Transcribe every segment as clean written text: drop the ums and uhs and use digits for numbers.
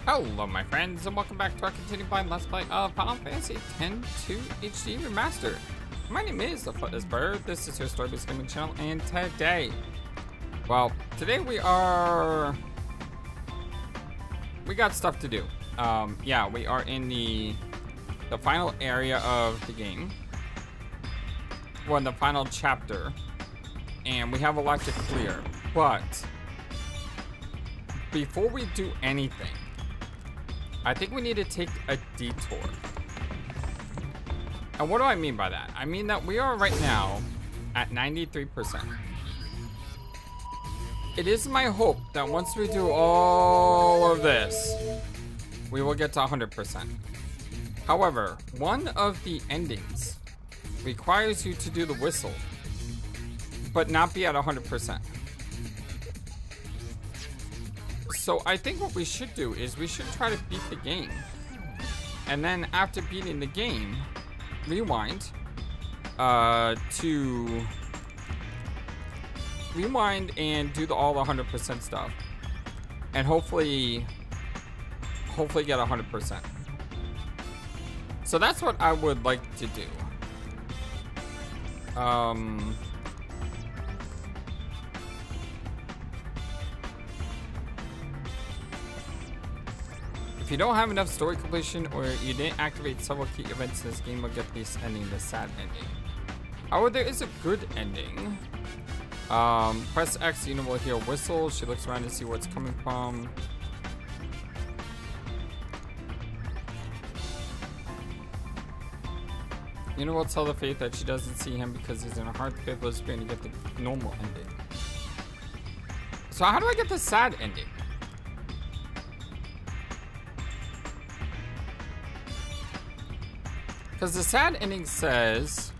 Hello my friends and welcome back to our continued blind Let's Play of Final Fantasy X-2 HD Remaster. My name is the FlightlessBird, this is your story-based gaming channel, and today we got stuff to do. Yeah, we are in the final area of the game. We're in the final chapter, and we have a lot to clear, but before we do anything, I think we need to take a detour. And what do I mean by that? I mean that we are right now at 93%. It is my hope that once we do all of this, we will get to 100%. However, one of the endings requires you to do the whistle, but not be at 100%. So I think what we should do is we should try to beat the game. And then after beating the game, rewind and do all the 100% stuff. And hopefully get 100%. So that's what I would like to do. If you don't have enough story completion or you didn't activate several key events in this game, you'll get this ending, the sad ending. However, there is a good ending. Press X, Yuna will hear a whistle. She looks around to see where it's coming from. Yuna will tell the Faith that she doesn't see him because he's in a hard faithless pain to get the normal ending. So how do I get the sad ending? Because the sad ending says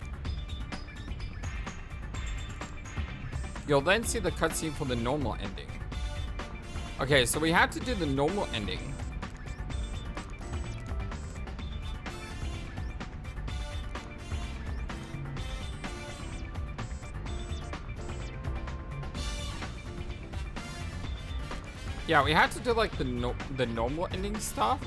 you'll then see the cutscene for the normal ending. Okay, so we have to do the normal ending. Yeah, we had to do like the normal ending stuff.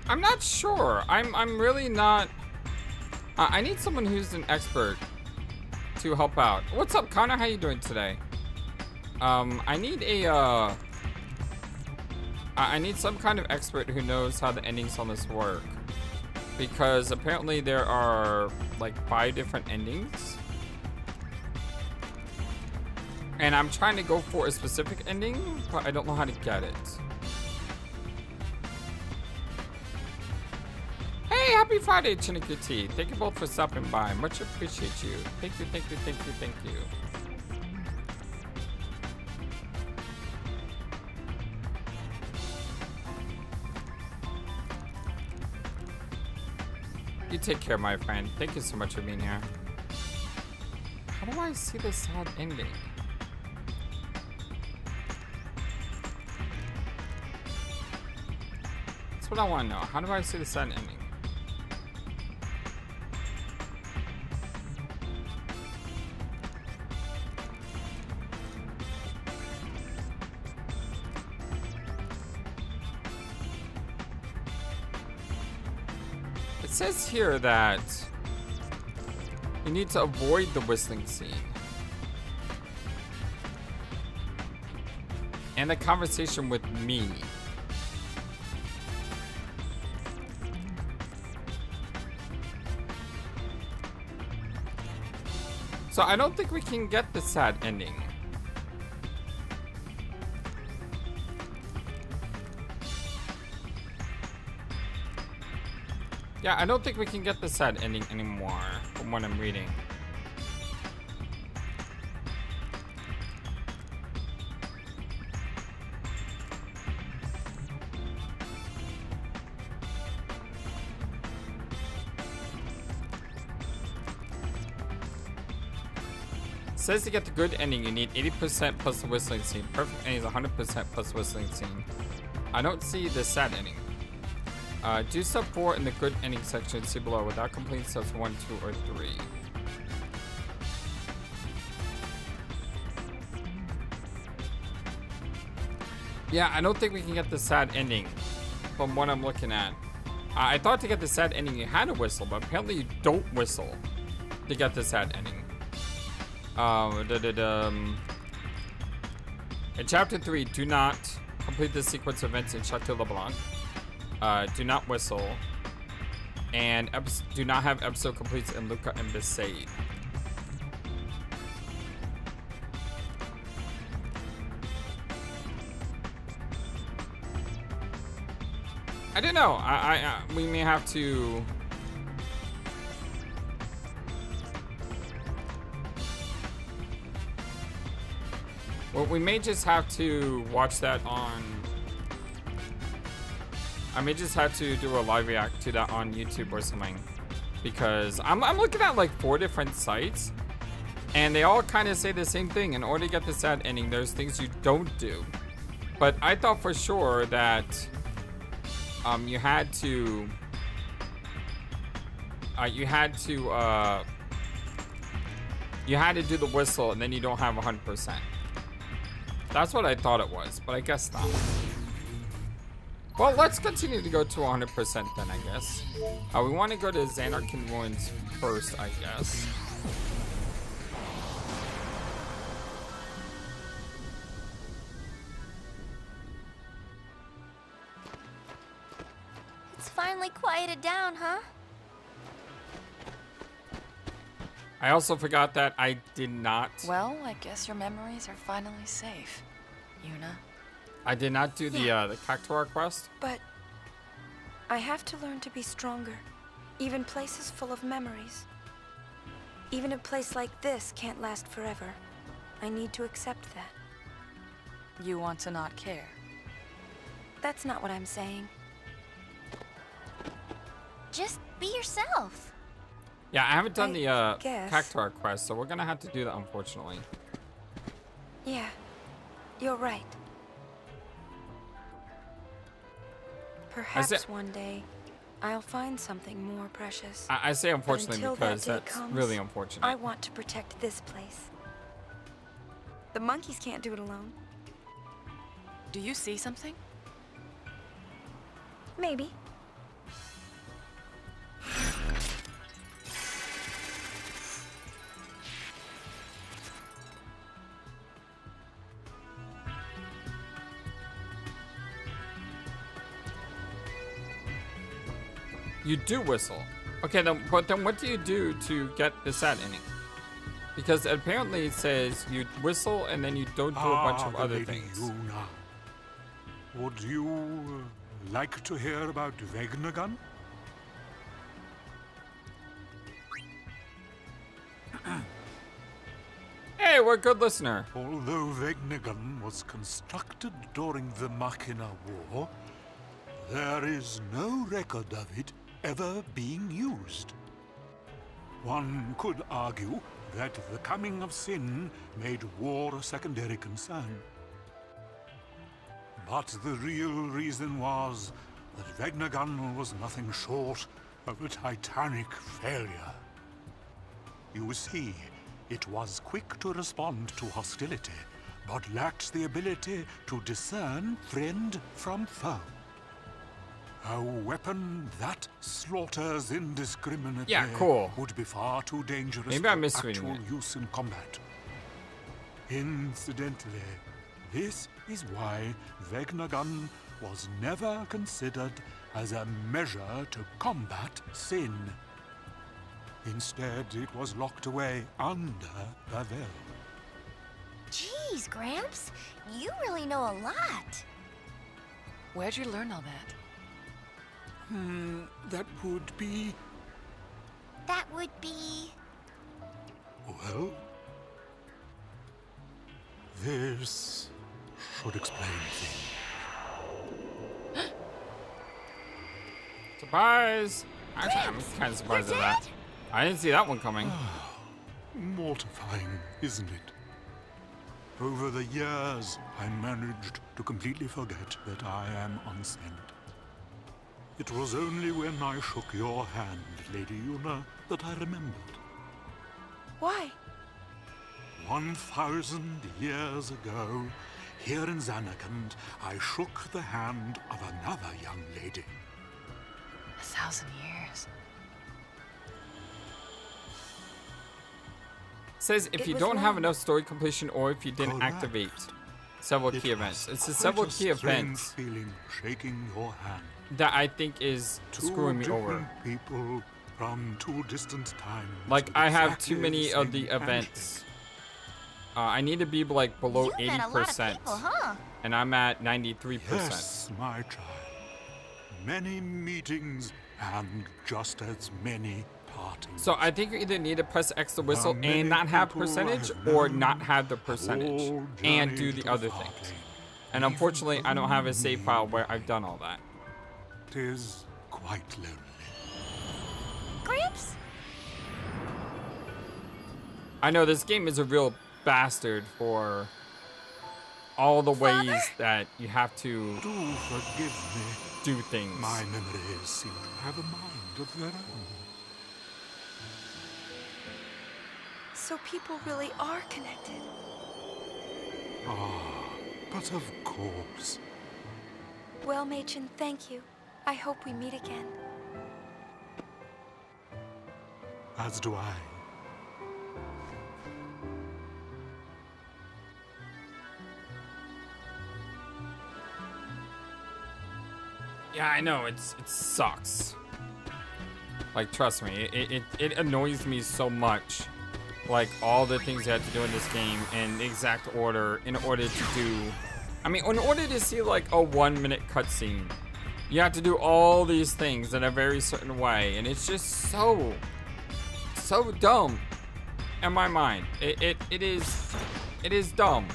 I'm not sure. I'm really not. I need someone who's an expert to help out. What's up, Connor? How you doing today? I need a I need some kind of expert who knows how the endings on this work, because apparently there are like 5 different endings, and I'm trying to go for a specific ending, but I don't know how to get it. Hey, happy Friday, Chinicuti. Thank you both for stopping by. Much appreciate you. Thank you, thank you, thank you, thank you. You take care, my friend. Thank you so much for being here. How do I see the sad ending? That's what I want to know. How do I see the sad ending? It says here that you need to avoid the whistling scene and the conversation with me. So I don't think we can get the sad ending. Yeah, I don't think we can get the sad ending anymore from what I'm reading. says to get the good ending, you need 80% plus the whistling scene. Perfect ending is 100% plus whistling scene. I don't see the sad ending. Do step 4 in the good ending section. See below. Without completing steps 1, 2, or 3. Yeah, I don't think we can get the sad ending from what I'm looking at. I thought to get the sad ending you had to whistle, but apparently you don't whistle to get the sad ending. In chapter 3, do not complete the sequence of events in Chateau LeBlanc. Do not whistle. And do not have episode completes in Luca and Besaid. I don't know. We may have to. Well, we may just have to watch that on. I may just have to do a live react to that on YouTube or something, because I'm looking at like 4 different sites, and they all kind of say the same thing. In order to get the sad ending, there's things you don't do. But I thought for sure that you had to do the whistle, and then you don't have 100%. That's what I thought it was, but I guess not. Well, let's continue to go to 100% then, I guess. We want to go to Xanarkin Ruins first, I guess. It's finally quieted down, huh? I also forgot that I did not. Well, I guess your memories are finally safe, Yuna. I did not do the Cactuar quest. But I have to learn to be stronger. Even places full of memories. Even a place like this can't last forever. I need to accept that. You want to not care? That's not what I'm saying. Just be yourself. Yeah, I haven't done the guess. Cactuar quest, so we're gonna have to do that, unfortunately. Yeah, you're right. Perhaps one day, I'll find something more precious. I say unfortunately until because that day that's comes, really unfortunate. I want to protect this place. The monkeys can't do it alone. Do you see something? Maybe. You do whistle. Okay, then, but then what do you do to get the sad ending? Because apparently it says you whistle and then you don't do a bunch of other things. Yuna. Would you like to hear about Vegnagun? Hey, we're a good listener. Although Vegnagun was constructed during the Machina War, there is no record of it ever being used. One could argue that the coming of Sin made war a secondary concern. But the real reason was that Vegnagun was nothing short of a titanic failure. You see, it was quick to respond to hostility, but lacked the ability to discern friend from foe. A weapon that slaughters indiscriminately would be far too dangerous Maybe I'm for misreading actual it. use in combat. Incidentally, this is why Vegnagun was never considered as a measure to combat sin. Instead, it was locked away under the veil. Jeez, Gramps, you really know a lot. Where'd you learn all that? That would be... That would be... Well... This should explain things. Surprise! Actually, I'm kind of surprised at that. I didn't see that one coming. mortifying, isn't it? Over the years, I managed to completely forget that I am unsent. It was only when I shook your hand, Lady Yuna, that I remembered. Why? 1,000 years ago, here in Zanarkand, I shook the hand of another young lady. 1,000 years. Says if It you was don't have long. enough story completion or if you didn't Correct. activate several It key was events. It's the quite several a key strange events feeling shaking your hand. that I think is Two screwing me different over. people from two distant times. Like with I have exactly too many of the same events. I need to be like below You met a lot of 80%, people, huh? and I'm at 93%. Yes, my child. Many meetings and just as many partings. So I think you either need to press X to whistle many and not have people I percentage, have or known not have the have percentage all and do journeyed the to other far things. lane, And even unfortunately, I don't have a though save me file where I've done all that. 'Tis quite lonely. Gramps? I know this game is a real bastard for all the ways that you have to Do forgive me. do things. My memories seem to have a mind of their own. So people really are connected. But of course. Well, Machen, thank you. I hope we meet again. As do I. Yeah, I know, it sucks. Like, trust me, it annoys me so much. Like, all the things you have to do in this game in the exact order in order to do... I mean, in order to see, like, a 1-minute cutscene, you have to do all these things in a very certain way, and it's just so dumb in my mind. It is dumb.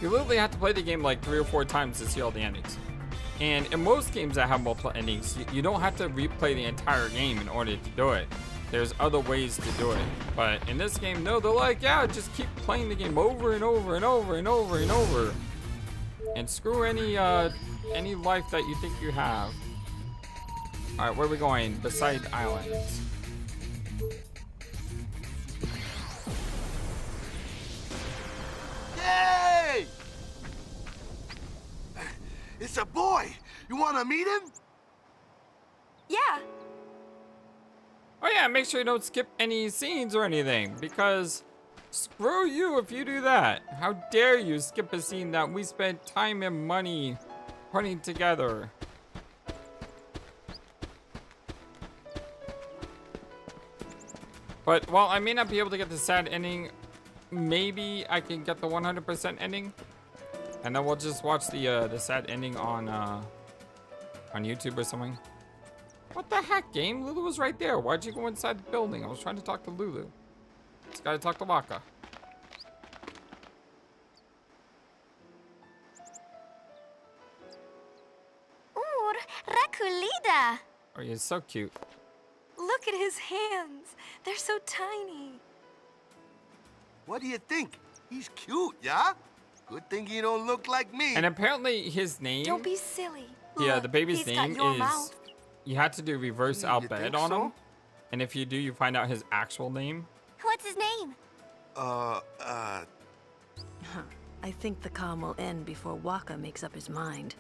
You literally have to play the game like 3 or 4 times to see all the endings. And in most games that have multiple endings, you don't have to replay the entire game in order to do it. There's other ways to do it. But in this game, no, they're like, yeah, just keep playing the game over and over and over and over and over. And screw any life that you think you have. All right, where are we going? Beside islands. Yay! It's a boy! You wanna meet him? Yeah, Oh yeah, make sure you don't skip any scenes or anything, because screw you if you do that. How dare you skip a scene that we spent time and money putting together. But while I may not be able to get the sad ending, maybe I can get the 100% ending, and then we'll just watch the sad ending on YouTube or something. What the heck, game? Lulu was right there. Why'd you go inside the building? I was trying to talk to Lulu. Just gotta talk to Waka. Ooh, Rakulida. Oh, you're so cute. look at his hands. They're so tiny. What do you think? He's cute, yeah? Good thing he don't look like me. And apparently his name, Don't be silly. yeah, Look, the baby's he's got name your is, mouth. you have to do reverse You alphabet think on so? him. And if you do, you find out his actual name. What's his name? I think the calm will end before Waka makes up his mind.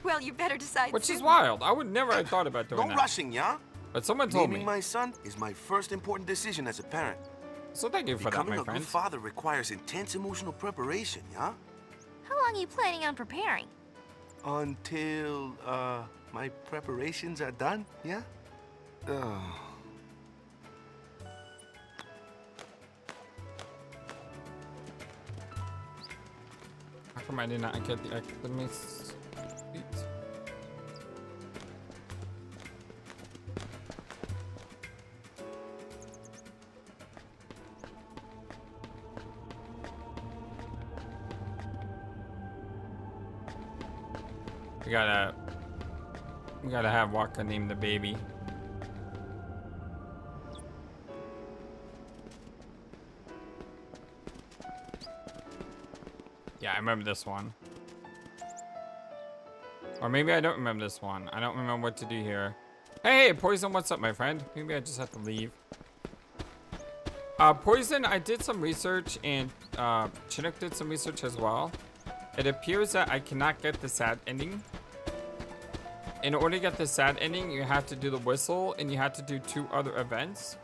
Well, you better decide Which is soon. wild. I would never have thought about doing no that. rushing, yeah? But someone told Naming me. my son is my first important decision as a parent. So thank you for that, Becoming my a good friend. father requires intense emotional preparation, yeah? How long are you planning on preparing? Until, my preparations are done, yeah? How come I did not get the Academy's feet? We gotta have Waka name the baby. Yeah, I remember this one. Or maybe I don't remember this one. I don't remember what to do here. Hey, Poison, what's up, my friend? Maybe I just have to leave. Poison, I did some research, and Chinook did some research as well. It appears that I cannot get the sad ending. In order to get the sad ending, you have to do the whistle, and you have to do 2 other events.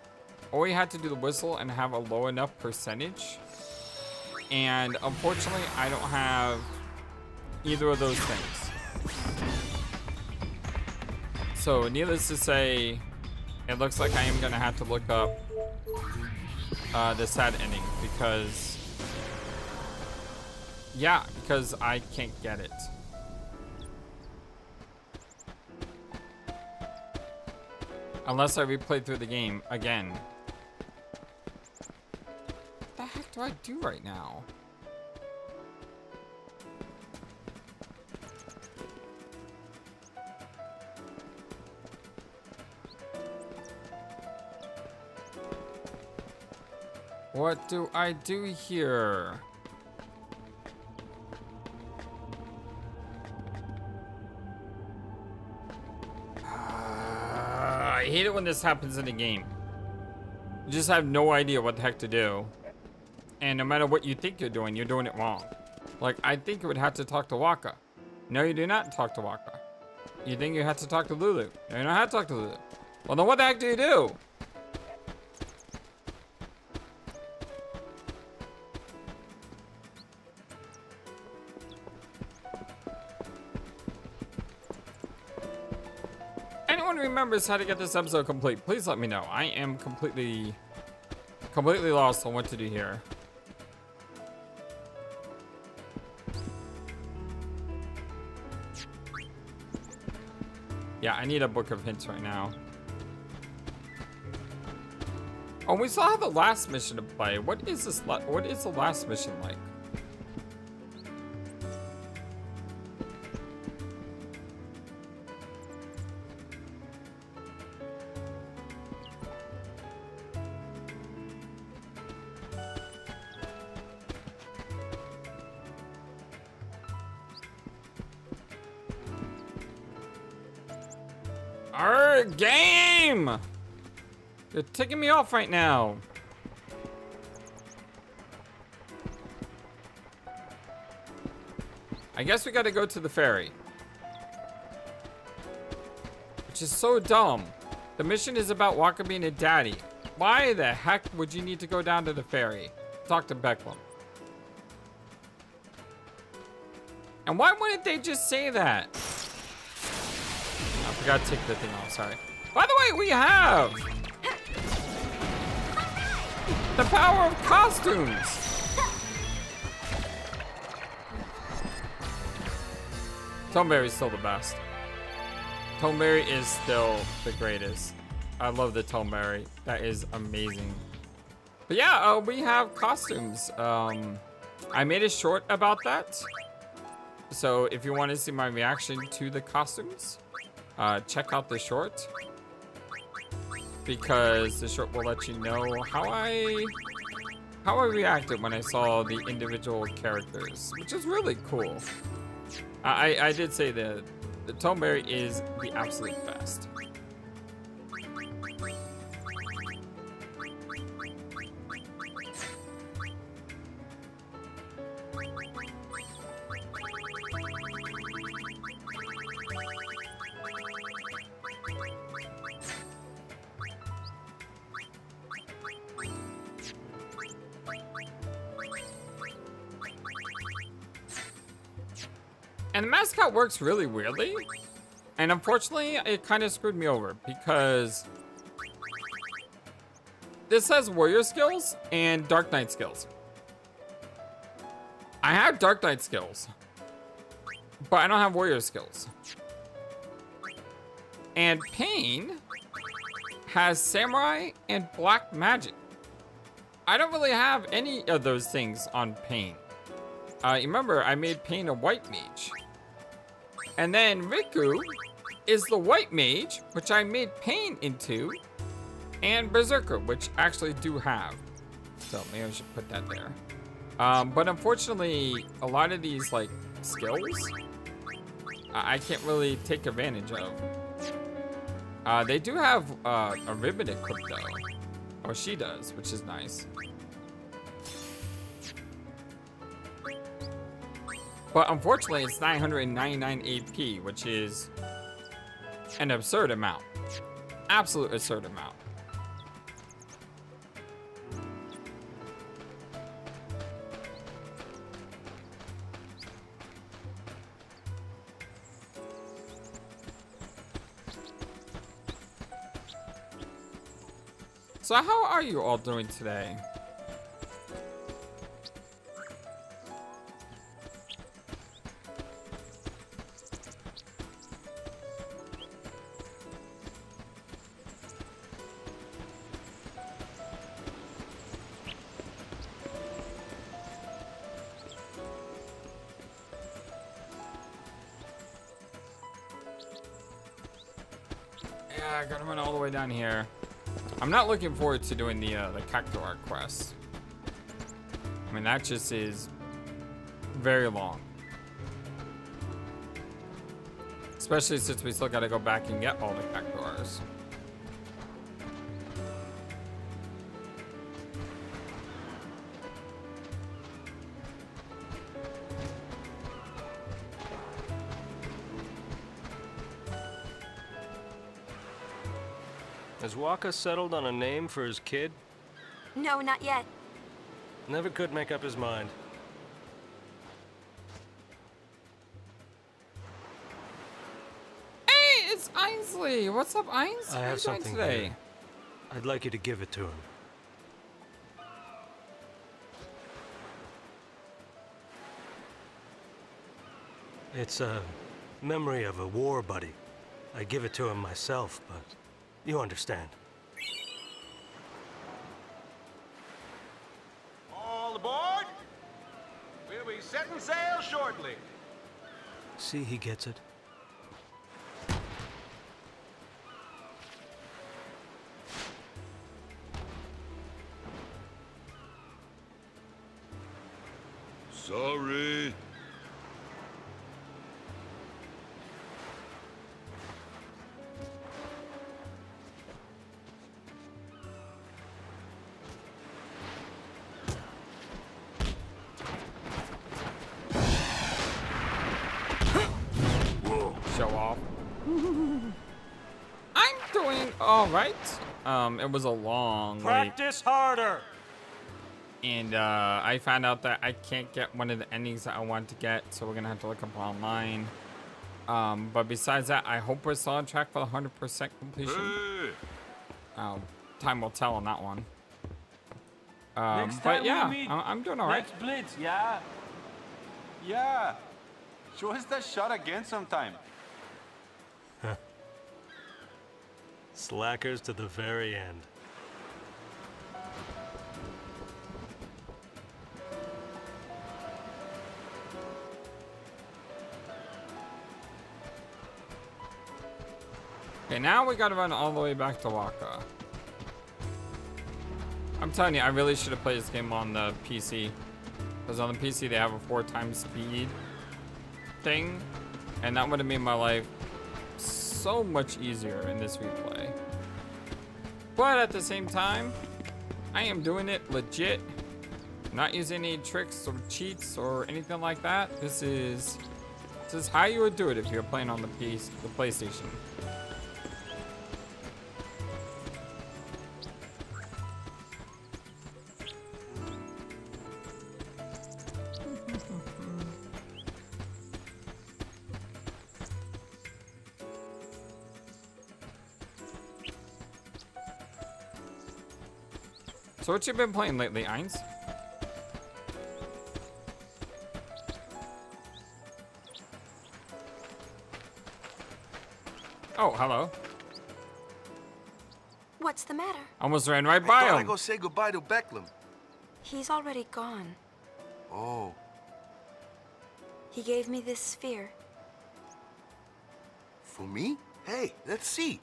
Or you have to do the whistle and have a low enough percentage. And unfortunately, I don't have either of those things. So needless to say, it looks like I am gonna have to look up the sad ending because, yeah, because I can't get it. Unless I replay through the game again. What the heck do I do right now? What do I do here? I hate it when this happens in a game. You just have no idea what the heck to do. And no matter what you think you're doing it wrong. Like, I think you would have to talk to Waka. No, you do not talk to Waka. You think you have to talk to Lulu. No, you don't have to talk to Lulu. Well, then what the heck do you do? Anyone remembers how to get this episode complete, please let me know. I am completely lost on what to do here. Yeah, I need a book of hints right now. Oh, we still have the last mission to play. What is this? What is the last mission like? Our game! You're ticking me off right now. I guess we gotta go to the ferry. Which is so dumb. The mission is about Waka being a daddy. Why the heck would you need to go down to the ferry? Talk to Becklem. And why wouldn't they just say that? I forgot to take the thing off, sorry. By the way, we have the power of costumes. Toneberry's still the best. Toneberry is still the greatest. I love the Toneberry. That is amazing. But yeah, we have costumes. I made a short about that. So if you want to see my reaction to the costumes, check out the short, because the short will let you know how I reacted when I saw the individual characters, which is really cool. I did say that the Toneberry is the absolute best. And the mascot works really weirdly. And unfortunately, it kind of screwed me over because this has warrior skills and Dark Knight skills. I have Dark Knight skills, but I don't have warrior skills. And Pain has samurai and black magic. I don't really have any of those things on Pain. You remember, I made Pain a white mage. And then Riku is the white mage, which I made Pain into, and Berserker, which I actually do have. So maybe I should put that there. But unfortunately, a lot of these like skills, I can't really take advantage of. They do have a ribbon equipped though. Oh, she does, which is nice. But unfortunately, it's 999 AP, which is an absurd amount. Absolute absurd amount. So how are you all doing today? Yeah, I gotta run all the way down here. I'm not looking forward to doing the Cactuar quest. I mean, that just is very long. Especially since we still gotta go back and get all the Cactuars. Has Waka settled on a name for his kid? No, not yet. Never could make up his mind. Hey, it's Ainsley. What's up, Ainsley? I How have you doing something today? here. I'd like you to give it to him. It's a memory of a war buddy. I give it to him myself, but you understand. All aboard! We'll be setting sail shortly. See, he gets it. Sorry. Show off. I'm doing all right. It was a long week, Practice harder! and I found out that I can't get one of the endings that I want to get, so we're gonna have to look up online. But besides that, I hope we're still on track for the 100% completion. Hey. Time will tell on that one. Next But time yeah, we meet, I'm doing all right. let's blitz, yeah? Yeah. Show us that shot again sometime. Slackers to the very end. Okay, now we gotta run all the way back to Waka. I'm telling you, I really should have played this game on the PC. Because on the PC, they have a 4x speed thing. And that would have made my life so much easier in this replay. But at the same time, I am doing it legit. Not using any tricks or cheats or anything like that. This is how you would do it if you're playing on the PlayStation. So what you been playing lately, Eins? Oh, hello. What's the matter? Almost ran right I by thought I'd him. go say goodbye to Becklem. He's already gone. Oh, He gave me this sphere. For me? Hey, let's see.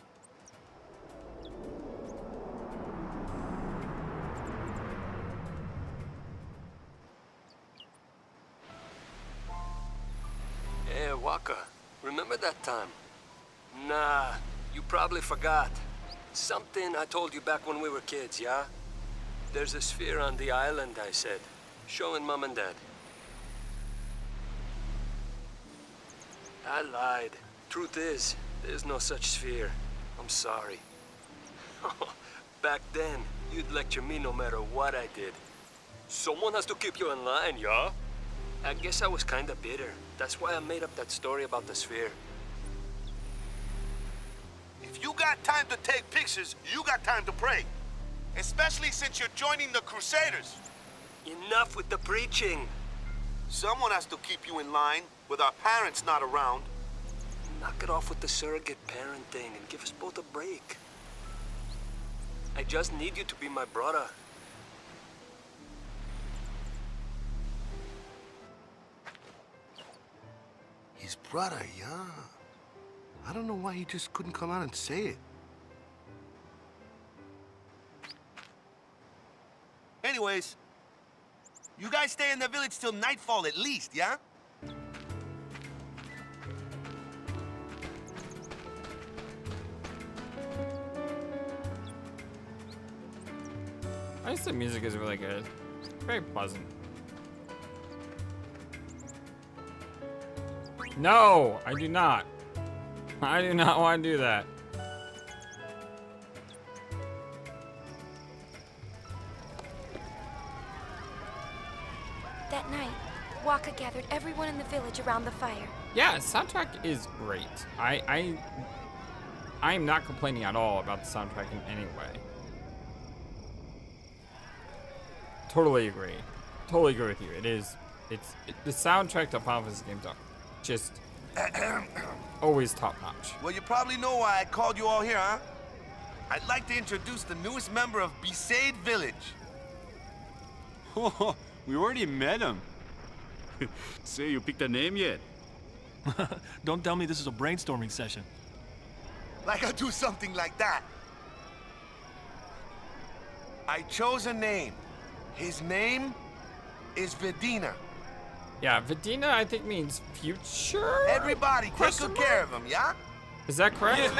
Hey, Waka, remember that time? Nah, you probably forgot. Something I told you back when we were kids, yeah? There's a sphere on the island, I said. Showing Mom and Dad. I lied. Truth is, there's no such sphere. I'm sorry. Back then, you'd lecture me no matter what I did. Someone has to keep you in line, yeah? I guess I was kinda bitter. That's why I made up that story about the sphere. If you got time to take pictures, you got time to pray. Especially since you're joining the Crusaders. Enough with the preaching. Someone has to keep you in line with our parents not around. Knock it off with the surrogate parent thing and give us both a break. I just need you to be my brother. His brother, yeah. I don't know why he just couldn't come out and say it. Anyways, you guys stay in the village till nightfall at least, yeah? I guess the music is really good. Very pleasant. No, I do not. I do not want to do that. That night, Waka gathered everyone in the village around the fire. Yeah, soundtrack is great. I am not complaining at all about the soundtrack in any way. Totally agree. Totally agree with you. The soundtrack to Final Fantasy games are just always top notch. Well, you probably know why I called you all here, huh? I'd like to introduce the newest member of Besaid Village. Oh, we already met him. Say, you picked a name yet? Don't tell me this is a brainstorming session. Like I'll do something like that. I chose a name. His name is Vidina. Yeah, Vidina I think means future? Everybody, take good care of him, yeah? Is that correct?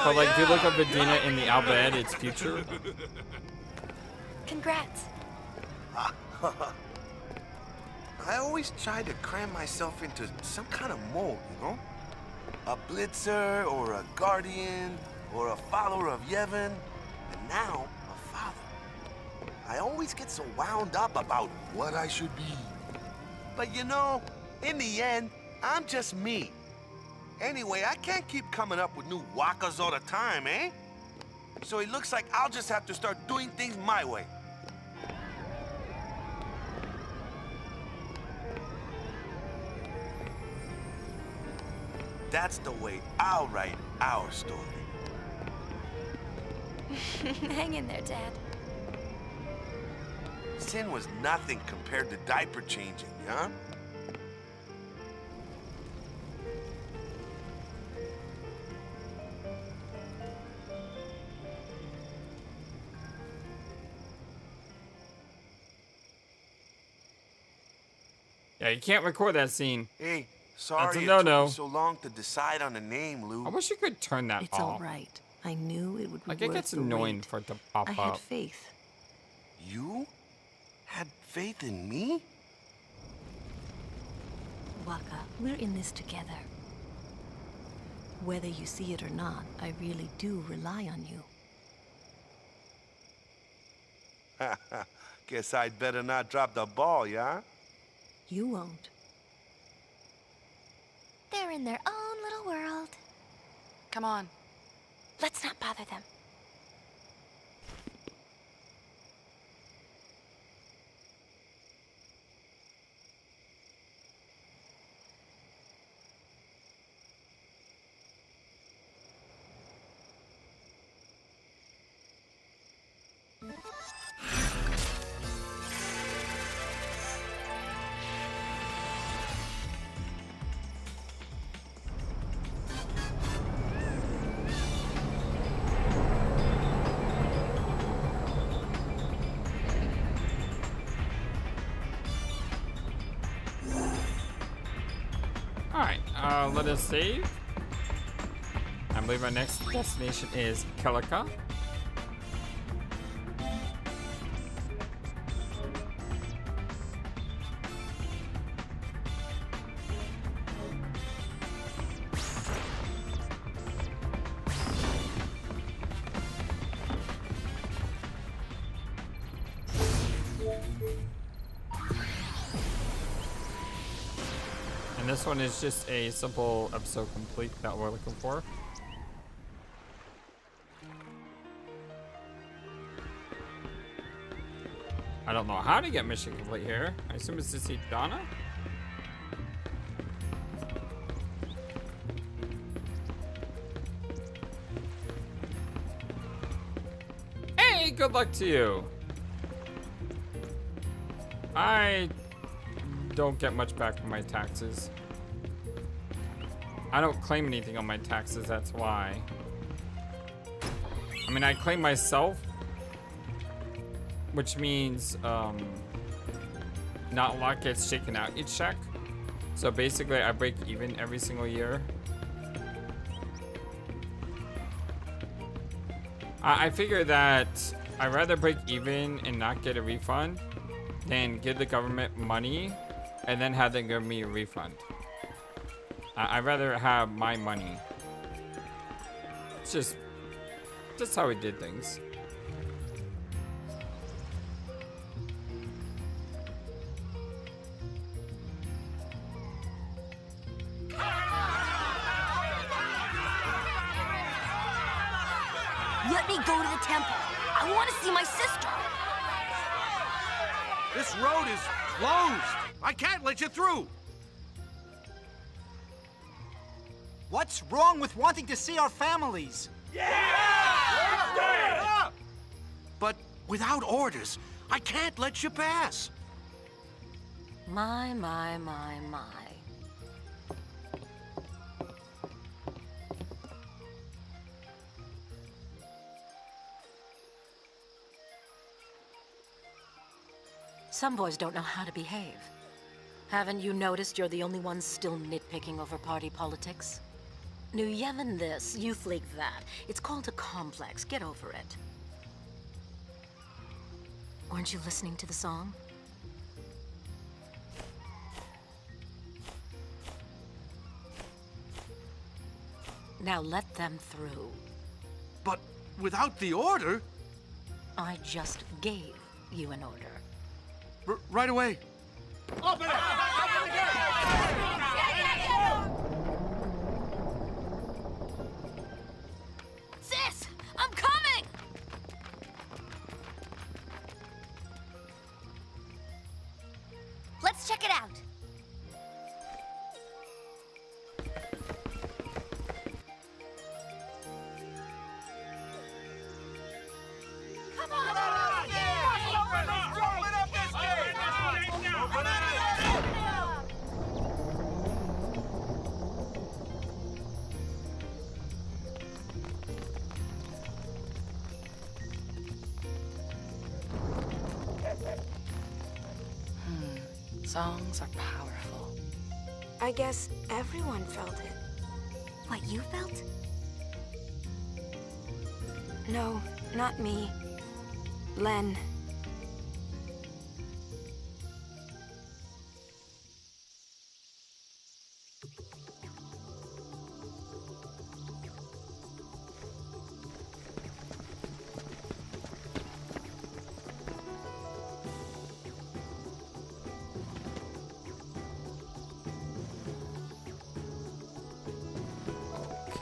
But like, if you look up Vidina in the alphabet, it's future. Congrats. I always try to cram myself into some kind of mold, you know? A blitzer, or a guardian, or a follower of Yevon, and now a father. I always get so wound up about what I should be. But you know, in the end, I'm just me. Anyway, I can't keep coming up with new wakas all the time, eh? So it looks like I'll just have to start doing things my way. That's the way I'll write our story. Hang in there, Dad. Sin was nothing compared to diaper changing, huh? Yeah, you can't record that scene. Hey, sorry That's a it no-no. took me so long to decide on a name, Lou. I wish you could turn that It's off. all right. I knew it would be Like, worth it gets the annoying wait. for it to pop I up. had faith. You had faith in me? Waka, we're in this together. Whether you see it or not, I really do rely on you. Guess I'd better not drop the ball, yeah? You won't. They're in their own little world. Come on. Let's not bother them. Alright, let us save. I believe our next destination is Kelika. And this one is just a simple episode complete that we're looking for. I don't know how to get mission complete here. I assume it's to see Donna. Hey, good luck to you. I don't get much back from my taxes. I don't claim anything on my taxes, that's why. I mean, I claim myself, which means not a lot gets shaken out each check. So basically, I break even every single year. I figure that I'd rather break even and not get a refund than give the government money and then have them give me a refund. I'd rather have my money. It's just how we did things. Let me go to the temple. I want to see my sister. This road is closed. I can't let you through. What's wrong with wanting to see our families? Yeah! But without orders, I can't let you pass. My. Some boys don't know how to behave. Haven't you noticed you're the only ones still nitpicking over party politics? New Yevon this, youth league that. It's called a complex. Get over it. Weren't you listening to the song? Now let them through. But without the order? I just gave you an order. Right away. Open it! Open the gate! Sis, I'm coming! Let's check it out. Come on! Open up this gate! Open it! Songs are powerful. I guess everyone felt it. What you felt? No, not me. Len.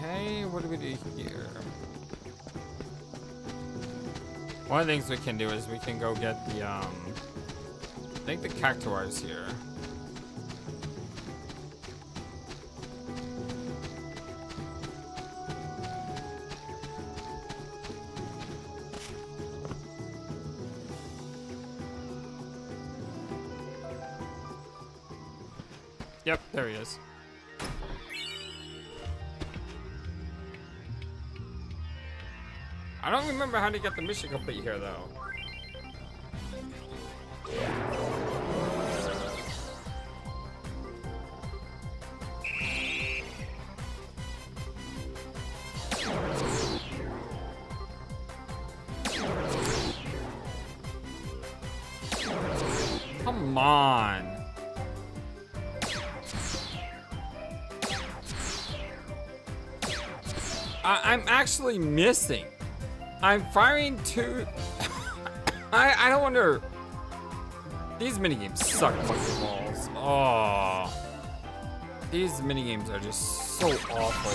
Okay, what do we do here? One of the things we can do is we can go get the, I think the cactuars here. Yep, there he is. I don't remember how to get the mission complete here, though. on. I'm actually missing. I'm firing two. I don't wonder. These minigames suck fucking balls. Oh. These minigames are just so awful.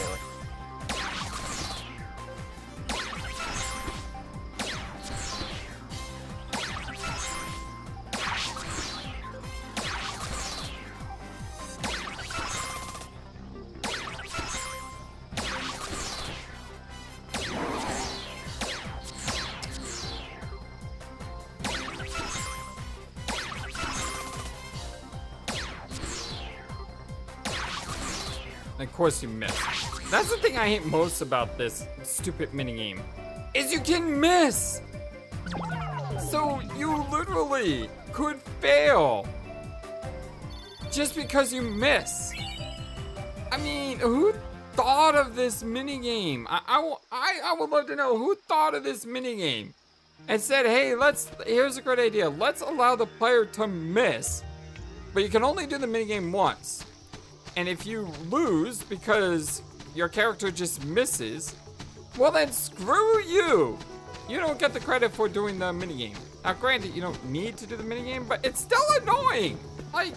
Of course you miss. That's the thing I hate most about this stupid minigame, is you can miss. So you literally could fail just because you miss. I mean, who thought of this minigame? I would love to know who thought of this minigame and said, hey, here's a great idea. Let's allow the player to miss, but you can only do the minigame once. And if you lose because your character just misses, well then screw you! You don't get the credit for doing the minigame. Now granted, you don't need to do the minigame, but it's still annoying! Like...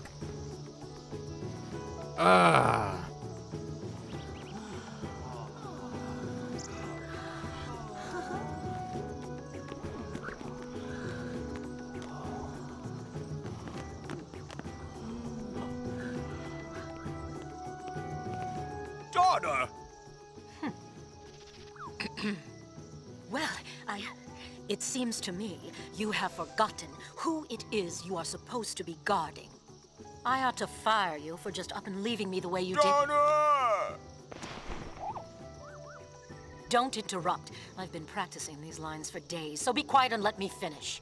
Daughter! Well, it seems to me you have forgotten who it is you are supposed to be guarding. I ought to fire you for just up and leaving me the way you Daughter! did. Don't interrupt. I've been practicing these lines for days, so be quiet and let me finish.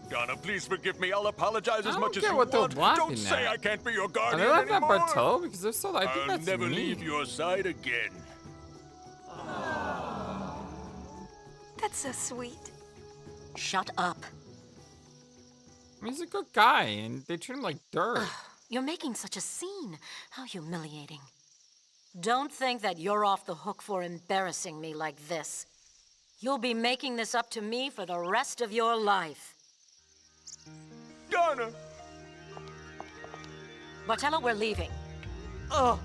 Donna, please forgive me. I'll apologize as much as you what they're want. laughing Don't say at. I can't be your Are guardian they laughing at anymore. Bartolo? Because they're so, I think I'll that's never mean. leave your side again. That's so sweet. Shut up. I mean, he's a good guy, and they treat him like dirt. You're making such a scene. How humiliating. Don't think that you're off the hook for embarrassing me like this. You'll be making this up to me for the rest of your life. Donna! Bartolo, we're leaving. Oh!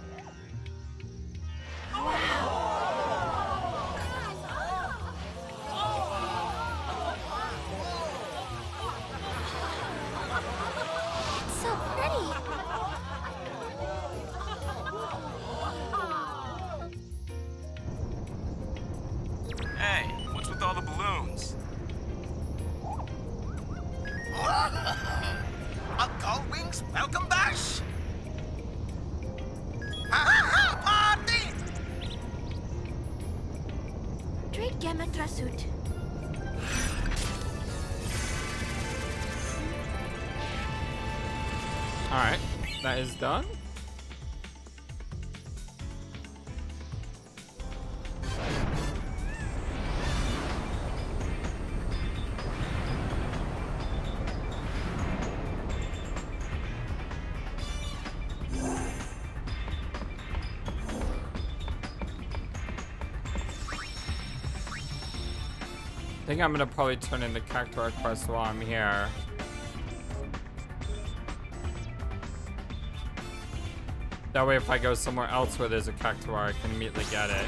So pretty. Hey, what's with all the balloons? A Gull Wings welcome bash! Ha party! Trade gamma trasut. Alright, that is done. I think I'm gonna probably turn in the character request while I'm here. That way if I go somewhere else where there's a cactuar, I can immediately get it.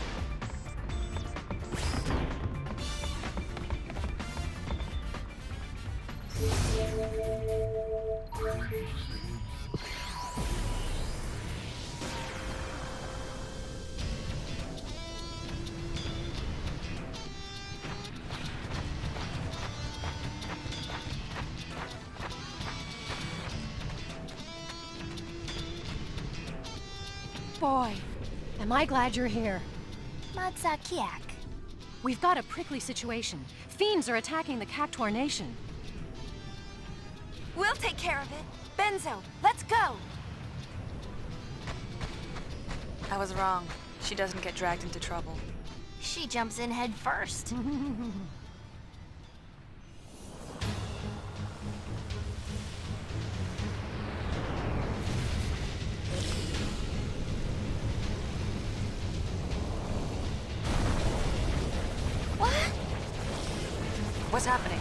Boy, am I glad you're here. Matsakiak. We've got a prickly situation. Fiends are attacking the Cactuar Nation. We'll take care of it. Benzo, let's go! I was wrong. She doesn't get dragged into trouble. She jumps in head first. What? What's happening?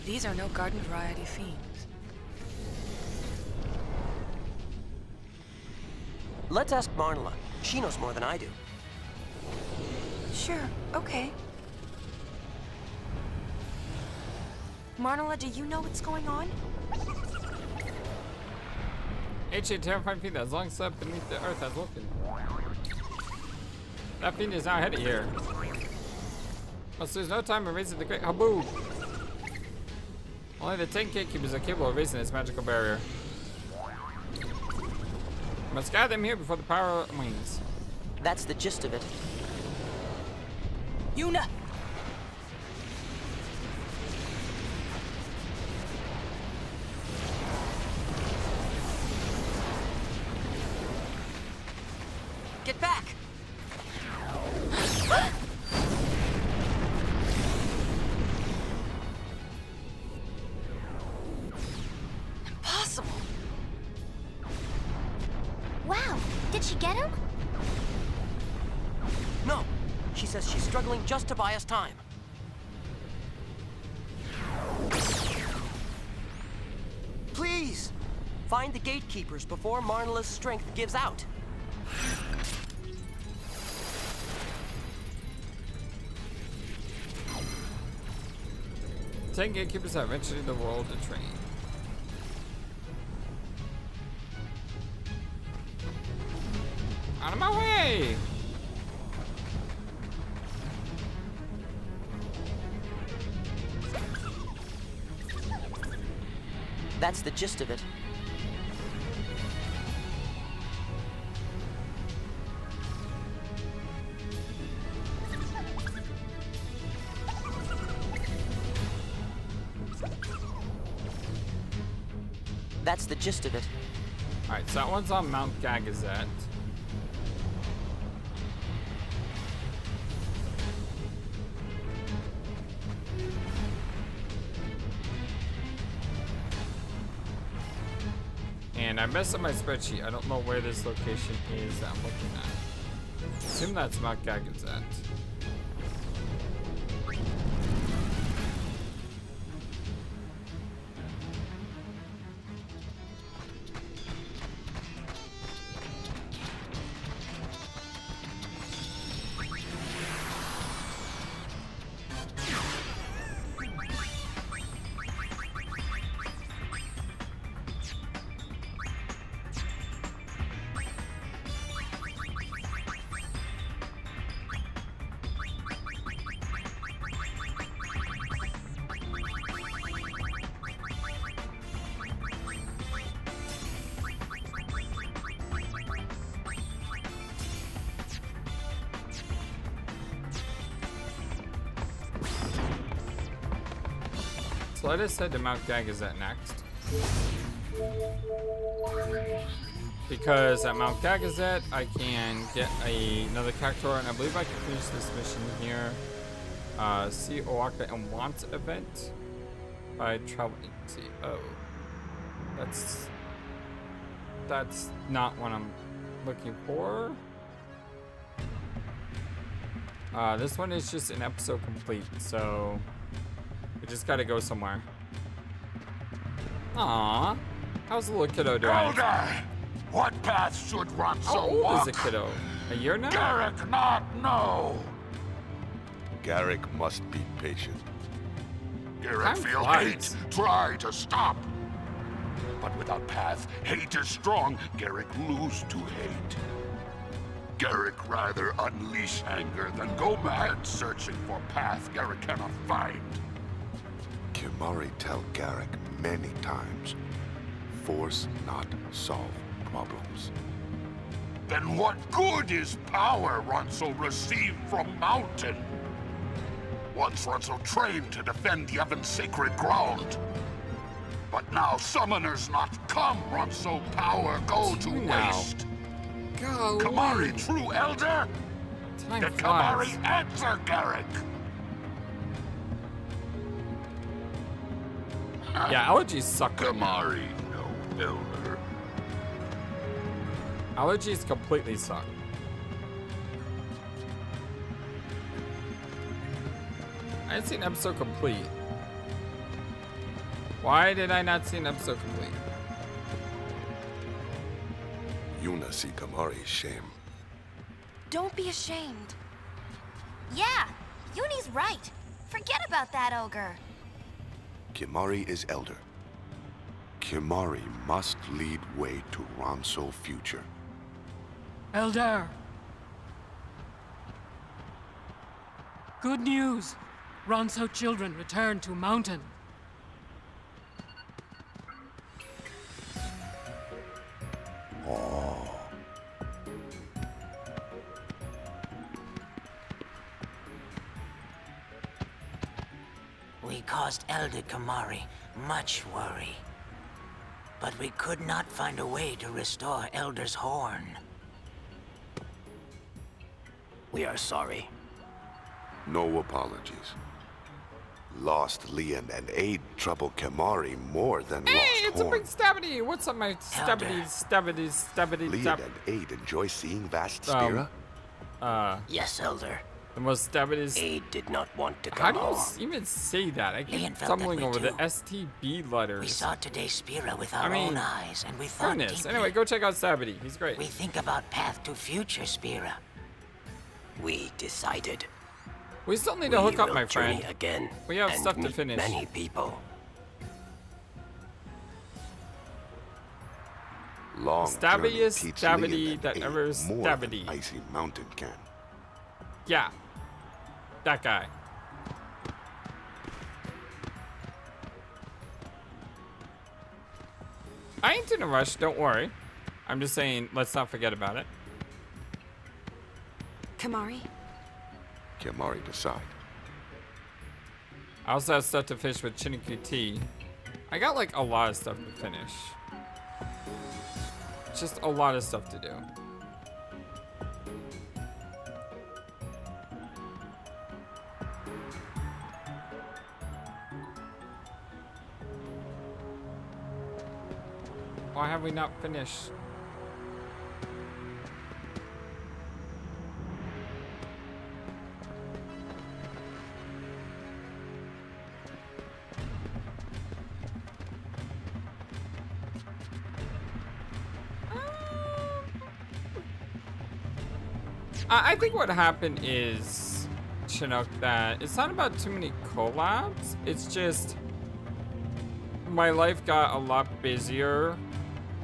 These are no garden variety fiends. Let's ask Marnela. She knows more than I do. Sure, okay. Marnela, do you know what's going on? Ancient terrifying fiend that has long slept beneath the earth has woken. That fiend is now headed here. Must lose no time erasing the great Haboob. Only the 10 gatekeepers are capable of erasing this magical barrier. Must gather them here before the power wanes. That's the gist of it. Yuna! Get back! Impossible! Wow, did she get him? No. She says she's struggling just to buy us time. Please! Find the gatekeepers before Marnela's strength gives out. Ten gatekeepers have entered the world to train. Out of my way! That's the gist of it. That's the gist of it. Alright, so that one's on Mount Gagazet. And I messed up my spreadsheet. I don't know where this location is that I'm looking at. Assume that's Mount Gagazet. So let us head to Mount Gagazet next. Because at Mount Gagazet, I can get another Cactuar, and I believe I can finish this mission here. See Owaka and Want event by travel agency. Oh. That's not what I'm looking for. This one is just an episode complete, so we just gotta go somewhere. Aww. How's the little kiddo doing? Elder! What path should Ronso How old walk? is the kiddo? A year now? Garrick not know. Garrick must be patient. Garrick Time feel flies. hate, try to stop. But without path, hate is strong. Garrick lose to hate. Garrick rather unleash anger than go mad searching for path Garrick cannot find. Kimari tell Garrick many times, force not solve problems. Then what good is power Ronso received from Mountain? Once Ronso trained to defend Yevon's sacred ground. But now summoners not come, Ronso power go to waste. Golly. Kamari true elder? Time Did flies. Kamari answer, Garrick? Yeah, allergies suck. Kamari, no elder. Allergies completely suck. I didn't see an episode complete. Why did I not see an episode complete? Yuna see Kamari's shame. Don't be ashamed. Yeah, Yuni's right. Forget about that ogre. Kimari is elder. Kimari must lead way to Ronso future. Elder! Good news! Ronso children return to Mountain. Oh. We caused Elder Kamari much worry. But we could not find a way to restore Elder's horn. We are sorry. No apologies. Lost Liam and Aid trouble Kamari more than Hey, lost it's a horn. big Stabity. What's up, my Stabity? Liam and Aid enjoy seeing vast Spira? Yes, Elder. The most Stabity. Aid did not want to How come do you home. even say that? I keep Liam felt that stumbling way over the too. STB letters. We saw today's Spira with our I mean, own eyes, and we thought goodness. deeply. Anyway, go check out Stabity. He's great. We think about path to future Spira. We decided. We still need to hook up, will my friend. journey again. We have and stuff to meet finish. Many people. Long Stabbiest journey teach Stabity Liam and that Aid ever more than Stabity. Icy Mountain can. Yeah. That guy. I ain't in a rush, don't worry. I'm just saying, let's not forget about it. Kamari? Kamari decide. I also have stuff to finish with Chinniku Tea. I got like a lot of stuff to finish. Just a lot of stuff to do. Why have we not finished? I think what happened is, Chinook, that it's not about too many collabs. It's just my life got a lot busier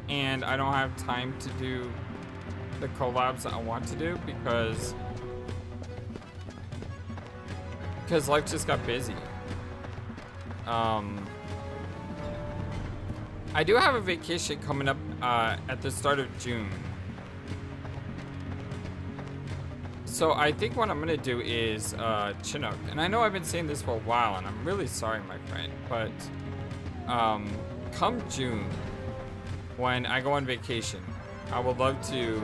and I don't have time to do the collabs that I want to do because life just got busy. I do have a vacation coming up at the start of June. So I think what I'm gonna do is Chinook, and I know I've been saying this for a while, and I'm really sorry, my friend, but come June, when I go on vacation, I would love to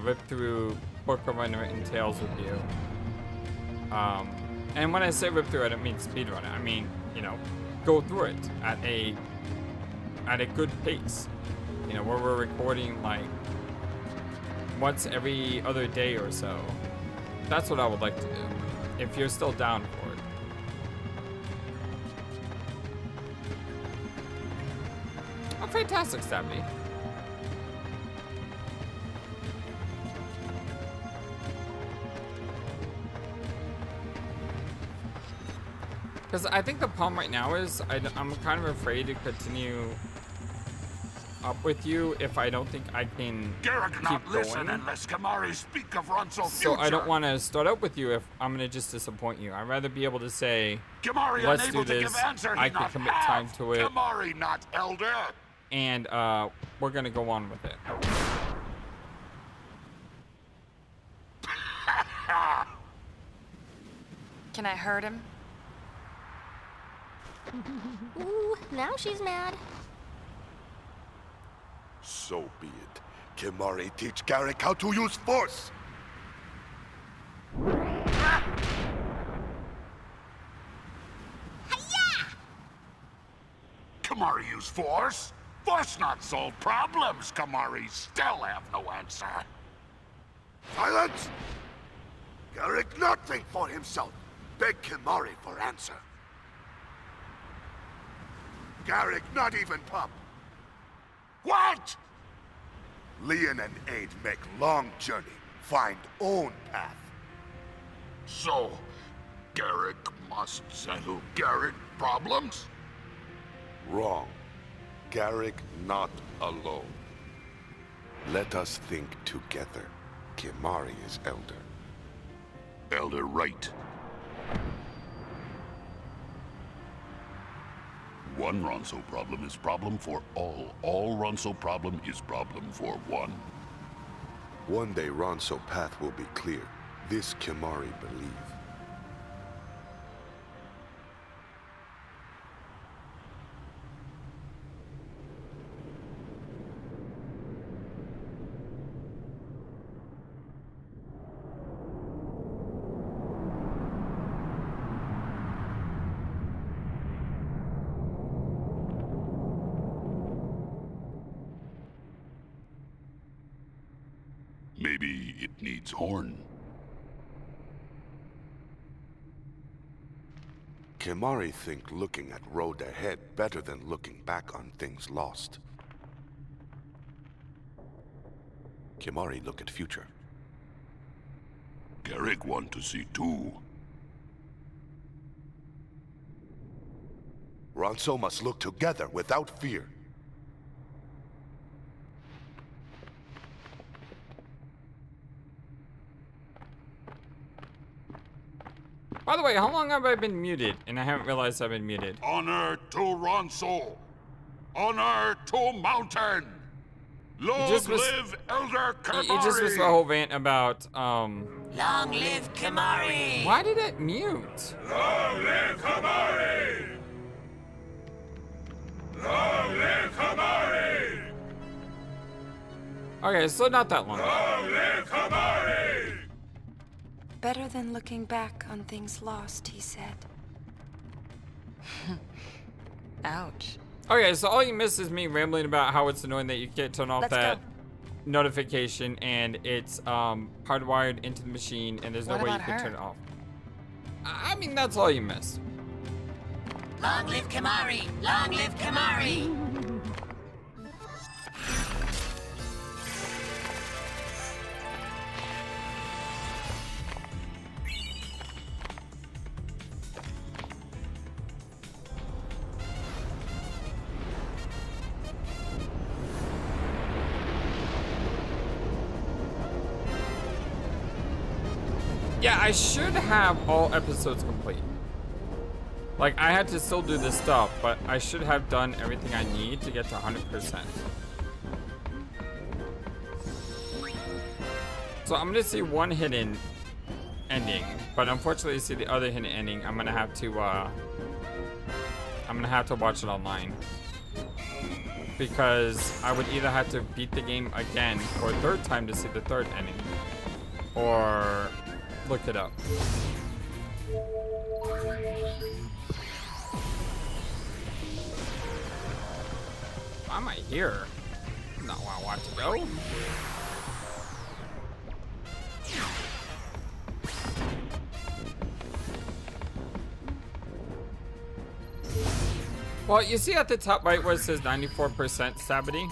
rip through Book of Unwritten Tales with you. And when I say rip through it, I don't mean speedrun it. I mean, you know, go through it at a good pace. You know, where we're recording like once every other day or so. That's what I would like to do, if you're still down for it. Oh, fantastic, Stabby. Because I think the problem right now is I'm kind of afraid to continue up with you if I don't think I can Garrick keep not going. listen unless Kamari speak of Ronso So future. I don't want to start up with you if I'm going to just disappoint you. I'd rather be able to say, Kamari let's unable do to this, give answer he I can not commit have. time to it, Kamari not elder. and we're going to go on with it. Can I hurt him? Ooh, now she's mad. So be it. Kimari teach Garrick how to use force! Kimari use force? Force not solve problems. Kimari still have no answer. Silence! Garrick not think for himself. Beg Kimari for answer. Garrick not even pup. What? Leon and Aid make long journey, find own path. So, Garrick must settle Garrick problems? Wrong. Garrick not alone. Let us think together. Kimari is elder. Elder right. One Ronso problem is problem for all. All Ronso problem is problem for one. One day Ronso path will be clear. This Kimari believe. Maybe it needs horn. Kimari think looking at road ahead better than looking back on things lost. Kimari look at future. Garrick want to see too. Ronso must look together without fear. By the way, how long have I been muted? And I haven't realized I've been muted. Honor to Ronso. Honor to Mountain. Long live Elder Kimari. You just missed the whole rant about, Long live Kimari! Why did it mute? Long live Kimari! Long live Kimari! Okay, so not that long. Long live Kimari! Better than looking back on things lost, he said. Ouch. Okay, so all you missed is me rambling about how it's annoying that you can't turn off that notification and it's hardwired into the machine and there's no way you can turn it off. I mean, that's all you missed. Long live Kimari! Long live Kimari! Yeah, I should have all episodes complete. Like, I had to still do this stuff, but I should have done everything I need to get to 100%. So I'm gonna see one hidden ending, but unfortunately to see the other hidden ending, I'm gonna have to watch it online. Because I would either have to beat the game again for a third time to see the third ending, or look it up. Why am I here? Not where I want to go. Well, you see at the top right where it says 94% stability?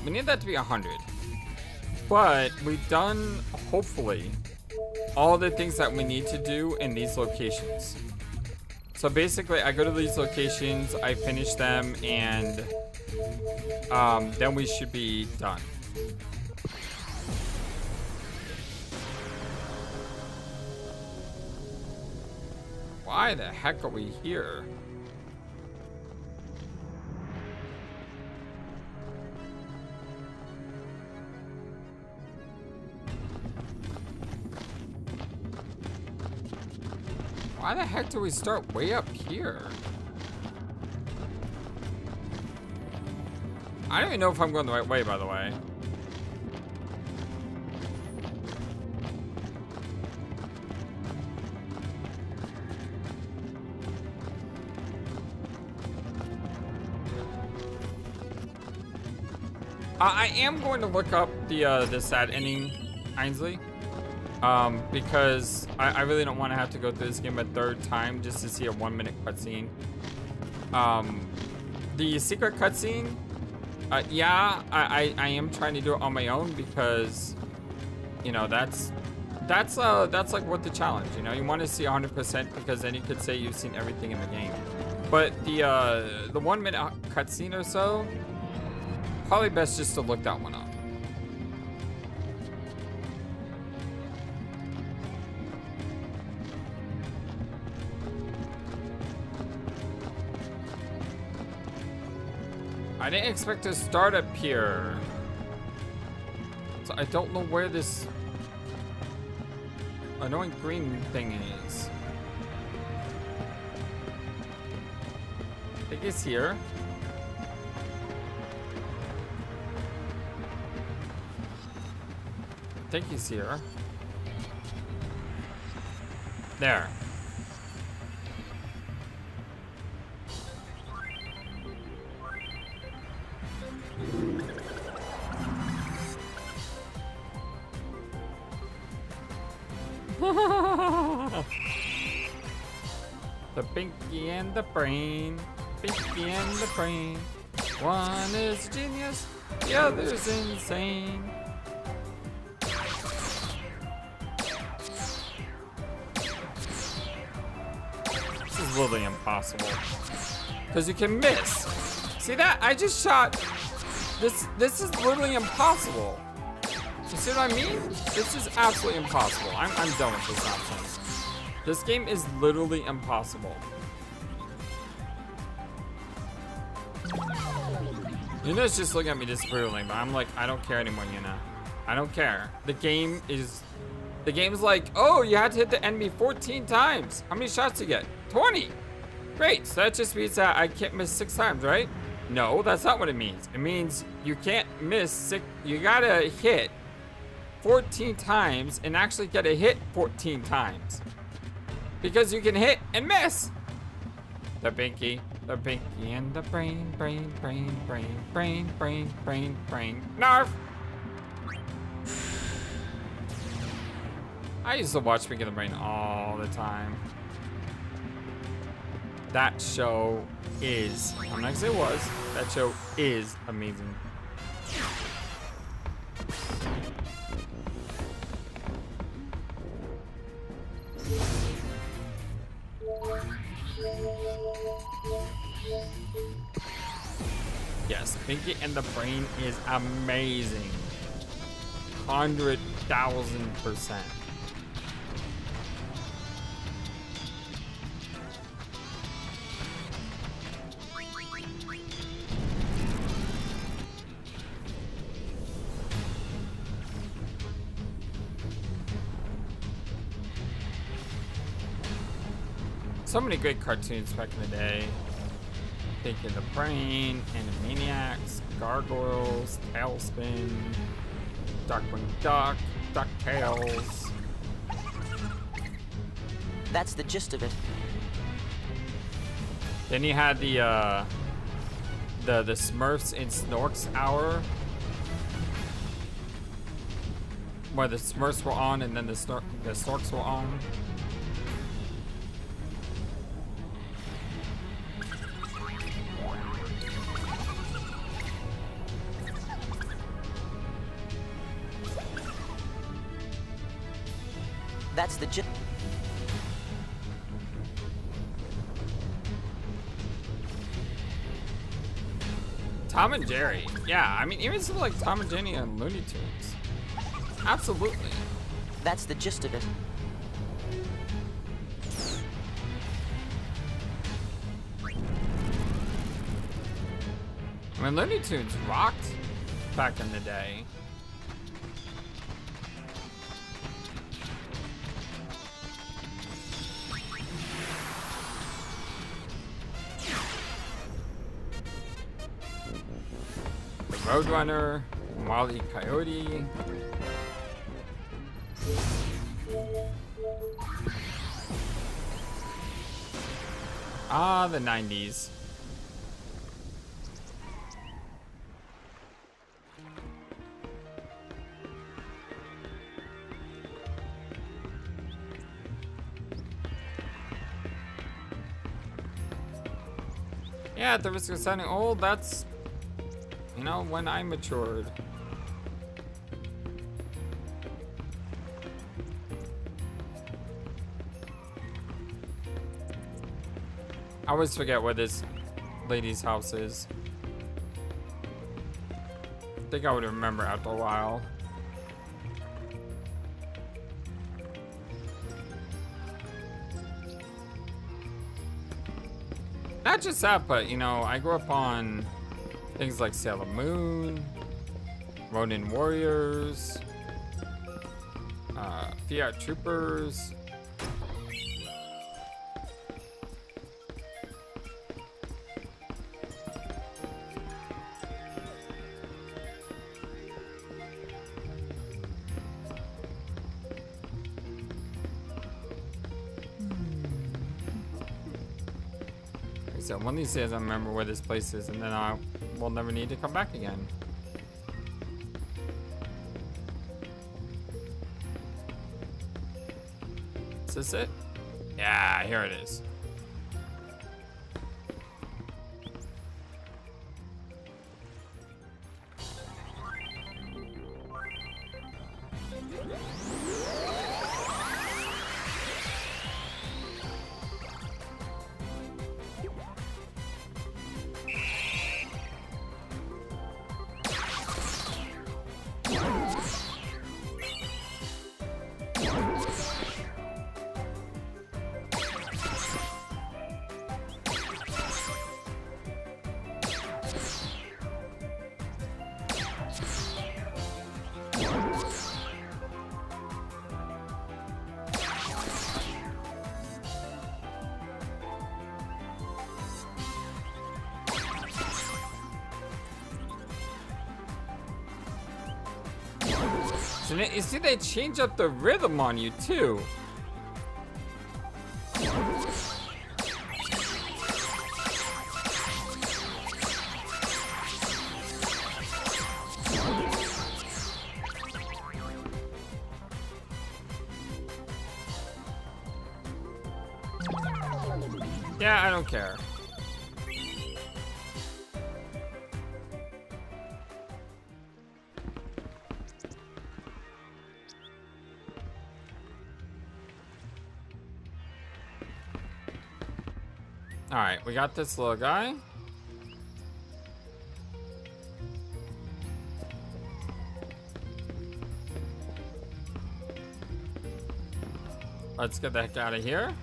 We need that to be 100. But we've done, hopefully, all the things that we need to do in these locations. So basically, I go to these locations, I finish them, and then we should be done. Why the heck are we here? Why the heck do we start way up here? I don't even know if I'm going the right way, by the way. I am going to look up the sad ending, Ainsley, because I really don't want to have to go through this game a third time just to see a 1-minute cutscene. The secret cutscene, yeah, I am trying to do it on my own because, you know, that's like what the challenge, you know, you want to see 100% because then you could say you've seen everything in the game. But the 1-minute cutscene or so, probably best just to look that one up. I didn't expect to start up here. So I don't know where this annoying green thing is. I think it's here. I think he's here. There. The pinky and the brain. Pinky and the brain. One is genius, the other's insane. This is literally impossible. Because you can miss. See that? I just shot. This is literally impossible. You see what I mean? This is absolutely impossible. I'm done with this nonsense. This game is literally impossible. Yuna's just looking at me disapprovingly, but I'm like, I don't care anymore, Yuna. I don't care. The game's like, oh, you had to hit the enemy 14 times. How many shots you get? 20. Great, so that just means that I can't miss 6 times, right? No, that's not what it means. It means you can't miss 6, you gotta hit 14 times and actually get a hit 14 times. Because you can hit and miss. The pinky and the brain. Narf! I used to watch Pinky and the Brain all the time. That show is, I'm not gonna say it was, that show is amazing. Yes, Pinky and the Brain is amazing. 100,000%. So many great cartoons back in the day. Pinky and the Brain, Animaniacs, Gargoyles, Tailspin, Darkwing Duck, DuckTales. That's the gist of it. Then you had the Smurfs and Snorks hour, where the Smurfs were on and then the Snorks were on. That's the gist. Tom and Jerry. Yeah, I mean, even something like Tom and Jenny and Looney Tunes. Absolutely. That's the gist of it. I mean, Looney Tunes rocked back in the day. Roadrunner, Wile E. Coyote. Ah, the 90s. Yeah, at the risk of sounding old, that's, you know, when I matured. I always forget where this lady's house is. I think I would remember after a while. Not just that, but you know, I grew up on things like Sailor Moon, Ronin Warriors, Fiat Troopers. So one of these days I'll remember where this place is, and then I will never need to come back again. Is this it? Yeah, here it is. So you see, they change up the rhythm on you too. Yeah, I don't care. All right, we got this little guy. Let's get the heck out of here.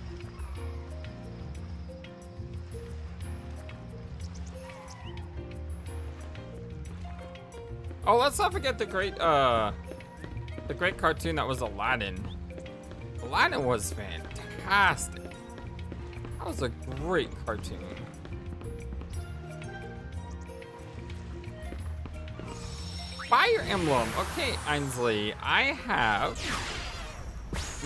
Oh, let's not forget the great cartoon that was Aladdin. Aladdin was fantastic. That was a great cartoon. Fire Emblem. Okay, Ainsley, I have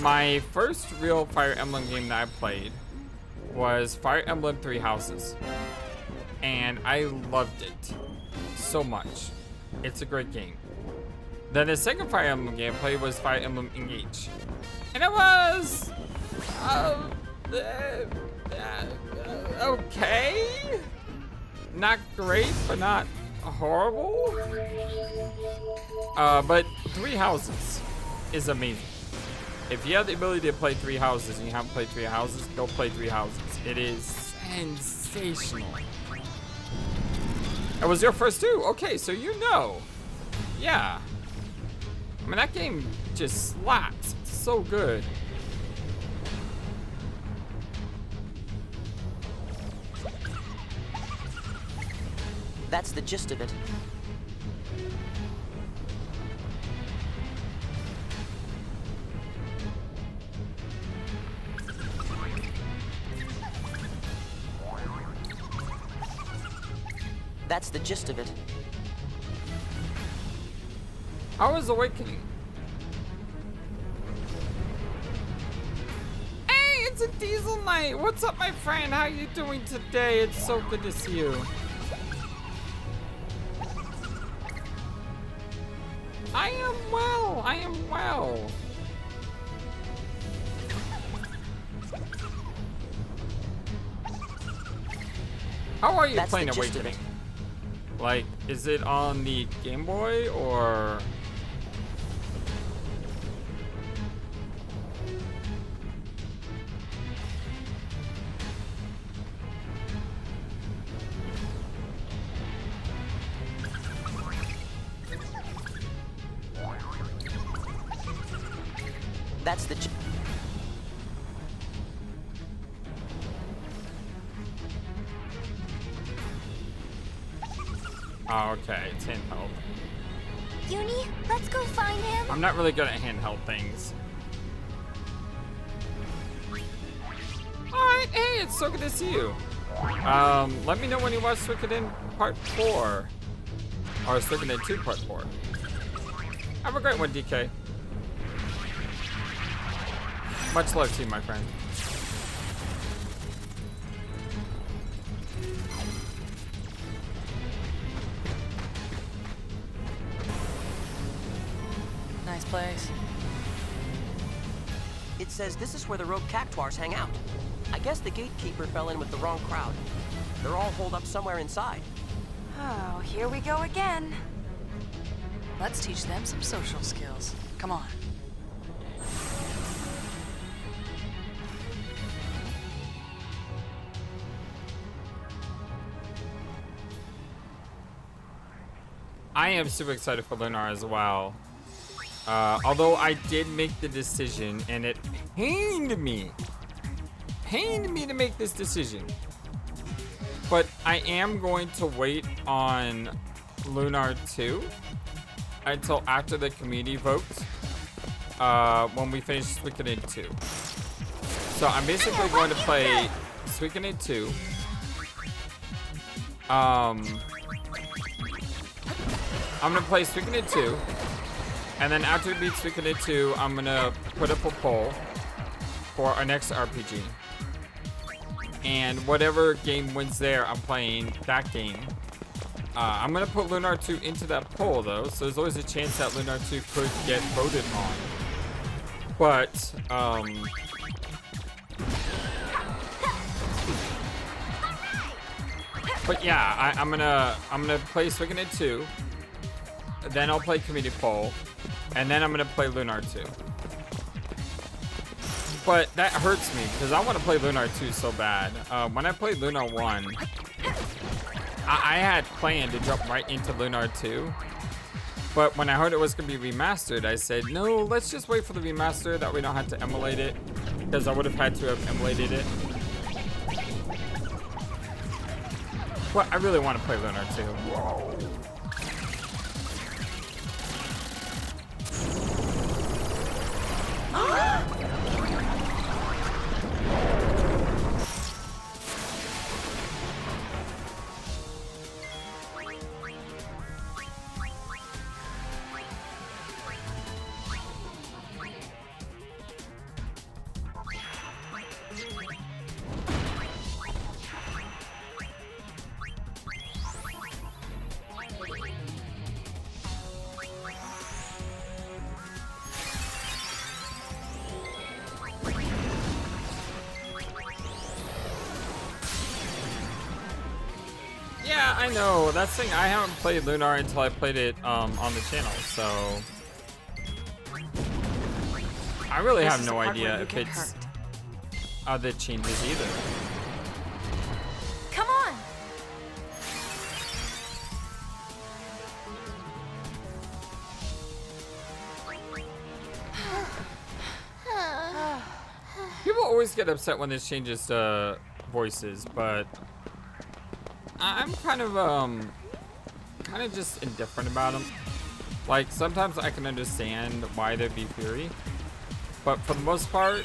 my first real Fire Emblem game that I played was Fire Emblem Three Houses. And I loved it so much. It's a great game. Then the second Fire Emblem game I played was Fire Emblem Engage. And it was okay. Not great, but not horrible. But Three Houses is amazing. If you have the ability to play Three Houses and you haven't played Three Houses, go play Three Houses. It is sensational. It was your first too? Okay, so you know. Yeah. I mean, that game just slaps. It's so good. That's the gist of it. That's the gist of it. How was Awakening? Hey, it's a Diesel Knight. What's up, my friend? How you doing today? It's so good to see you. I am well. I am well. How are you playing Awakening? Like, is it on the Game Boy or? That's the. Oh, okay, it's handheld. Uni, let's go find him. I'm not really good at handheld things. Alright, hey, it's so good to see you. Let me know when you watch Suikoden Part 4. Or Suikoden 2 Part 4. Have a great one, DK. Much love to you, my friend. Nice place. It says this is where the rogue cactuars hang out. I guess the gatekeeper fell in with the wrong crowd. They're all holed up somewhere inside. Oh, here we go again. Let's teach them some social skills. Come on. I am super excited for Lunar as well. Although I did make the decision, and it pained me to make this decision. But I am going to wait on Lunar 2 until after the community votes when we finish Suikoden 2. So I'm basically going to play Suikoden 2. I'm gonna play Suikoden 2, and then after we beat Suikoden 2, I'm gonna put up a poll for our next RPG. And whatever game wins there, I'm playing that game. I'm gonna put Lunar 2 into that poll though, so there's always a chance that Lunar 2 could get voted on. But yeah, I'm gonna play Suikoden 2. Then I'll play Community Poll, and then I'm gonna play Lunar 2. But that hurts me because I want to play Lunar 2 so bad. When I played Lunar 1, I had planned to jump right into Lunar 2. But when I heard it was gonna be remastered, I said, no, let's just wait for the remaster that we don't have to emulate it, because I would have had to have emulated it. But I really want to play Lunar 2. Yeah, I know. That's the thing. I haven't played Lunar until I played it on the channel, so I really have no idea if it's other changes either. Come on. People always get upset when this changes voices, but I'm kind of just indifferent about them. Like, sometimes I can understand why there'd be fury, but for the most part,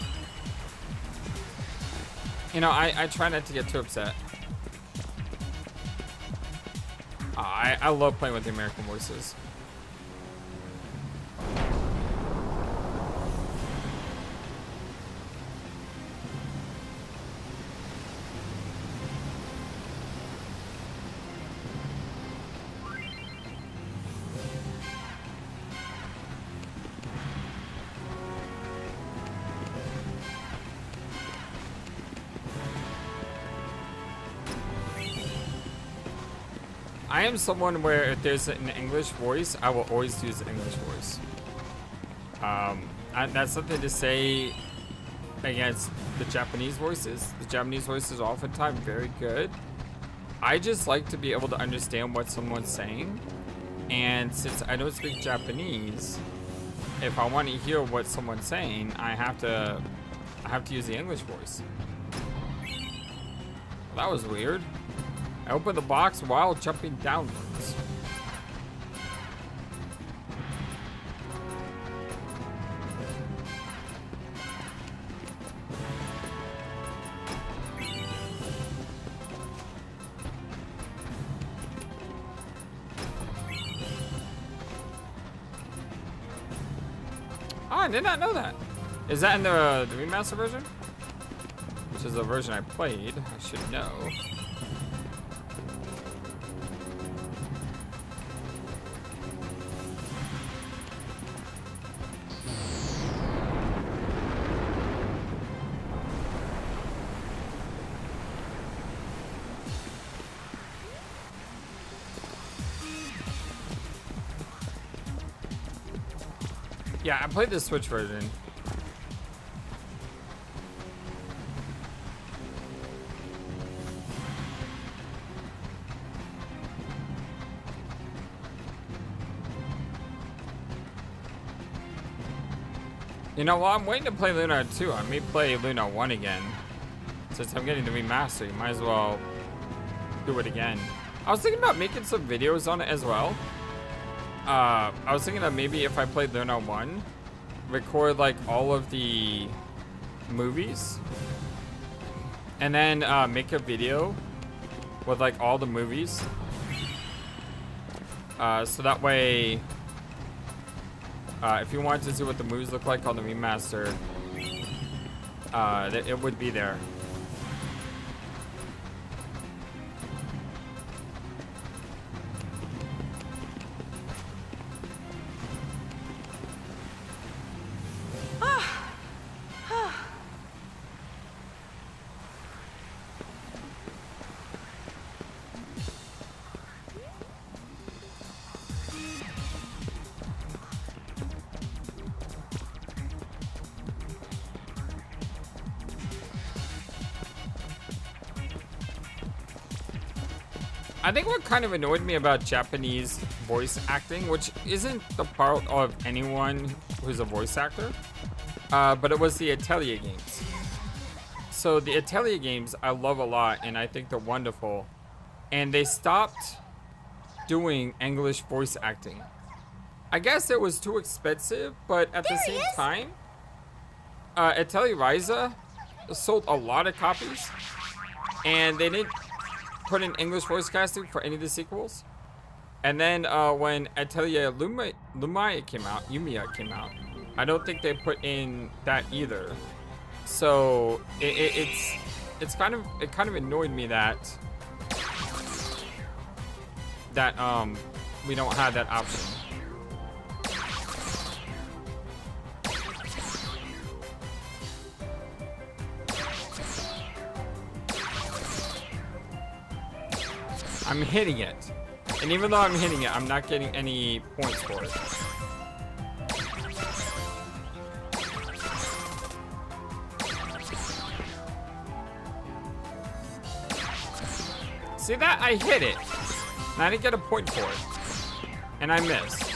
you know, I try not to get too upset. I love playing with the American voices. I am someone where if there's an English voice, I will always use the English voice. That's something to say against the Japanese voices. The Japanese voices are oftentimes very good. I just like to be able to understand what someone's saying. And since I don't speak Japanese, if I want to hear what someone's saying, I have to use the English voice. That was weird. I opened the box while jumping downwards. Oh, I did not know that. Is that in the remaster version? Which is the version I played. I should know. Yeah, I played the Switch version. You know, while I'm waiting to play Luna 2, I may play Luna 1 again. Since I'm getting the remaster, you might as well do it again. I was thinking about making some videos on it as well. I was thinking that maybe if I played Luna 1, record like all of the movies, and then make a video with like all the movies. So that way, if you wanted to see what the movies look like on the remaster, it would be there. I think what kind of annoyed me about Japanese voice acting, which isn't the part of anyone who's a voice actor, but it was the Atelier games. So the Atelier games I love a lot, and I think they're wonderful. And they stopped doing English voice acting. I guess it was too expensive, but at the same time, Atelier Ryza sold a lot of copies, and they didn't put in English voice casting for any of the sequels. And then when Atelier Lumia came out, I don't think they put in that either. So it kind of annoyed me that we don't have that option. I'm hitting it. And even though I'm hitting it, I'm not getting any points for it. See that? I hit it. And I didn't get a point for it. And I missed.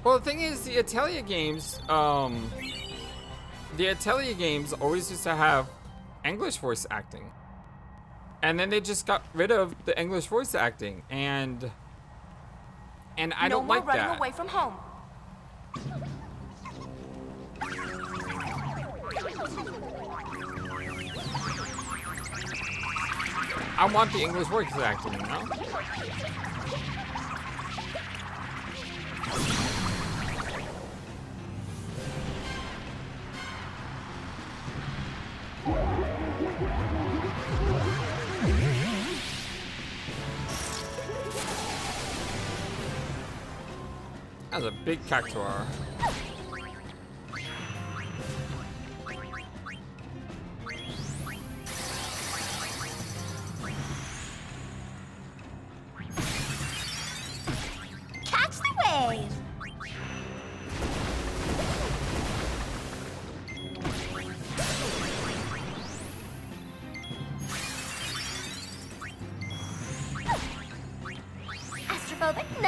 Well, the thing is, the Atelier games always used to have English voice acting. And then they just got rid of the English voice acting, and I don't like that. No more running away from home. I want the English voice acting, you know? That's a big cactuar.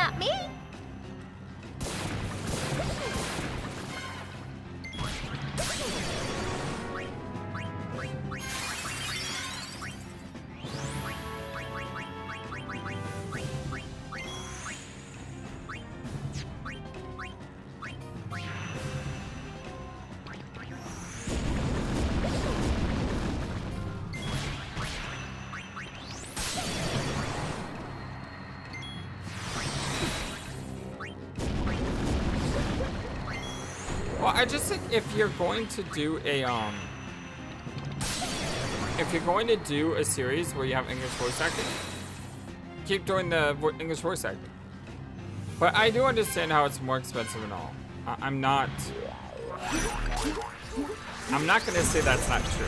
Not me. Well, I just think if you're going to do a series where you have English voice acting, keep doing the English voice acting. But I do understand how it's more expensive and all. I'm not gonna say that's not true.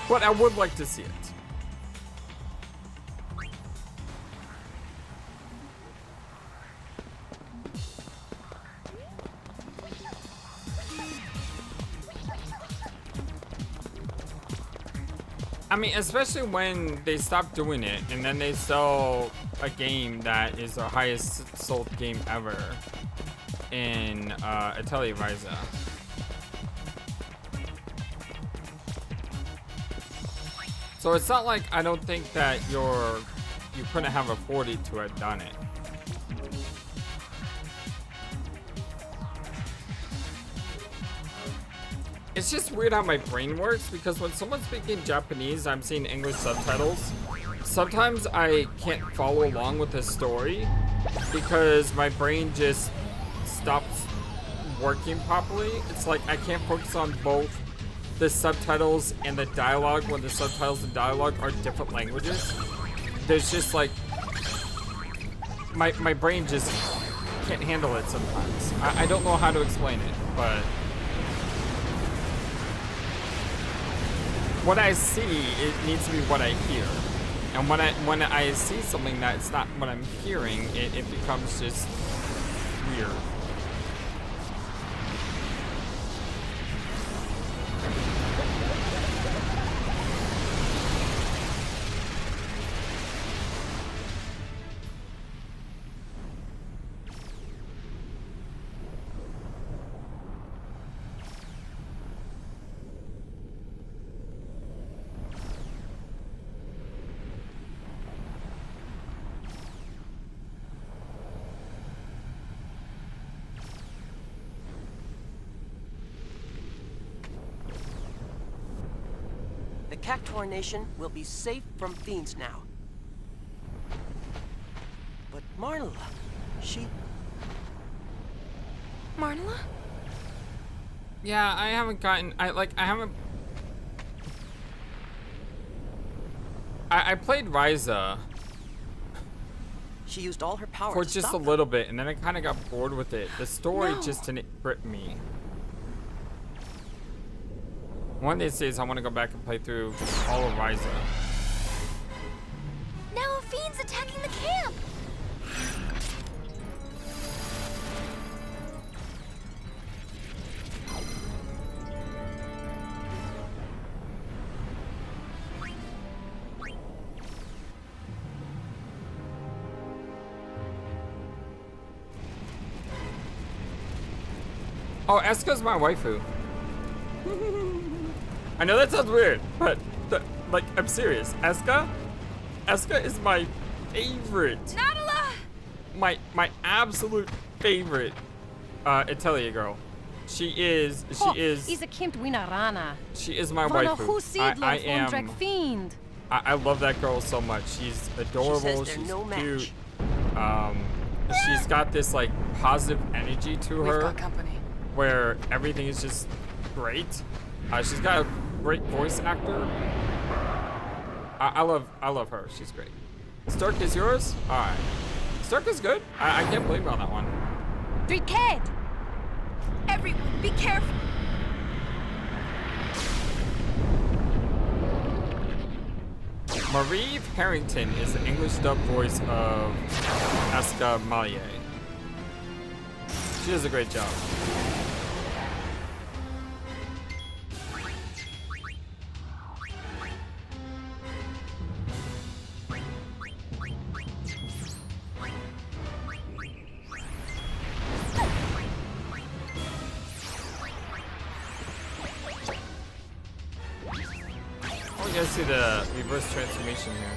But I would like to see it. I mean, especially when they stop doing it and then they sell a game that is the highest sold game ever in Atelier Ryza. So it's not like I don't think that you couldn't have afforded to have done it. It's just weird how my brain works because when someone's speaking Japanese, I'm seeing English subtitles. Sometimes I can't follow along with the story because my brain just stops working properly. It's like I can't focus on both the subtitles and the dialogue when the subtitles and dialogue are different languages. There's just like my brain just can't handle it sometimes. I don't know how to explain it, but what I see, it needs to be what I hear. And when I see something that's not what I'm hearing, it becomes just weird. The Cactuar Nation will be safe from fiends now. But Marla, she... Marla? Yeah, I haven't gotten... I played Ryza. She used all her power for to just stop a little bit, and then I kind of got bored with it. The story No. just didn't grip me. One of these days, I want to go back and play through all of Ryza. Now a fiend's attacking the camp. Oh, Eska's my waifu. I know that sounds weird, but like I'm serious. Eska is my favorite. Nadala! My absolute favorite Atelier girl. She is Isa kimt winarana. she is my waifu. I love that girl so much. She's adorable. She says She's no cute. She's got this like positive energy to We've her, got company. where everything is just great. She's got a great voice actor. I love her. She's great. Sturk is yours? All right. Sturk is good. I can't believe on that one. Kid! Everyone, be careful! Marie Harrington is the English dub voice of Eska Malie. She does a great job. guys see the reverse transformation here.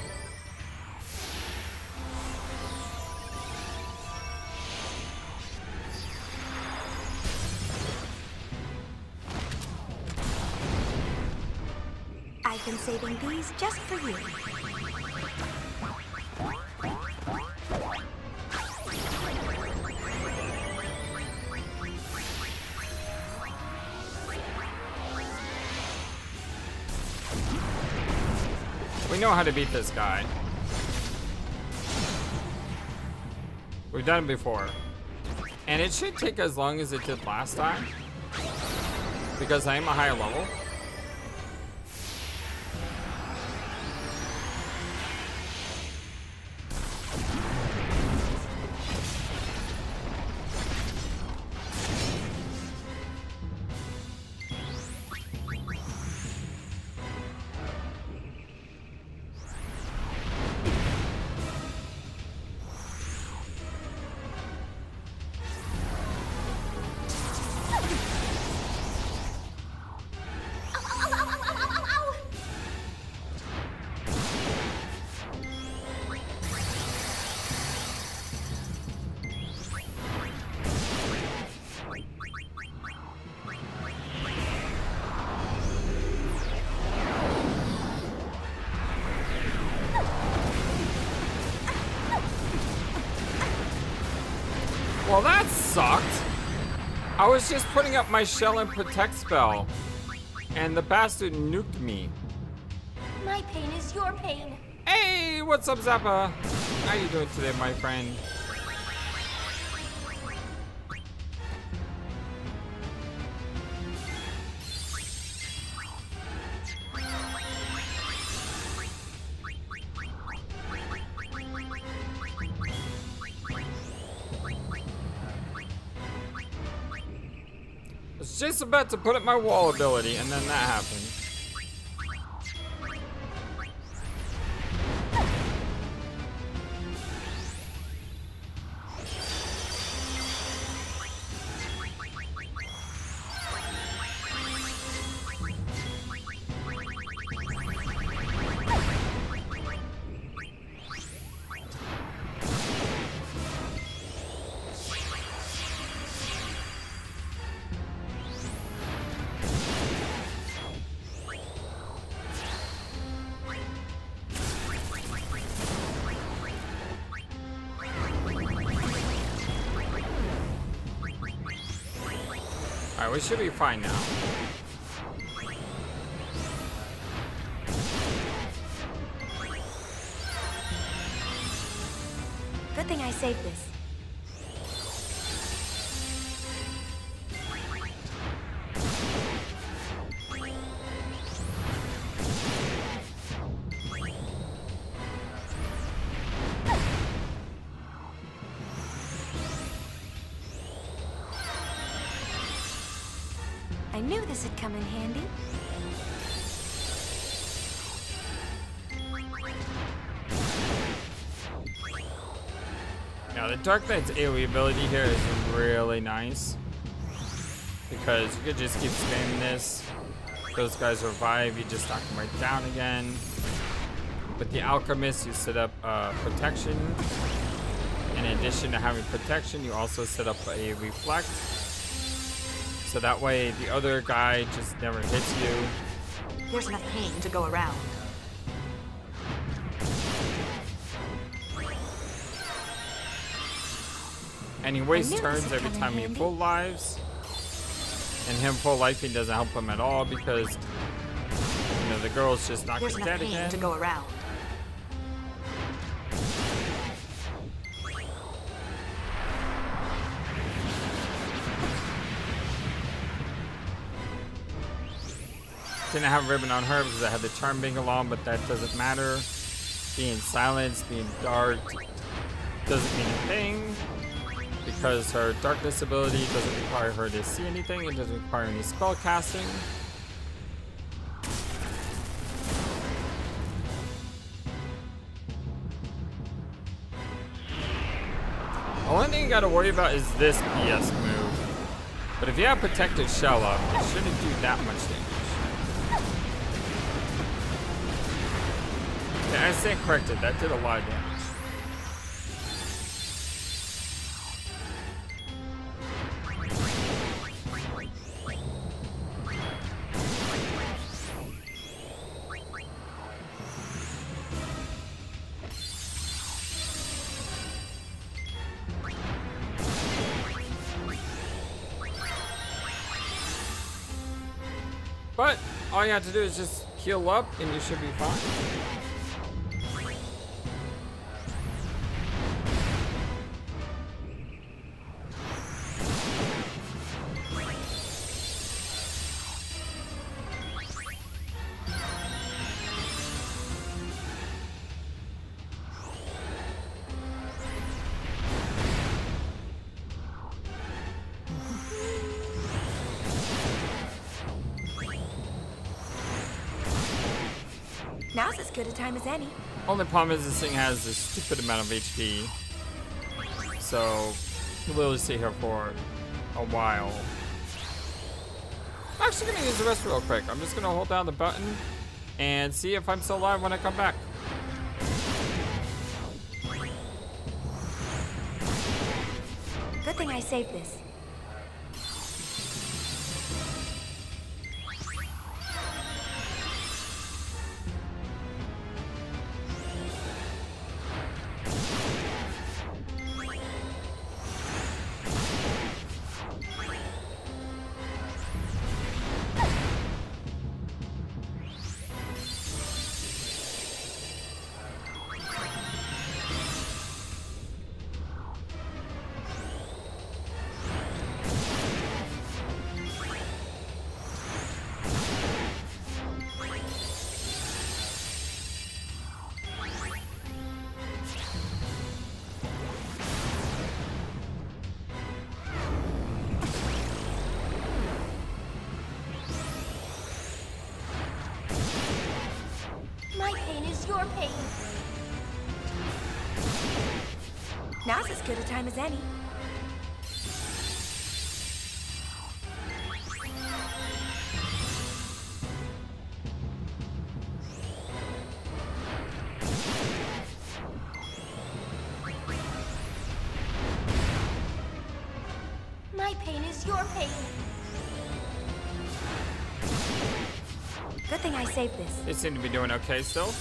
I've been saving these just for you. We know how to beat this guy. We've done it before. And it should take as long as it did last time. Because I am a higher level. Well, that sucked. I was just putting up my shell and protect spell, and the bastard nuked me. My pain is your pain. Hey, what's up, Zappa? How you doing today, my friend? I was just about to put up my wall ability, and then that happened. Alright, we should be fine now. Good thing I saved this. I knew this would come in handy. Now, the Dark Knight's AoE ability here is really nice. Because you could just keep spamming this. Those guys revive, you just knock them right down again. With the Alchemist, you set up protection. In addition to having protection, you also set up a reflect. So that way the other guy just never hits you. There's enough pain to go around. And he wastes turns every time he full lives. And him full lifing doesn't help him at all because, you know, the girl's just not There's dead enough pain again. to go around. Didn't have ribbon on her because I had the charm being along, but that doesn't matter. Being silenced, being dark doesn't mean a thing because her darkness ability doesn't require her to see anything. It doesn't require any spell casting. The only thing you gotta worry about is this PS move. But if you have protected shell up, it shouldn't do that much damage. Yeah, I stand corrected. That did a lot of damage. But all you have to do is just heal up and you should be fine. Now's as good a time as any. Only problem is this thing has this stupid amount of HP. So, you'll literally stay here for a while. I'm actually gonna use the rest real quick. I'm just gonna hold down the button and see if I'm still alive when I come back. Good thing I saved this. My pain is your pain. Now's as good a time as any. My pain is your pain. Good thing I saved this. They seem to be doing okay still.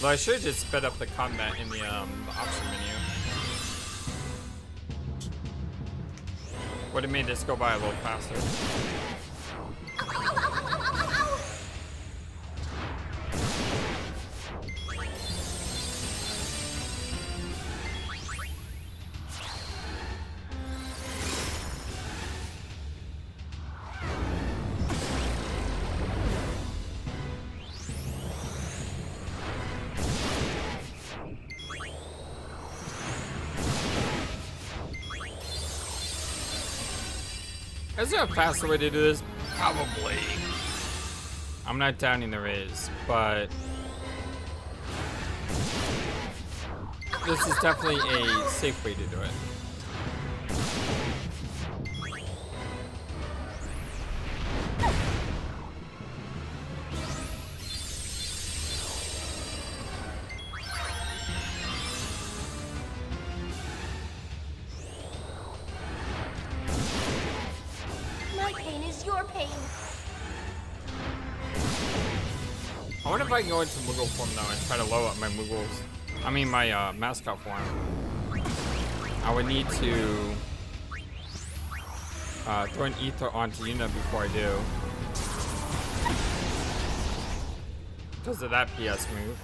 Well, I should just sped up the combat in the option menu. Would have made this go by a little faster. Is there a faster way to do this? Probably. I'm not doubting there is, but this is definitely a safe way to do it. I wonder if I can go into Moogle form though and try to low up my Moogles. I mean my mascot form. I would need to throw an ether onto Yuna before I do. Because of that PS move.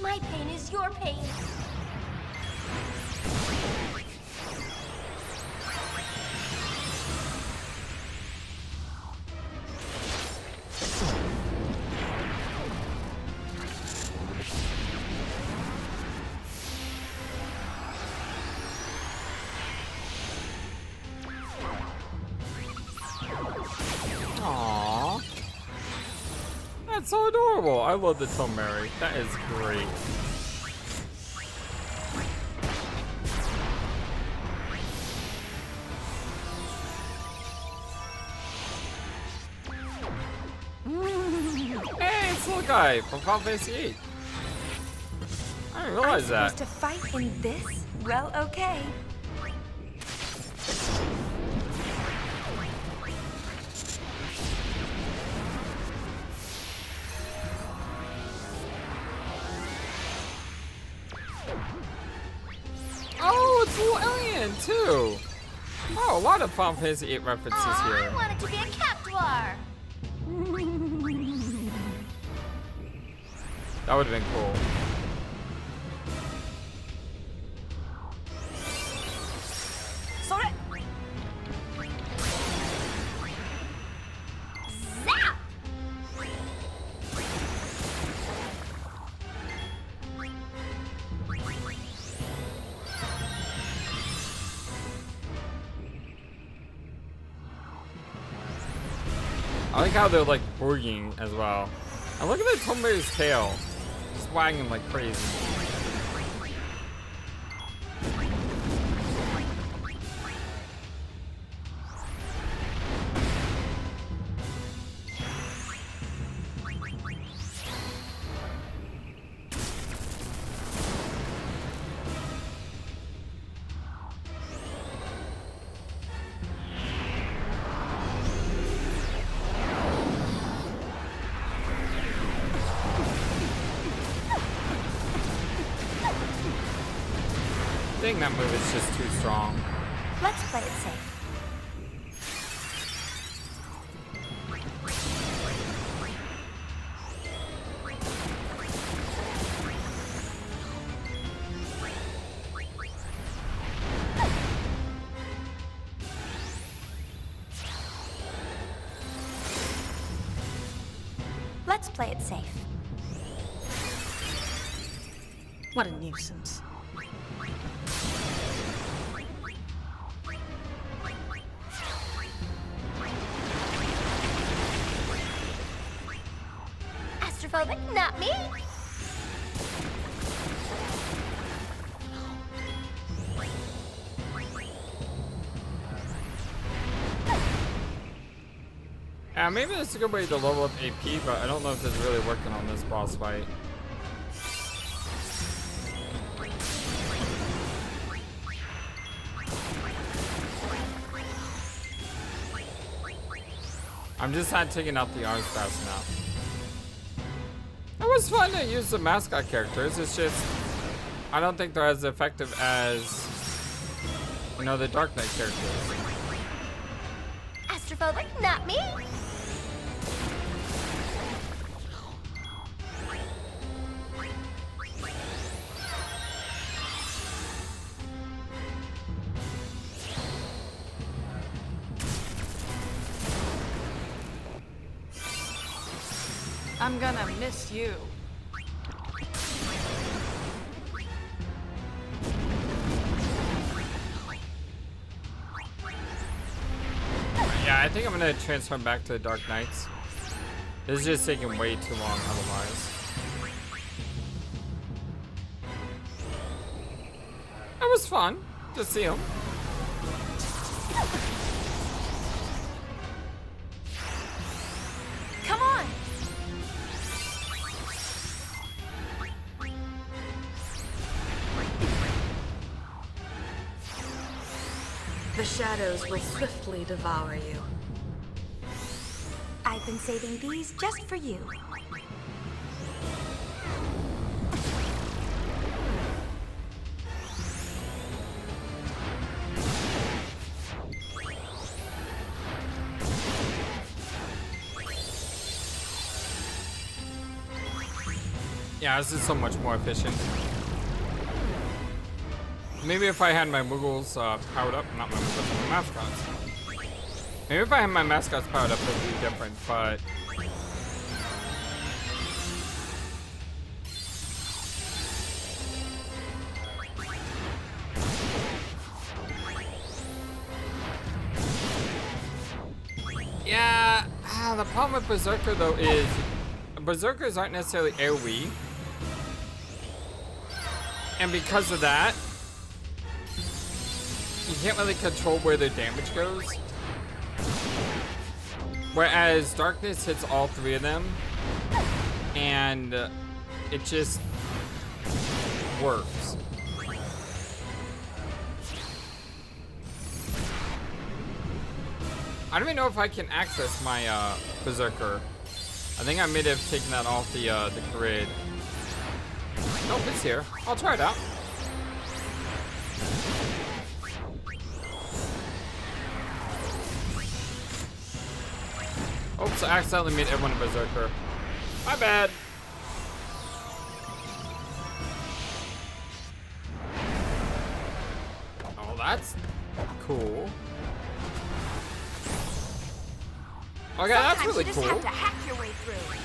My pain is your pain. Aww. That's so adorable. I love the Tom Mary. That is great. guy from Final Fantasy VIII. I didn't realize that. I'm supposed to fight in this? Well, okay. Oh, it's Little Alien too. Oh, a lot of Final Fantasy VIII references here. I wanted to be a Captuar. That would have been cool. Sore. Zap. I like how they're like boogieing as well. And look at the Tombe's tail. Just wagging like crazy. I think that move is just too strong. Let's play it safe. Let's play it safe. What a nuisance. Astrophobic, not me. Yeah, maybe that's a good way to level up AP, but I don't know if it's really working on this boss fight. I'm just not taking out the arms fast enough. It was fun to use the mascot characters. It's just, I don't think they're as effective as, you know, the Dark Knight characters. Astrophobic, not me. I'm gonna miss you. Yeah, I think I'm gonna transform back to the Dark Knights. This is just taking way too long otherwise. It was fun to see him. Come on! The shadows will swiftly devour you. I've been saving these just for you. Yeah, this is so much more efficient. Maybe if I had my Moogles powered up, not my Moogles, my mascots. Maybe if I had my mascots powered up, it would be different, but... Yeah, the problem with Berserker though is Berserkers aren't necessarily AoE. And because of that, you can't really control where their damage goes. Whereas Darkness hits all three of them, and it just works. I don't even know if I can access my Berserker. I think I may have taken that off the grid. Nope, it's here. I'll try it out. Oops, I accidentally made everyone a Berserker. My bad. Oh, that's cool. Okay, that's really cool. You just have to hack your way through.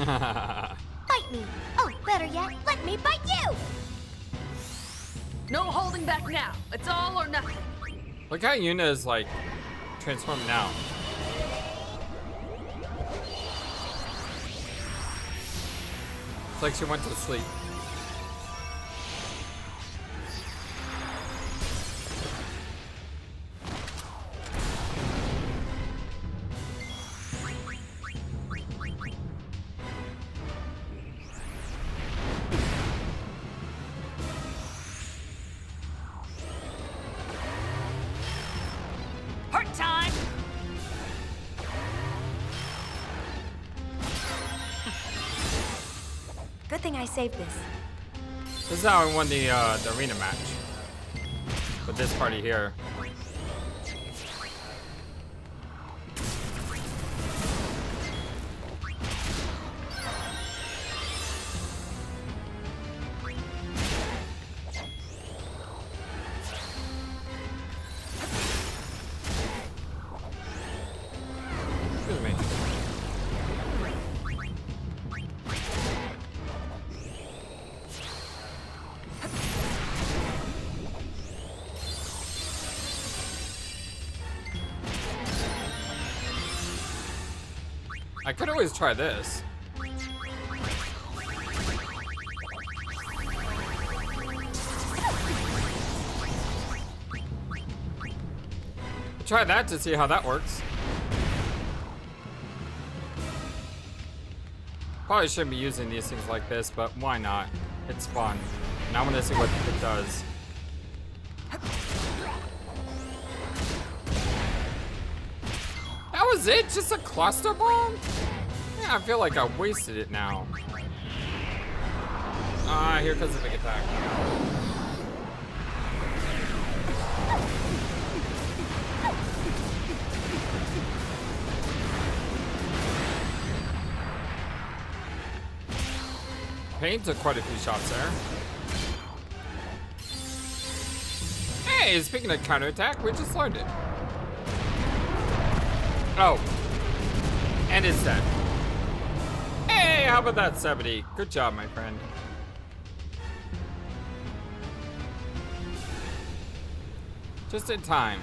Bite me! Oh, better yet, let me bite you! No holding back now. It's all or nothing. Look how Yuna is like transformed now. It's like she went to sleep. Good thing I saved this. This is how I won the arena match. With this party here. Excuse me. I could always try this. Try that to see how that works. Probably shouldn't be using these things like this, but why not? It's fun. And I want to see what it does. That was it? Just a cluster bomb? Yeah, I feel like I wasted it now. Ah, here comes the big attack. Pain took quite a few shots there. Hey, speaking of counterattack, we just learned it. Oh. And it's dead. Hey, how about that, 70? Good job, my friend. Just in time.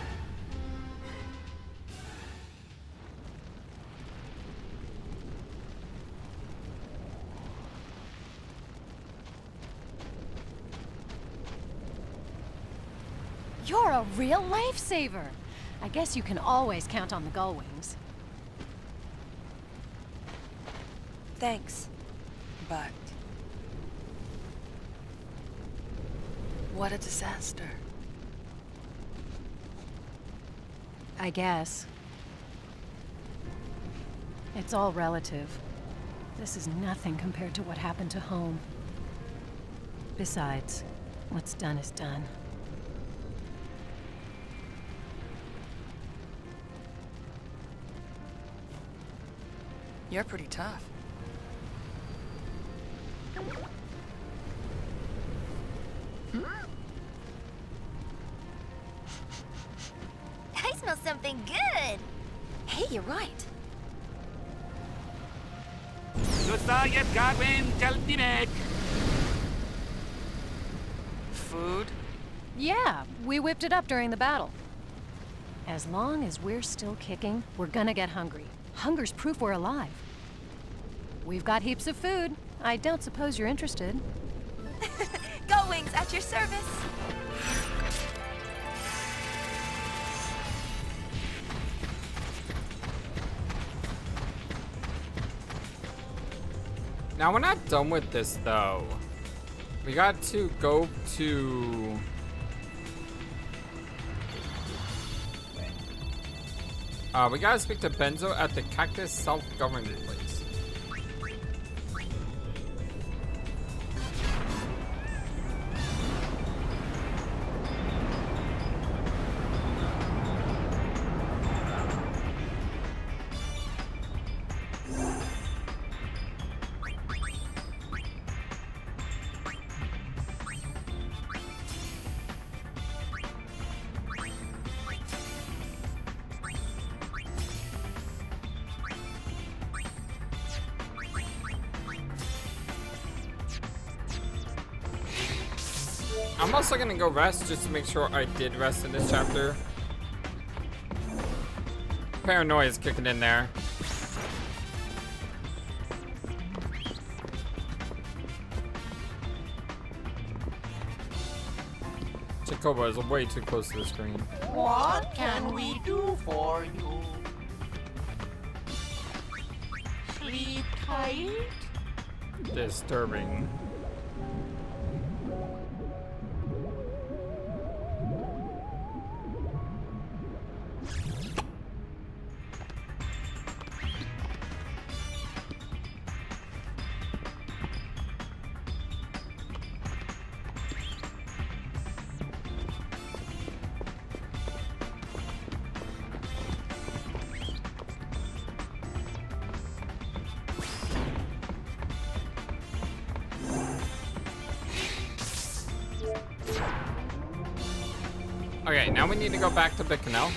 You're a real lifesaver. I guess you can always count on the gull wings. Thanks. But what a disaster. I guess. It's all relative. This is nothing compared to what happened to home. Besides, what's done is done. You're pretty tough. I smell something good. Hey, you're right. Food? Yeah, we whipped it up during the battle. As long as we're still kicking, we're gonna get hungry. Hunger's proof we're alive. We've got heaps of food. I don't suppose you're interested. Go Wings, at your service. Now, we're not done with this, though. We got to go to... we gotta speak to Benzo at the Cactus Self-Government place. I'm also gonna go rest just to make sure I did rest in this chapter. Paranoia is kicking in there. Jacoba is way too close to the screen. What can we do for you? Sleep tight? Disturbing. Okay, now we need to go back to Bicanel.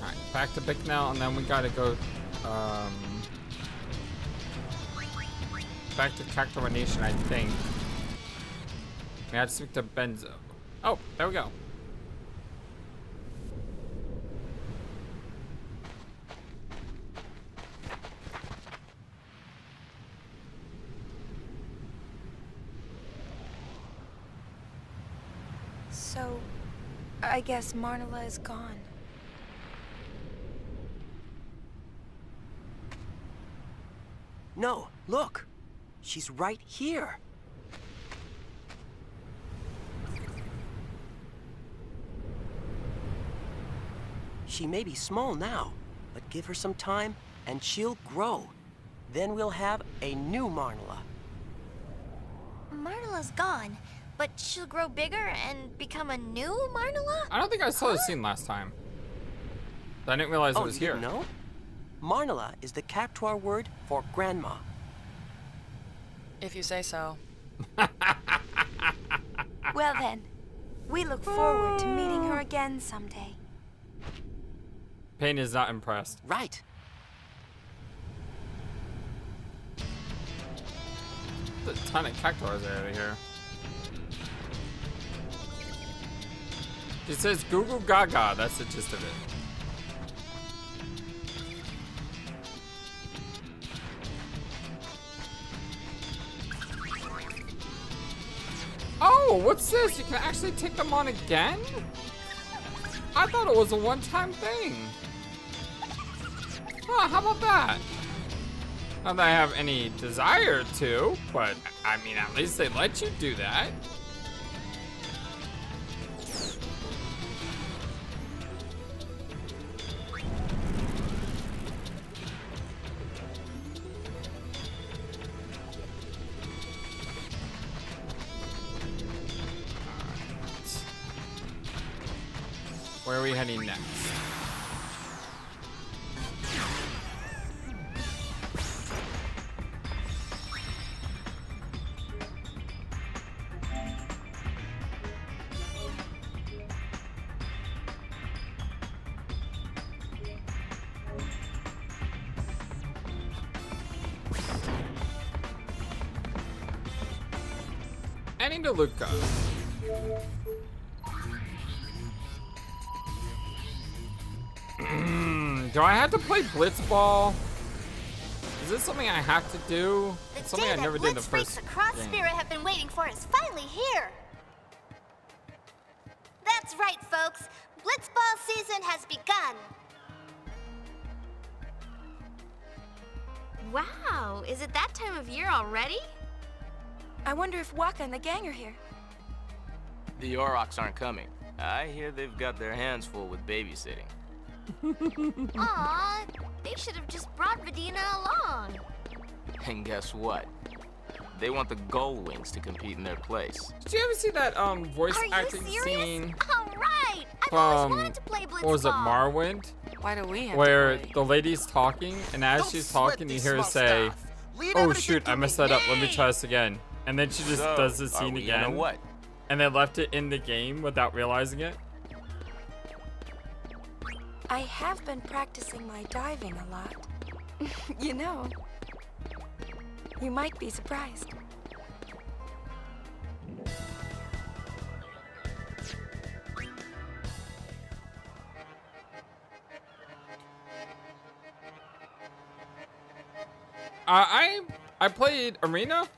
Alright, back to Bicanel, and then we gotta go, back to Cactuar Nation, I think. We have to speak to Benzo. Oh, there we go. So, I guess Marnala is gone. No, look. She's right here. She may be small now, but give her some time and she'll grow. Then we'll have a new Marnala. Marnala's gone, but she'll grow bigger and become a new Marnala? I don't think I saw this scene last time. I didn't realize it was here. No? Marnala is the Cactuar word for grandma. If you say so. Well then, we look forward to meeting her again someday. Payne is not impressed. Right. There's a ton of Cactuars out of here. It says Goo Goo Gaga, that's the gist of it. Oh, what's this? You can actually take them on again? I thought it was a one-time thing. Oh, how about that? Not that I have any desire to, but I mean, at least they let you do that. Where are we heading next? Annie DeLuca. Do I have to play Blitzball? Is this something I have to do? It's something I never did in the first across game. Spira have been waiting for is finally here. That's right, folks. Blitzball season has begun. Wow, is it that time of year already? I wonder if Waka and the gang are here. The Aurochs aren't coming. I hear they've got their hands full with babysitting. Aw, they should have just brought Vidina along. And guess what? They want the Gullwings to compete in their place. Did you ever see that voice Are you acting serious? scene All right, I've always from wanted to play Blitzball. what was it, Morrowind? Why do we have Where to play? the lady's talking, and as she's talking, you hear her say, "Oh shoot, I messed that up. Let me try this again." And then she just does the scene again. What? And they left it in the game without realizing it. I have been practicing my diving a lot. You know, you might be surprised. I played Arena,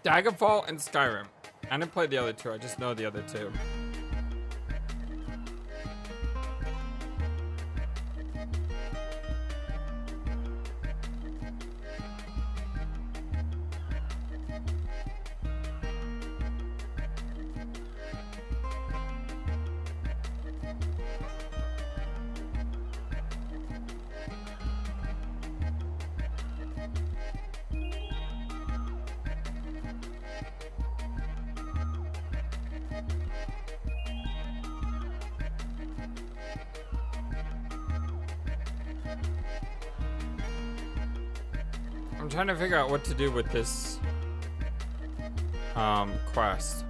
Daggerfall, and Skyrim. I didn't play the other two. I just know the other two. I'm trying to figure out what to do with this quest.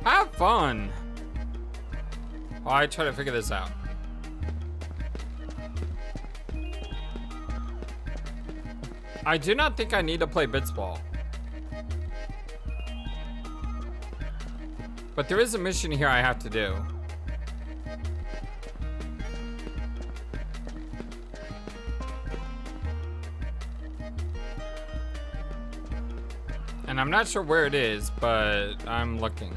Have fun. While I try to figure this out. I do not think I need to play Blitzball. But there is a mission here I have to do. And I'm not sure where it is, but I'm looking.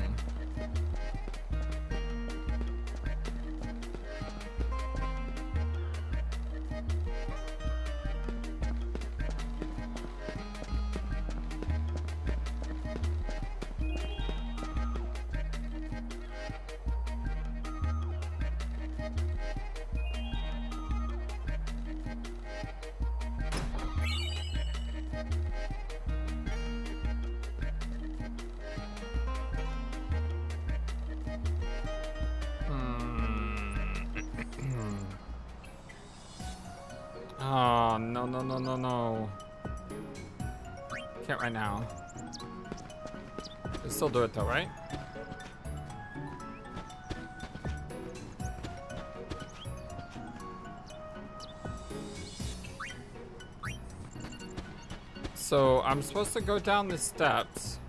Oh, no, no, no, no, no. Can't right now. Can still do it though, right? So I'm supposed to go down the steps.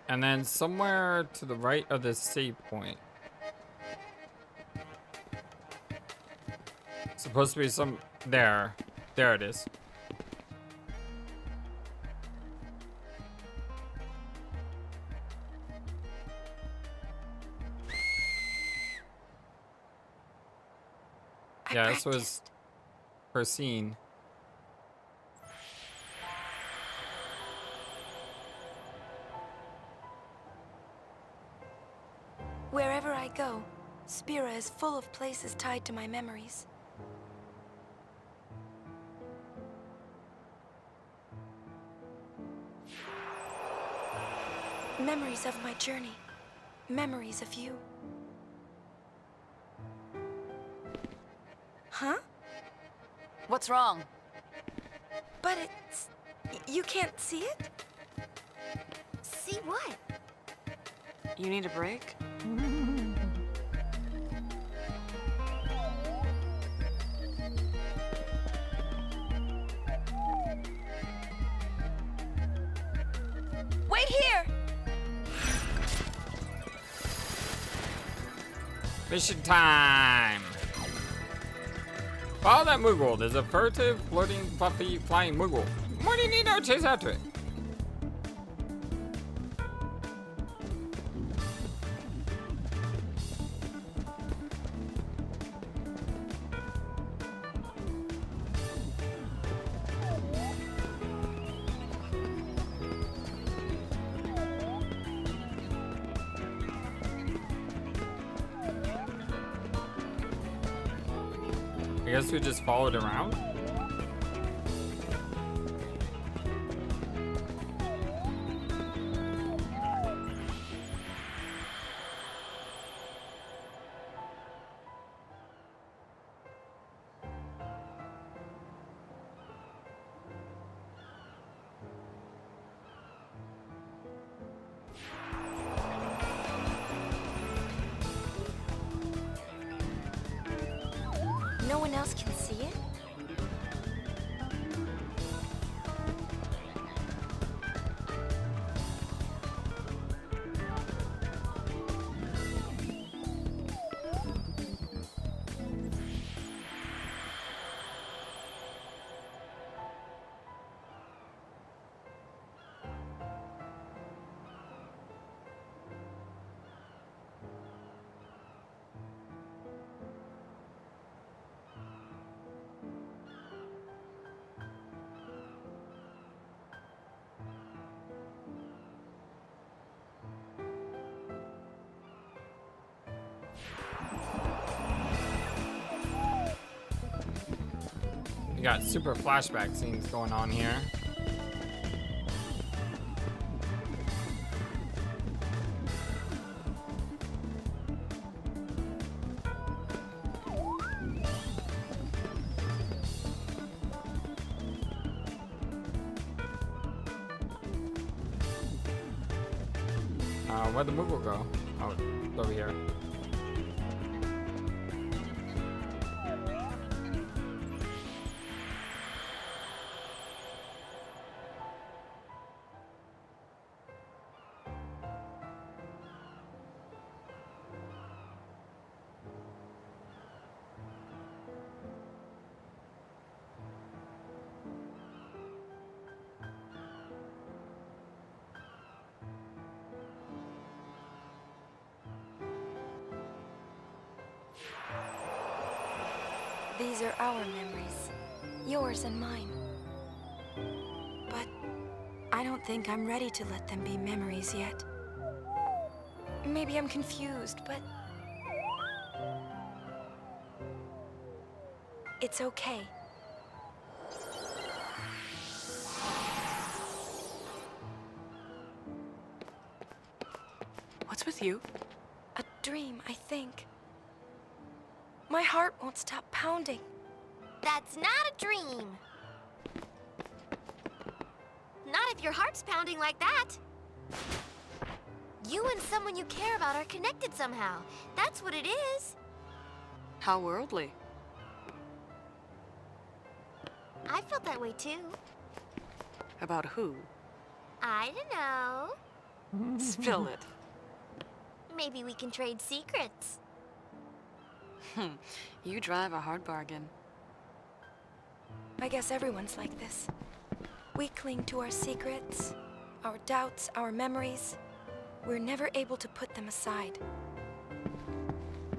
And then somewhere to the right of the save point. Supposed to be some there. There it is. Yeah, this was her scene. Wherever I go, Spira is full of places tied to my memories. Memories of my journey. Memories of you. Huh? What's wrong? But it's... You can't see it? See what? You need a break? Wait here! Mission time! Follow that Moogle. There's a furtive, floating, fluffy, flying Moogle. What do you need to chase after it? I guess we just followed around. No one else can see it? We got super flashback scenes going on here. Where'd the Moogle go? Oh, it's over here. These are our memories. Yours and mine. But I don't think I'm ready to let them be memories yet. Maybe I'm confused, but... it's okay. What's with you? A dream, I think. My heart won't stop pounding. That's not a dream. Not if your heart's pounding like that. You and someone you care about are connected somehow. That's what it is. How worldly. I felt that way too. About who? I don't know. Spill it. Maybe we can trade secrets. You drive a hard bargain. I guess everyone's like this. We cling to our secrets, our doubts, our memories. We're never able to put them aside.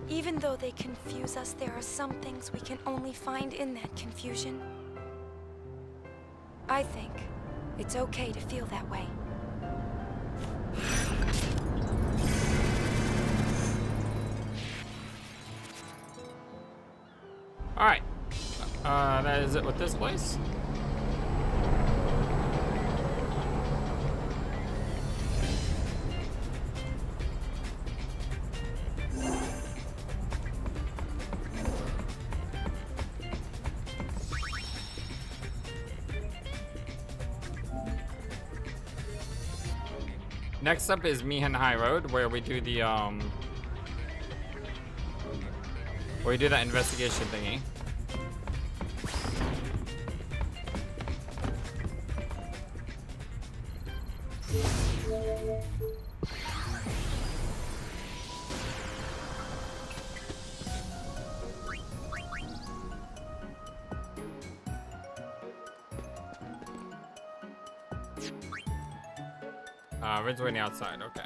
Even though they confuse us, there are some things we can only find in that confusion. I think it's okay to feel that way. Alright. That is it with this place. Next up is Mihan High Road, where we do the that investigation thingy. Red's waiting outside, okay.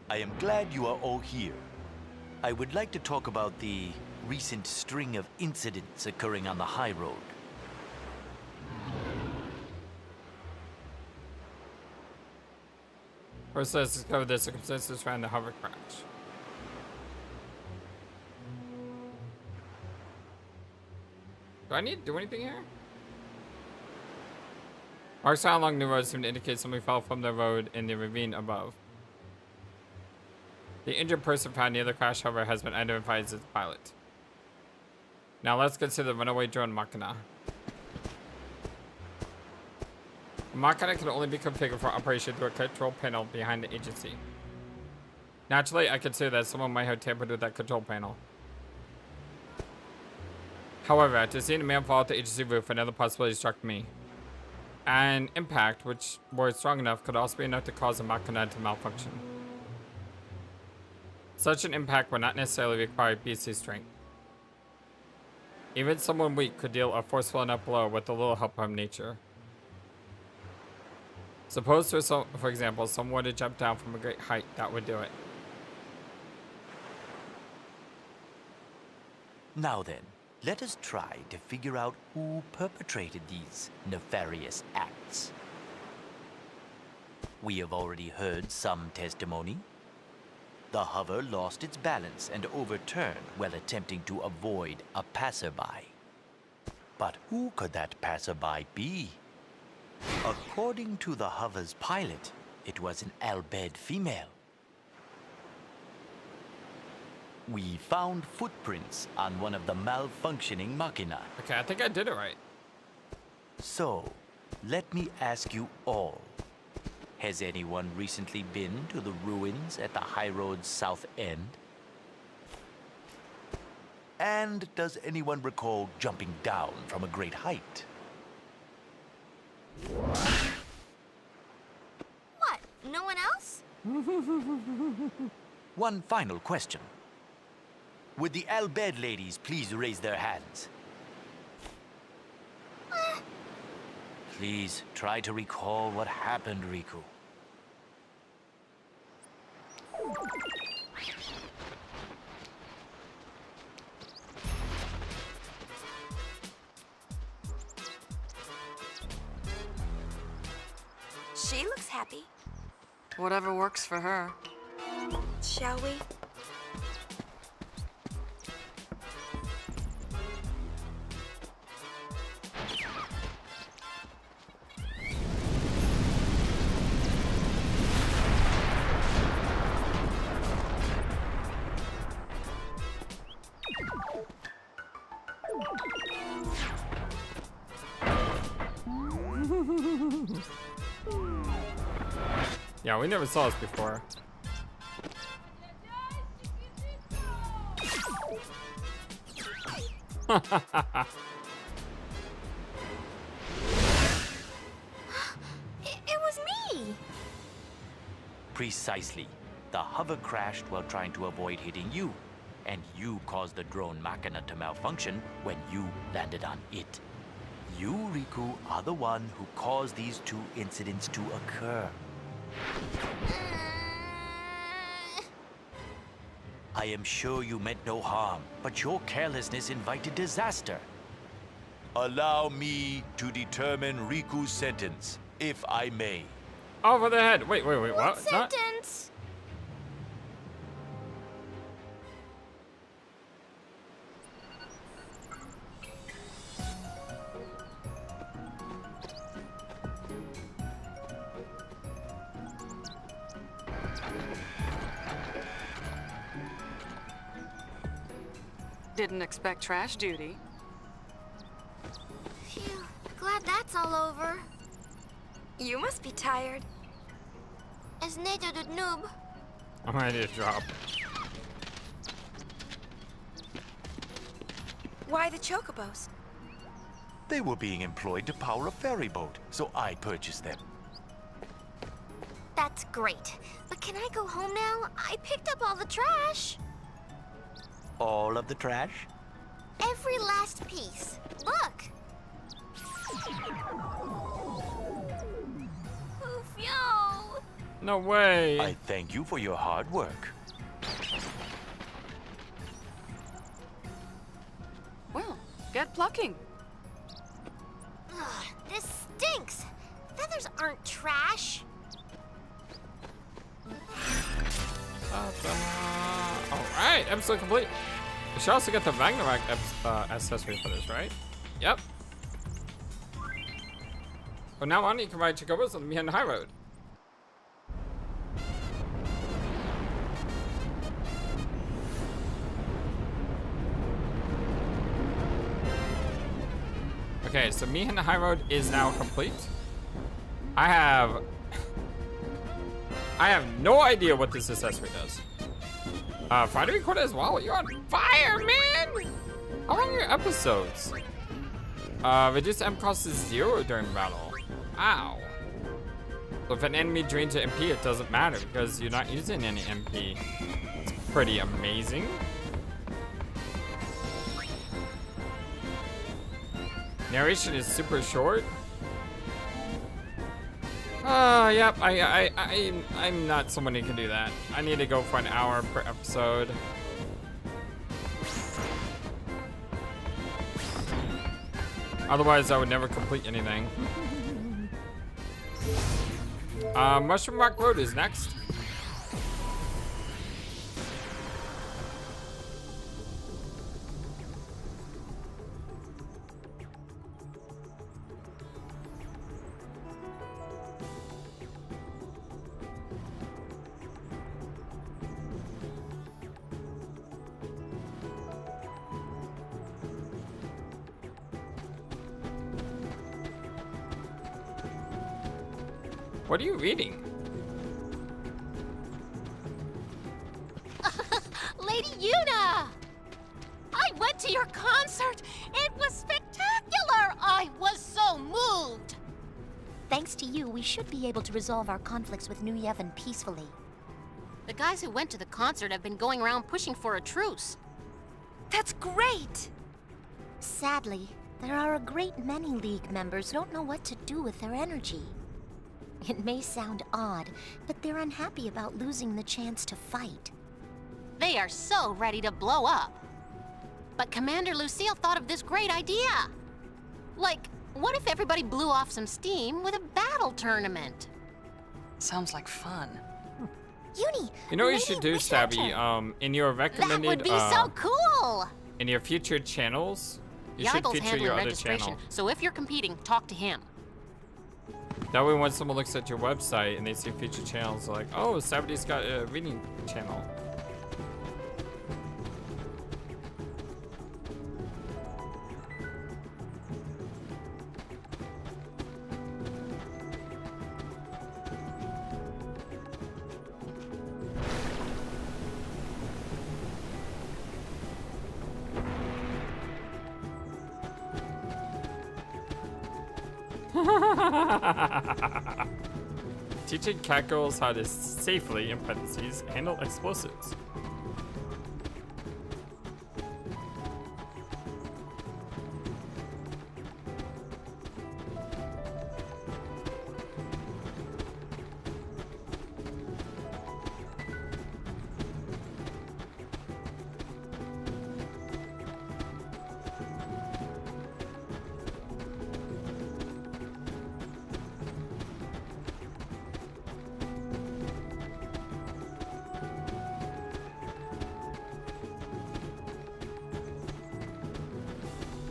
I am glad you are all here. I would like to talk about the recent string of incidents occurring on the high road. First, let's discover the circumstances around the hover crash. Do I need to do anything here? Marks along the road seem to indicate somebody fell from the road in the ravine above. The injured person found near the crash, however, has been identified as its pilot. Now let's consider the runaway drone Machina. Machina can only be configured for operation through a control panel behind the agency. Naturally, I consider that someone might have tampered with that control panel. However, after seeing a man fall off the agency roof, another possibility struck me. An impact, which were strong enough, could also be enough to cause the Machina to malfunction. Such an impact would not necessarily require PC strength. Even someone weak could deal a forceful enough blow with a little help from nature. Suppose, for example, someone were to jump down from a great height, that would do it. Now then, let us try to figure out who perpetrated these nefarious acts. We have already heard some testimony. The hover lost its balance and overturned while attempting to avoid a passerby. But who could that passerby be? According to the hover's pilot, it was an Albed female. We found footprints on one of the malfunctioning Machina. Okay, I think I did it right. So, let me ask you all. Has anyone recently been to the ruins at the high road's south end? And does anyone recall jumping down from a great height? What? No one else? One final question. Would the Albed ladies please raise their hands? Please try to recall what happened, Riku. She looks happy. Whatever works for her. Shall we? Yeah, we never saw this before. It was me! Precisely. The hover crashed while trying to avoid hitting you, and you caused the drone Machina to malfunction when you landed on it. You, Riku, are the one who caused these two incidents to occur. I am sure you meant no harm, but your carelessness invited disaster. Allow me to determine Riku's sentence, if I may. Over the head. Wait, what? What sentence? Didn't expect trash duty. Phew, glad that's all over. You must be tired. As Nato the noob. I'm ready to drop. Why the chocobos? They were being employed to power a ferry boat, so I purchased them. That's great. But can I go home now? I picked up all the trash. All of the trash? Every last piece. Look. Oofyo. No way. I thank you for your hard work. Well, get plucking. Ugh, this stinks. Feathers aren't trash. Alright, episode complete. We should also get the Ragnarok accessory for this, right? Yep. Well, now on, you can ride Chocobos on the Mihan High Road. Okay, so Mihan High Road is now complete. I have no idea what this accessory does. Friday recorder as well. You're on fire, man! How long are your episodes? Reduce M cost to 0 during battle. Ow. So if an enemy drains your MP, it doesn't matter because you're not using any MP. It's pretty amazing. Narration is super short. Yep, I'm not someone who can do that. I need to go for an hour per episode. Otherwise, I would never complete anything. Mushroom Rock Road is next. What are you reading? Lady Yuna! I went to your concert! It was spectacular! I was so moved! Thanks to you, we should be able to resolve our conflicts with New Yevon peacefully. The guys who went to the concert have been going around pushing for a truce. That's great! Sadly, there are a great many League members who don't know what to do with their energy. It may sound odd, but they're unhappy about losing the chance to fight. They are so ready to blow up. But Commander Lucille thought of this great idea. Like, what if everybody blew off some steam with a battle tournament? Sounds like fun. Yuni, you know what you should do, Stabby? In your recommended, that would be so cool! In your featured channels, you should feature your other channel. So if you're competing, talk to him. That way when someone looks at your website and they see featured channels, they're like, oh, Stabby's got a reading channel. Teaching cat girls how to safely, in parentheses, handle explosives.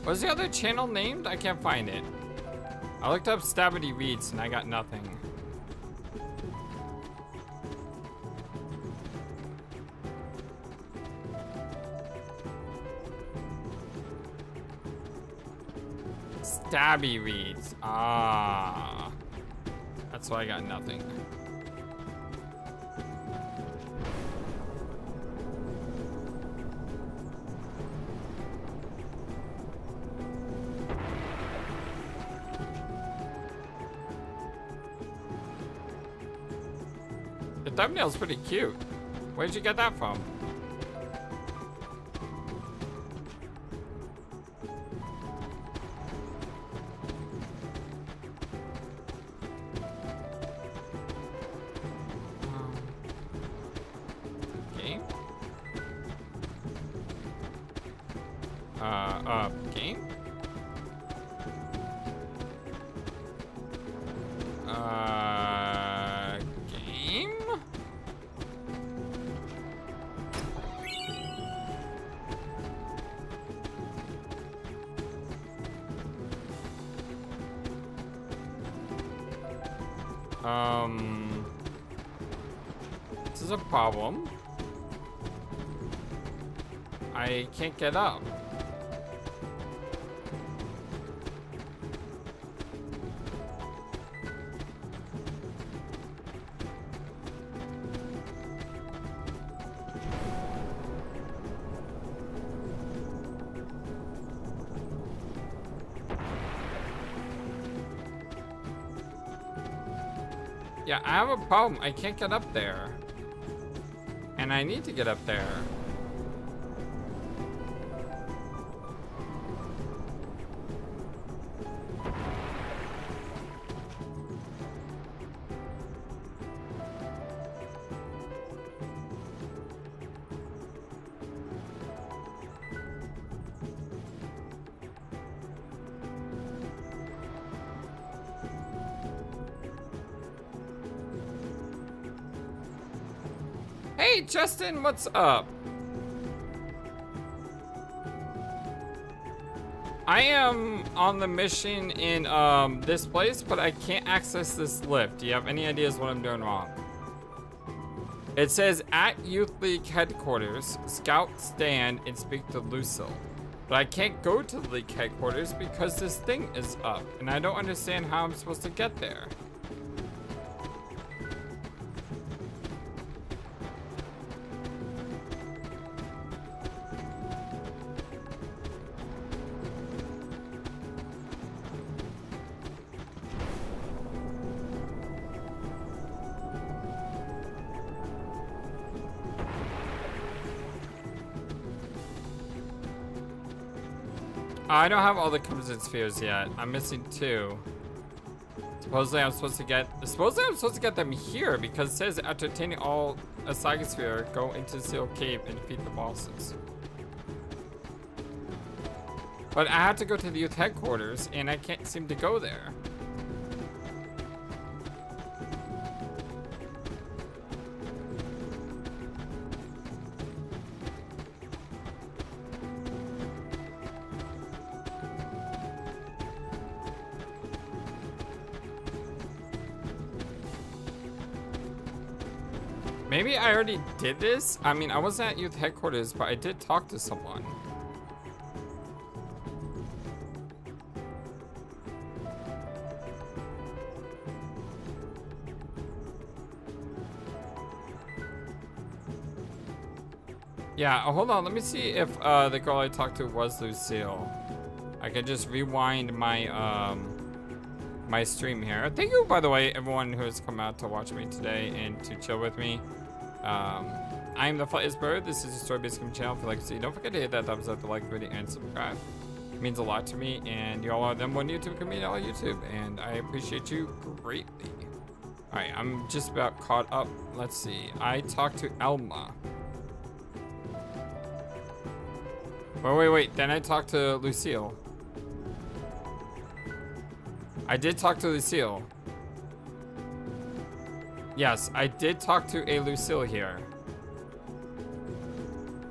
What's the other channel named? I can't find it. I looked up Stabity Reads and I got nothing. Stabby Reads. Ah. That's why I got nothing. The thumbnail's pretty cute. Where'd you get that from? Game? Game? Game? This is a problem. I can't get up. Yeah, I have a problem. I can't get up there. And I need to get up there. Hey, Justin, what's up? I am on the mission in this place, but I can't access this lift. Do you have any ideas what I'm doing wrong? It says at Youth League headquarters, scout stand and speak to Lucille. But I can't go to the league headquarters because this thing is up, and I don't understand how I'm supposed to get there. I don't have all the crimson spheres yet. I'm missing 2. Supposedly I'm supposed to get them here because it says after attaining all a Saga Sphere, go into Seal Cave and defeat the bosses. But I had to go to the youth headquarters and I can't seem to go there. Maybe I already did this? I mean, I wasn't at youth headquarters, but I did talk to someone. Yeah, hold on. Let me see if the girl I talked to was Lucille. I can just rewind my my stream here. Thank you, by the way, everyone who has come out to watch me today and to chill with me. I am the FlightlessBird. This is a story-based community channel. If you like to see, don't forget to hit that thumbs up, the like video, and subscribe. It means a lot to me, and you all are the #1 YouTube community on YouTube, and I appreciate you greatly. All right, I'm just about caught up. Let's see. I talked to Elma. Wait. Then I talked to Lucille. I did talk to Lucille. Yes, I did talk to a Lucille here.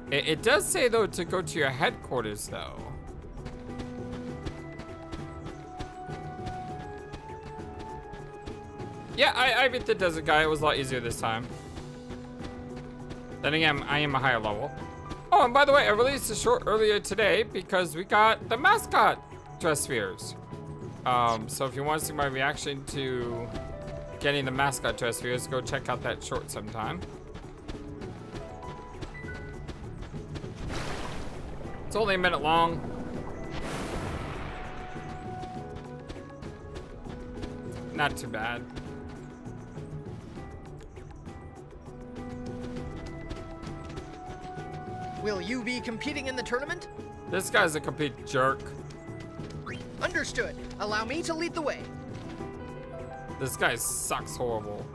It does say, though, to go to your headquarters, though. Yeah, I beat the desert guy. It was a lot easier this time. Then again, I am a higher level. Oh, and by the way, I released a short earlier today because we got the mascot dress spheres. So if you want to see my reaction to getting the mascot dress spheres, go check out that short sometime. It's only a minute long. Not too bad. Will you be competing in the tournament? This guy's a complete jerk. Understood. Allow me to lead the way. This guy sucks horrible.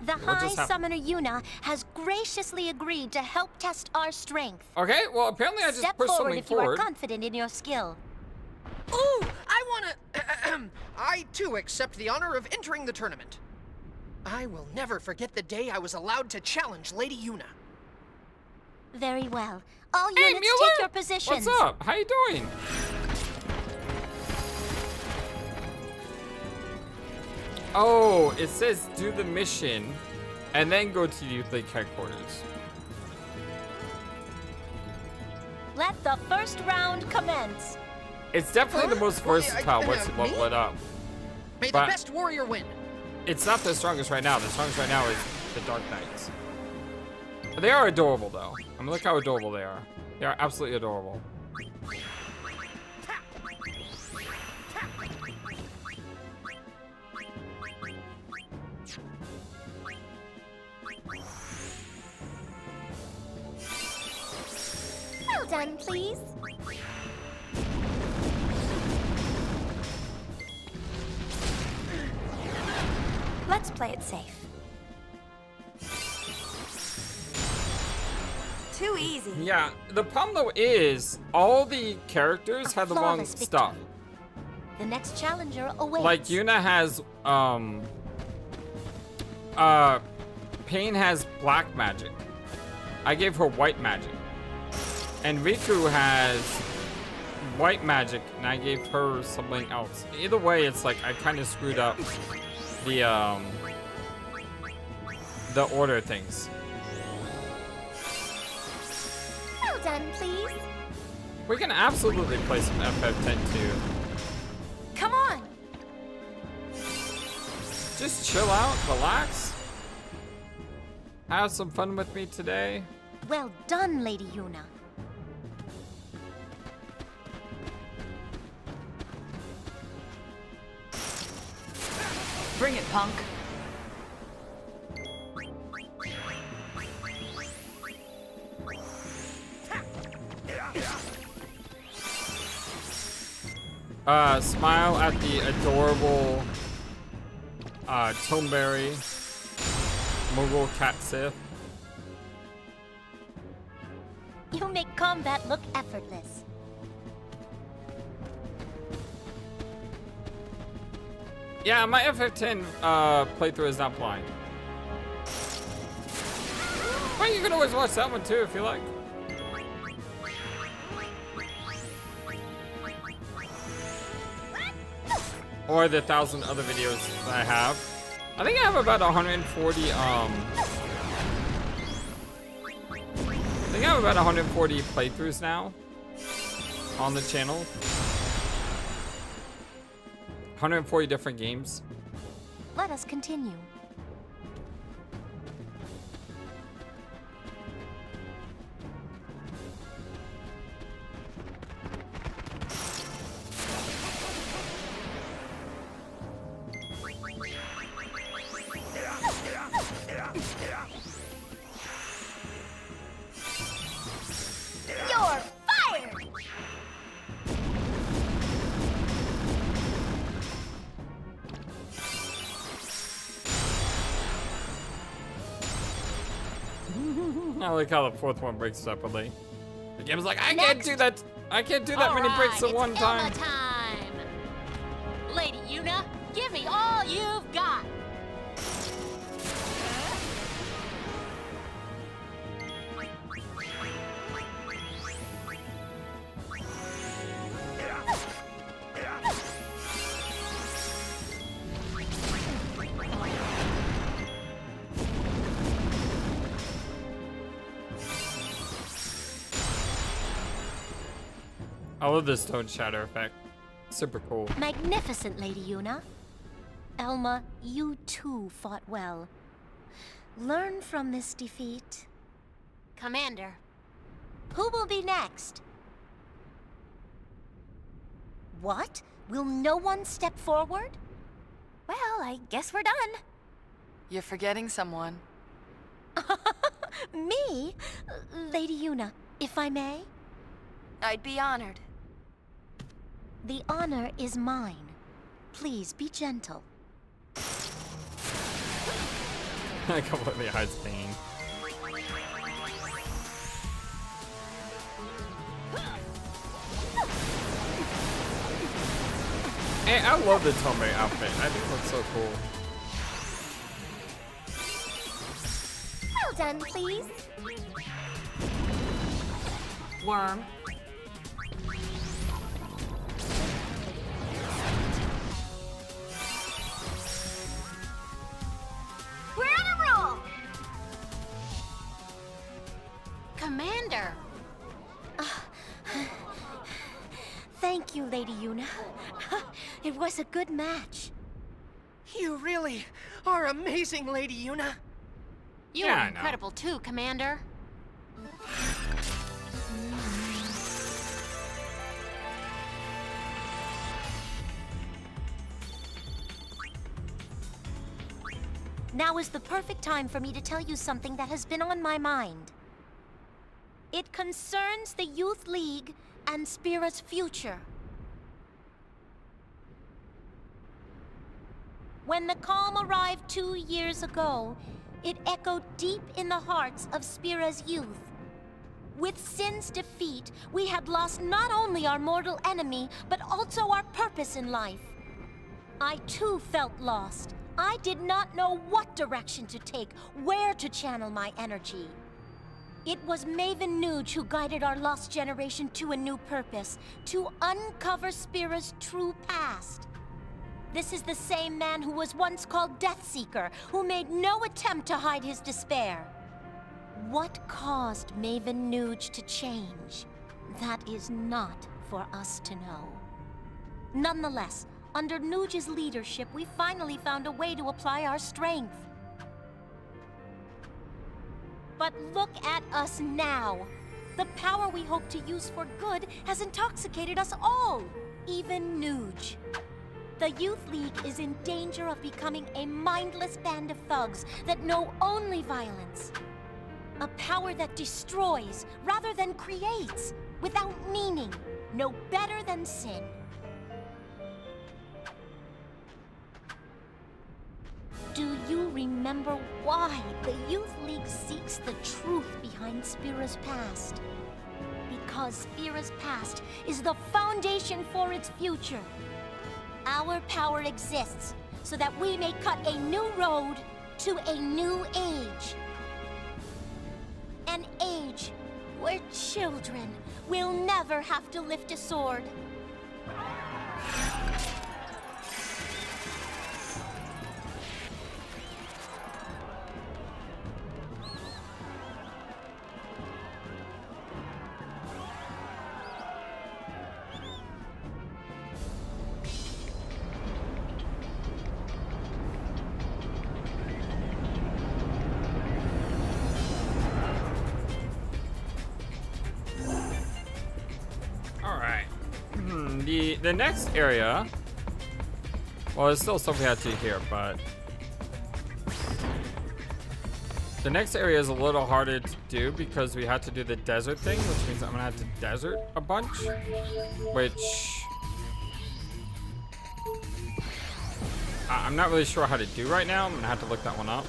The High Summoner Yuna has graciously agreed to help test our strength. Okay, well apparently I just Step pushed forward something if you are forward. confident in your skill. Ooh, I wanna... I too accept the honor of entering the tournament. I will never forget the day I was allowed to challenge Lady Yuna. Very well. All Hey, units Mueller! take your positions. What's up? How you doing? Oh, it says do the mission and then go to Youth League headquarters. Let the first round commence. It's definitely the most versatile once you level it up. May the But best warrior win. it's not the strongest right now. The strongest right now is the Dark Knights. They are adorable though. I mean, look how adorable they are. They are absolutely adorable. Well done, please. Let's play it safe. Too easy. Yeah, the problem though is all the characters have the wrong flawless victory. stuff. The next challenger awaits. Like Yuna has Pain has black magic. I gave her white magic. And Riku has white magic and I gave her something else. Either way, it's like I kind of screwed up the order things. Well done, please. We can absolutely play some FF10 too. Come on. Just chill out, relax. Have some fun with me today. Well done, Lady Yuna. Bring it, punk. Smile at the adorable Toneberry Mogul Cat Sith. You make combat look effortless. Yeah, my FF10 playthrough is not blind. Well, you can always watch that one too if you like. Or the 1,000 other videos that I have. I think I have about 140 playthroughs now on the channel. 140 different games. Let us continue. You're fired! I like how the fourth one breaks separately. The game's like, I can't do that. I can't do that many breaks at one time. Time. Lady Yuna, give me all you've got. I love this stone shadow effect. Super cool. Magnificent, Lady Yuna. Elma, you too fought well. Learn from this defeat. Commander. Who will be next? What? Will no one step forward? Well, I guess we're done. You're forgetting someone. Me? Lady Yuna, if I may? I'd be honored. The honor is mine. Please be gentle. I completely hides pain. Hey, I love the Tomei outfit. I think it looks so cool. Well done, please. Worm. We're on a roll! Commander. Thank you, Lady Yuna. It was a good match. You really are amazing, Lady Yuna. You Yeah, are I know. incredible too, Commander. Now is the perfect time for me to tell you something that has been on my mind. It concerns the Youth League and Spira's future. When the calm arrived 2 years ago, it echoed deep in the hearts of Spira's youth. With Sin's defeat, we had lost not only our mortal enemy, but also our purpose in life. I too felt lost. I did not know what direction to take, where to channel my energy. It was Maven Nuge who guided our lost generation to a new purpose, to uncover Spira's true past. This is the same man who was once called Deathseeker, who made no attempt to hide his despair. What caused Maven Nuge to change? That is not for us to know. Nonetheless, under Nuge's leadership, we finally found a way to apply our strength. But look at us now. The power we hope to use for good has intoxicated us all, even Nuge. The Youth League is in danger of becoming a mindless band of thugs that know only violence. A power that destroys rather than creates, without meaning, no better than sin. Do you remember why the Youth League seeks the truth behind Spira's past? Because Spira's past is the foundation for its future. Our power exists so that we may cut a new road to a new age. An age where children will never have to lift a sword. The next area, well, there's still stuff we have to do here, but the next area is a little harder to do because we had to do the desert thing, which means I'm gonna have to desert a bunch, which I'm not really sure how to do right now. I'm gonna have to look that one up.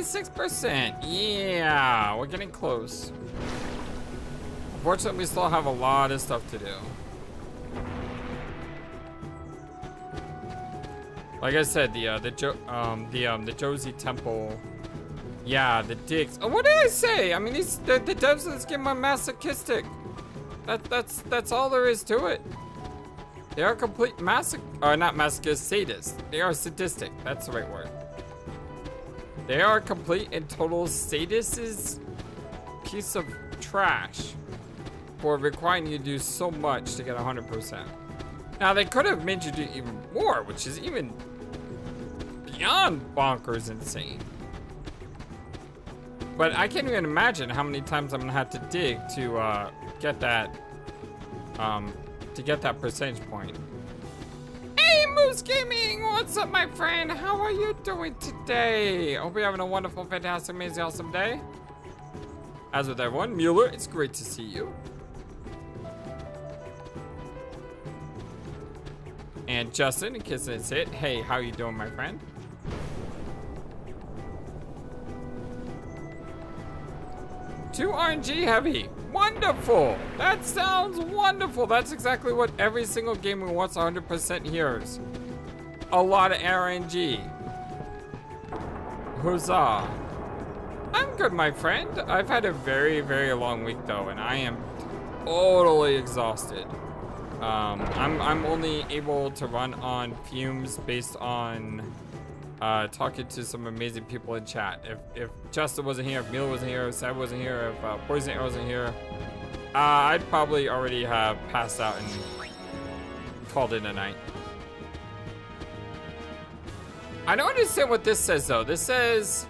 %. Yeah, we're getting close. Unfortunately, we still have a lot of stuff to do. Like I said, the Josie Temple Yeah, the dicks. Oh, what did I say? I mean, the devs of this game are masochistic. That's all there is to it. They are complete not masochist, sadists. They are sadistic. That's the right word. They are complete and total sadists' piece of trash for requiring you to do so much to get 100%. Now, they could have made you do even more, which is even beyond bonkers insane. But I can't even imagine how many times I'm gonna have to dig to get that percentage point. Hey, Moose Gaming! What's up, my friend? How are you doing today? Hope you're having a wonderful, fantastic, amazing, awesome day. As with everyone, Mueller, it's great to see you. And Justin, in case it's it, hey, how you doing, my friend? Too RNG heavy. Wonderful. That sounds wonderful. That's exactly what every single game who wants 100% hears. A lot of RNG. Huzzah. I'm good, my friend. I've had a very, very long week though, and I am totally exhausted. I'm only able to run on fumes based on talking to some amazing people in chat. If Justin wasn't here, if Neil wasn't here, if Seb wasn't here, if Poison Air wasn't here, I'd probably already have passed out and called it a night. I don't understand what this says though. This says,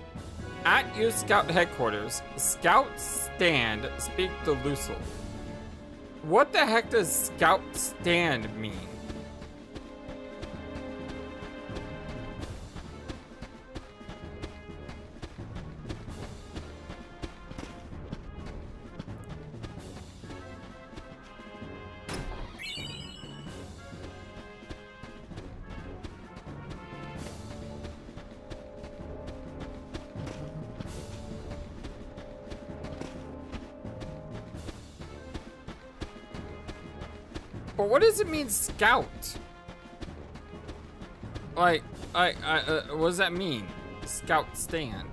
at U Scout headquarters, Scout stand, speak to Lucille. What the heck does Scout stand mean? But what does it mean, scout? Like, what does that mean? Scout stand.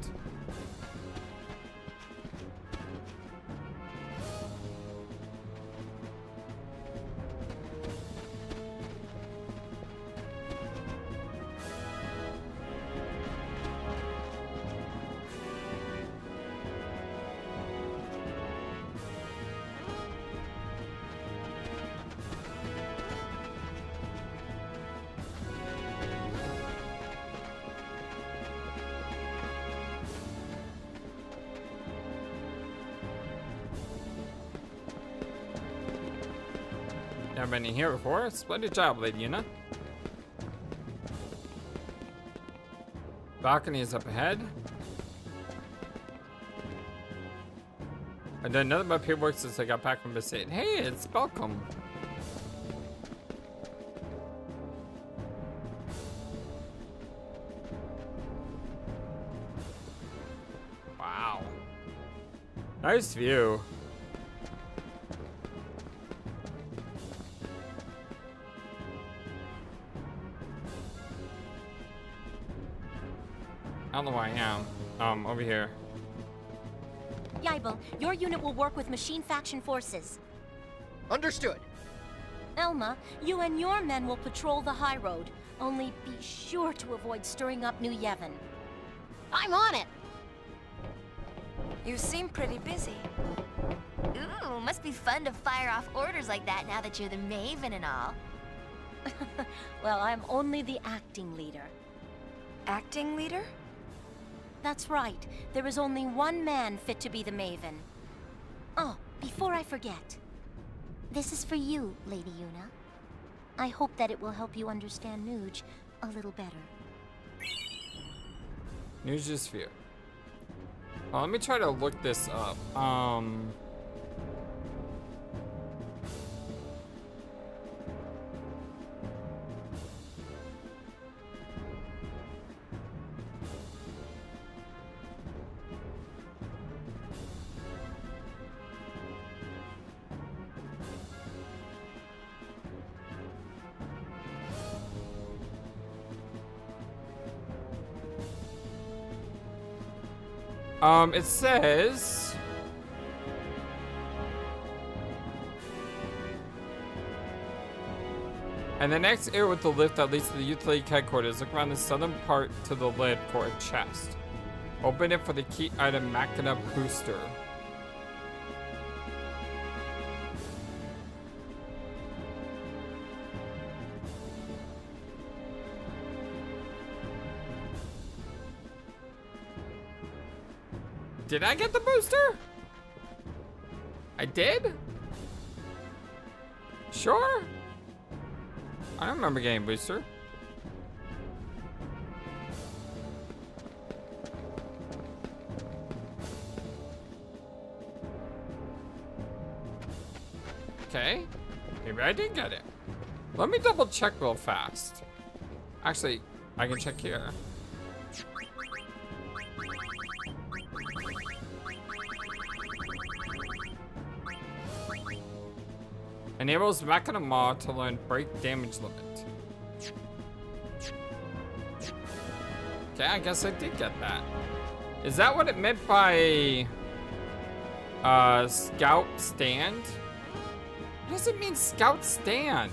Never been in here before. Splendid job, Lady Yuna. Balcony is up ahead. I've done nothing but paperwork since I got back from the state. Hey, it's welcome. Wow. Nice view. I don't know where I am. Over here. Yibel, your unit will work with machine faction forces. Understood. Elma, you and your men will patrol the high road. Only be sure to avoid stirring up New Yevon. I'm on it. You seem pretty busy. Ooh, must be fun to fire off orders like that now that you're the Maven and all. Well, I'm only the acting leader. Acting leader? That's right. There is only one man fit to be the Maven. Oh, before I forget. This is for you, Lady Yuna. I hope that it will help you understand Nuge a little better. Nuge's sphere. Oh, let me try to look this up. It says... And the next area with the lift that leads to the Youth League headquarters, look around the southern part to the lid for a chest. Open it for the key item Machina Booster. Did I get the booster? I did? Sure? I don't remember getting a booster. Okay. Maybe I did get it. Let me double check real fast. Actually, I can check here. Enables Machina Maw to learn break damage limit. Okay, I guess I did get that. Is that what it meant by Scout Stand? What does it mean, Scout Stand?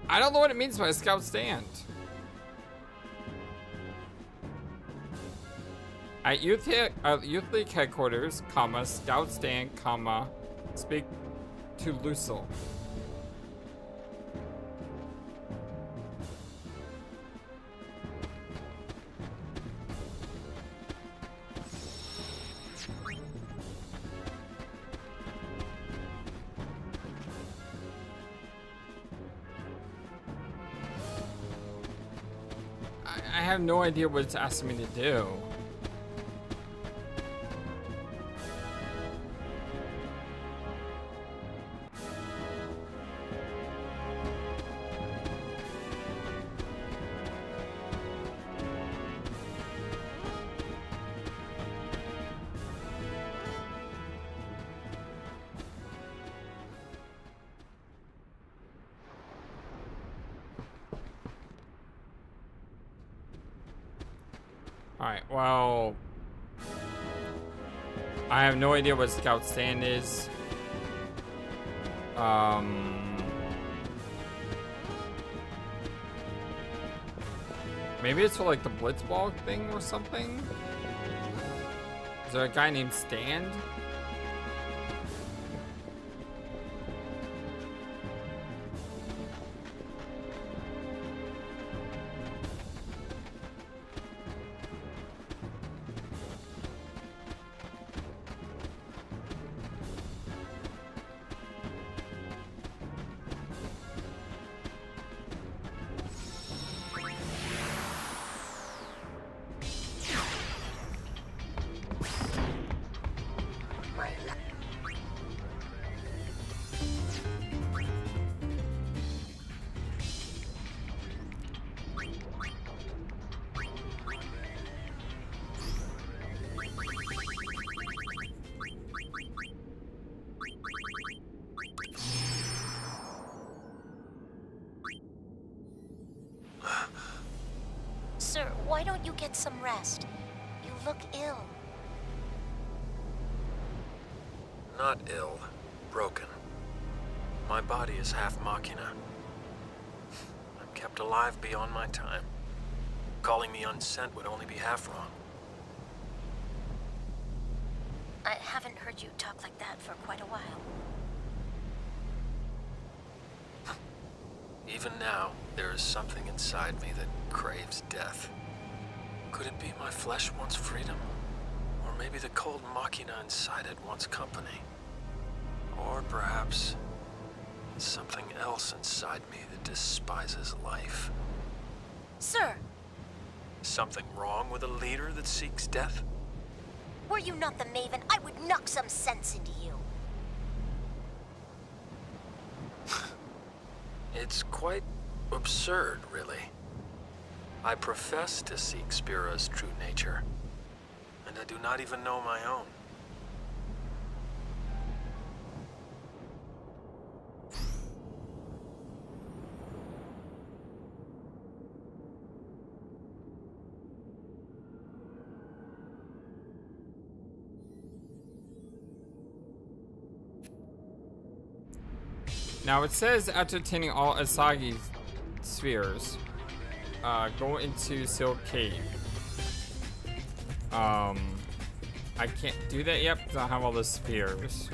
I don't know what it means by Scout Stand. At Youth League headquarters, comma, Scout Stand, comma, speak to Lucille. I have no idea what it's asking me to do. Alright, well... I have no idea what Scout Stand is. Maybe it's for like the Blitzball thing or something? Is there a guy named Stand? Sir, why don't you get some rest? You look ill. Not ill. Broken. My body is half machina. I'm kept alive beyond my time. Calling me unsent would only be half wrong. I haven't heard you talk like that for quite a while. Even now, there is something inside me that craves death. Could it be my flesh wants freedom? Or maybe the cold machina inside it wants company? Or perhaps something else inside me that despises life? Sir! Something wrong with a leader that seeks death? Were you not the Maven, I would knock some sense into you. It's quite absurd, really. I profess to seek Spira's true nature, and I do not even know my own. Now it says after attaining all Asagi spheres, go into Silk Cave. I can't do that yet because I have all the spheres.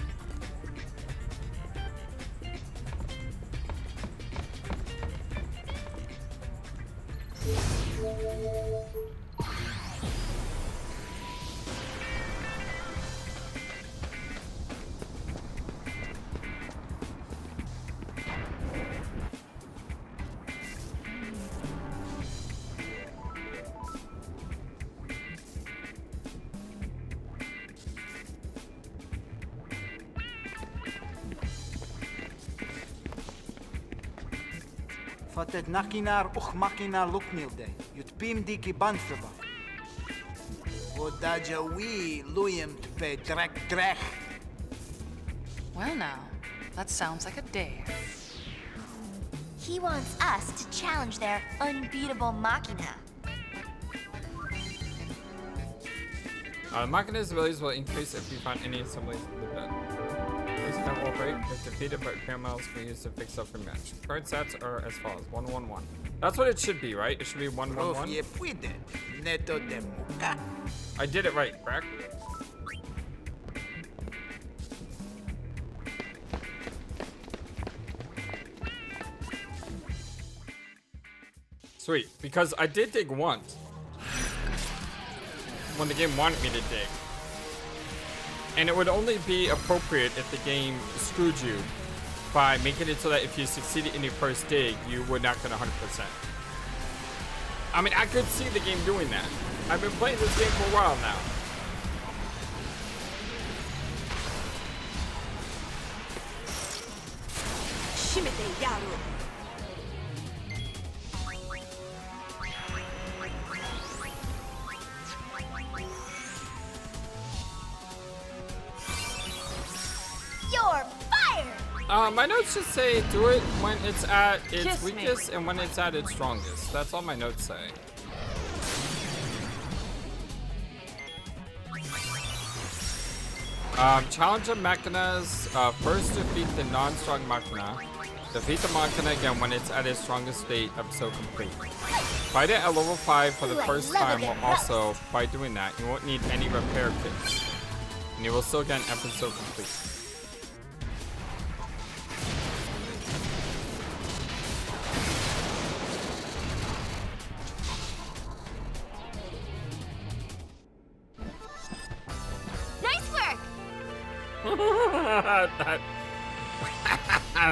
Fatet nakinar och makinar luknilde. Jutpim diki banfreba. Odaja we luyim tpe drek. Well now, that sounds like a dare. He wants us to challenge their unbeatable machina. Machina's abilities will increase if you find any assemblies in the bed. This event will break if defeated, but parallels can be used to fix up your match. Current stats are as follows: 1-1-1. That's what it should be, right? It should be 1-1-1. I did it right, correct? Sweet, because I did dig once. When the game wanted me to dig. And it would only be appropriate if the game screwed you by making it so that if you succeeded in your first dig, you would not get 100%. I mean, I could see the game doing that. I've been playing this game for a while now. My notes just say do it when it's at its weakest and when it's at its strongest. That's all my notes say. Challenge of Machinas. First defeat the non-strong Machina. Defeat the Machina again when it's at its strongest state. Episode complete. Fight it at level 5 for the first time. Will also, by doing that, you won't need any repair kits. And you will still get an episode complete.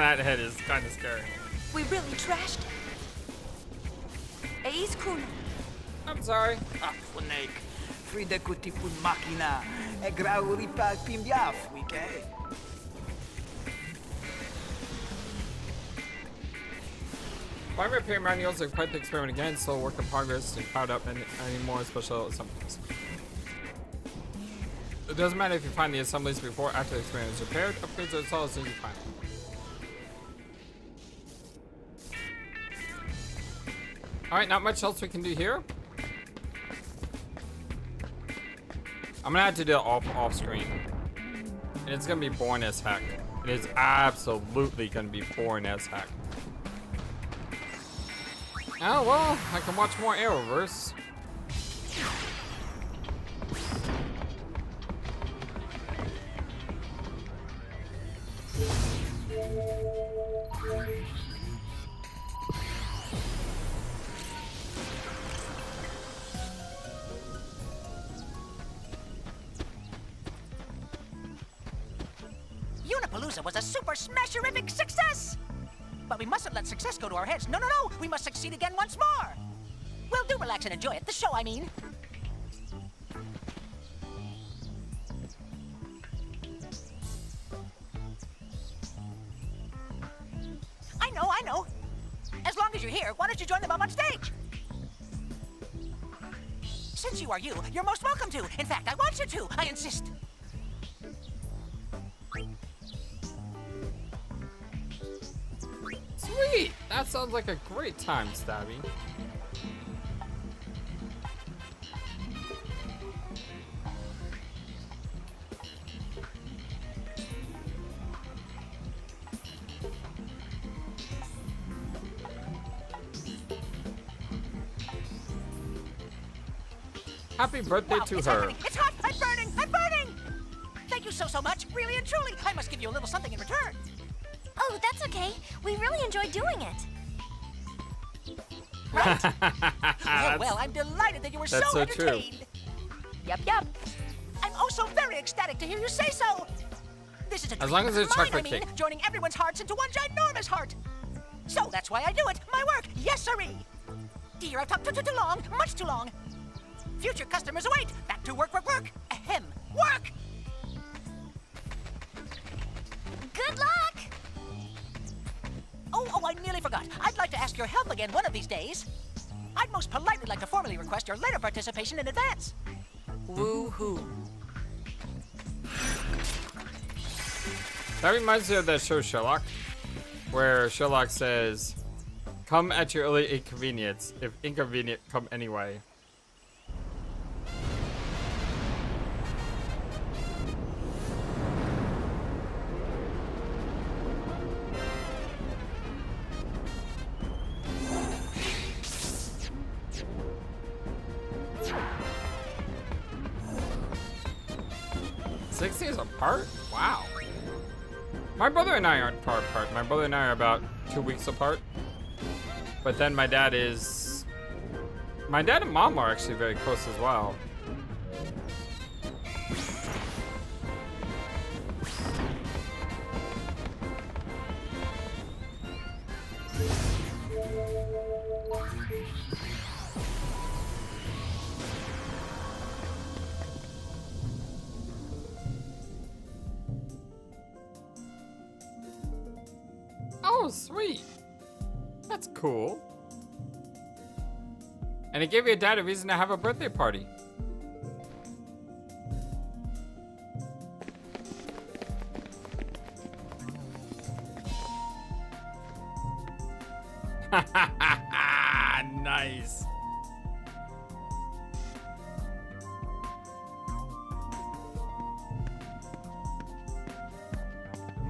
That head is kind of scary. We really trashed Ace Kun. I'm sorry. Funek. Frida kutipun makina. Egrauri pa pimbiaf, wike. If I repair manuals and fight the experiment again, still work in progress to crowd up any more special assemblies. It doesn't matter if you find the assemblies before or after the experiment is repaired. Upgrades are installed as soon as you find them. Alright, not much else we can do here. I'm gonna have to do it off screen. And it's gonna be boring as heck. It is absolutely gonna be boring as heck. Oh well, I can watch more Arrowverse. Unapalooza was a super smasherific success! But we mustn't let success go to our heads. No, no, no! We must succeed again once more! Well, do relax and enjoy it. The show, I mean. I know. As long as you're here, why don't you join them up on stage? Since you are you, you're most welcome to. In fact, I want you to. I insist. Sweet! That sounds like a great time, Stabby. Happy birthday to it's her. Happening. It's hot! I'm burning! I'm burning! Thank you so much, really and truly. I must give you a little something in return. Oh, that's okay. We really enjoyed doing it. Well, I'm delighted that you were so That's so true. entertained. Yep. I'm oh so very ecstatic to hear you say so. This is a As long as it's mine, chocolate I mean, cake. joining everyone's hearts into one ginormous heart. So that's why I do it. My work, yes sirree. Dear, I've talked too long, much too long. Future customers await. Back to work. Ahem. Work! Good luck! Oh, I nearly forgot. I'd like to ask your help again one of these days. I'd most politely like to formally request your later participation in advance. Woo-hoo. That reminds me of that show Sherlock, where Sherlock says, "Come at your early inconvenience. If inconvenient, come anyway." "6 days apart? Wow. My brother and I aren't far apart. My brother and I are about 2 weeks apart. But then my dad and mom are actually very close as well. Oh, sweet. That's cool. And it gave your dad a reason to have a birthday party. Nice.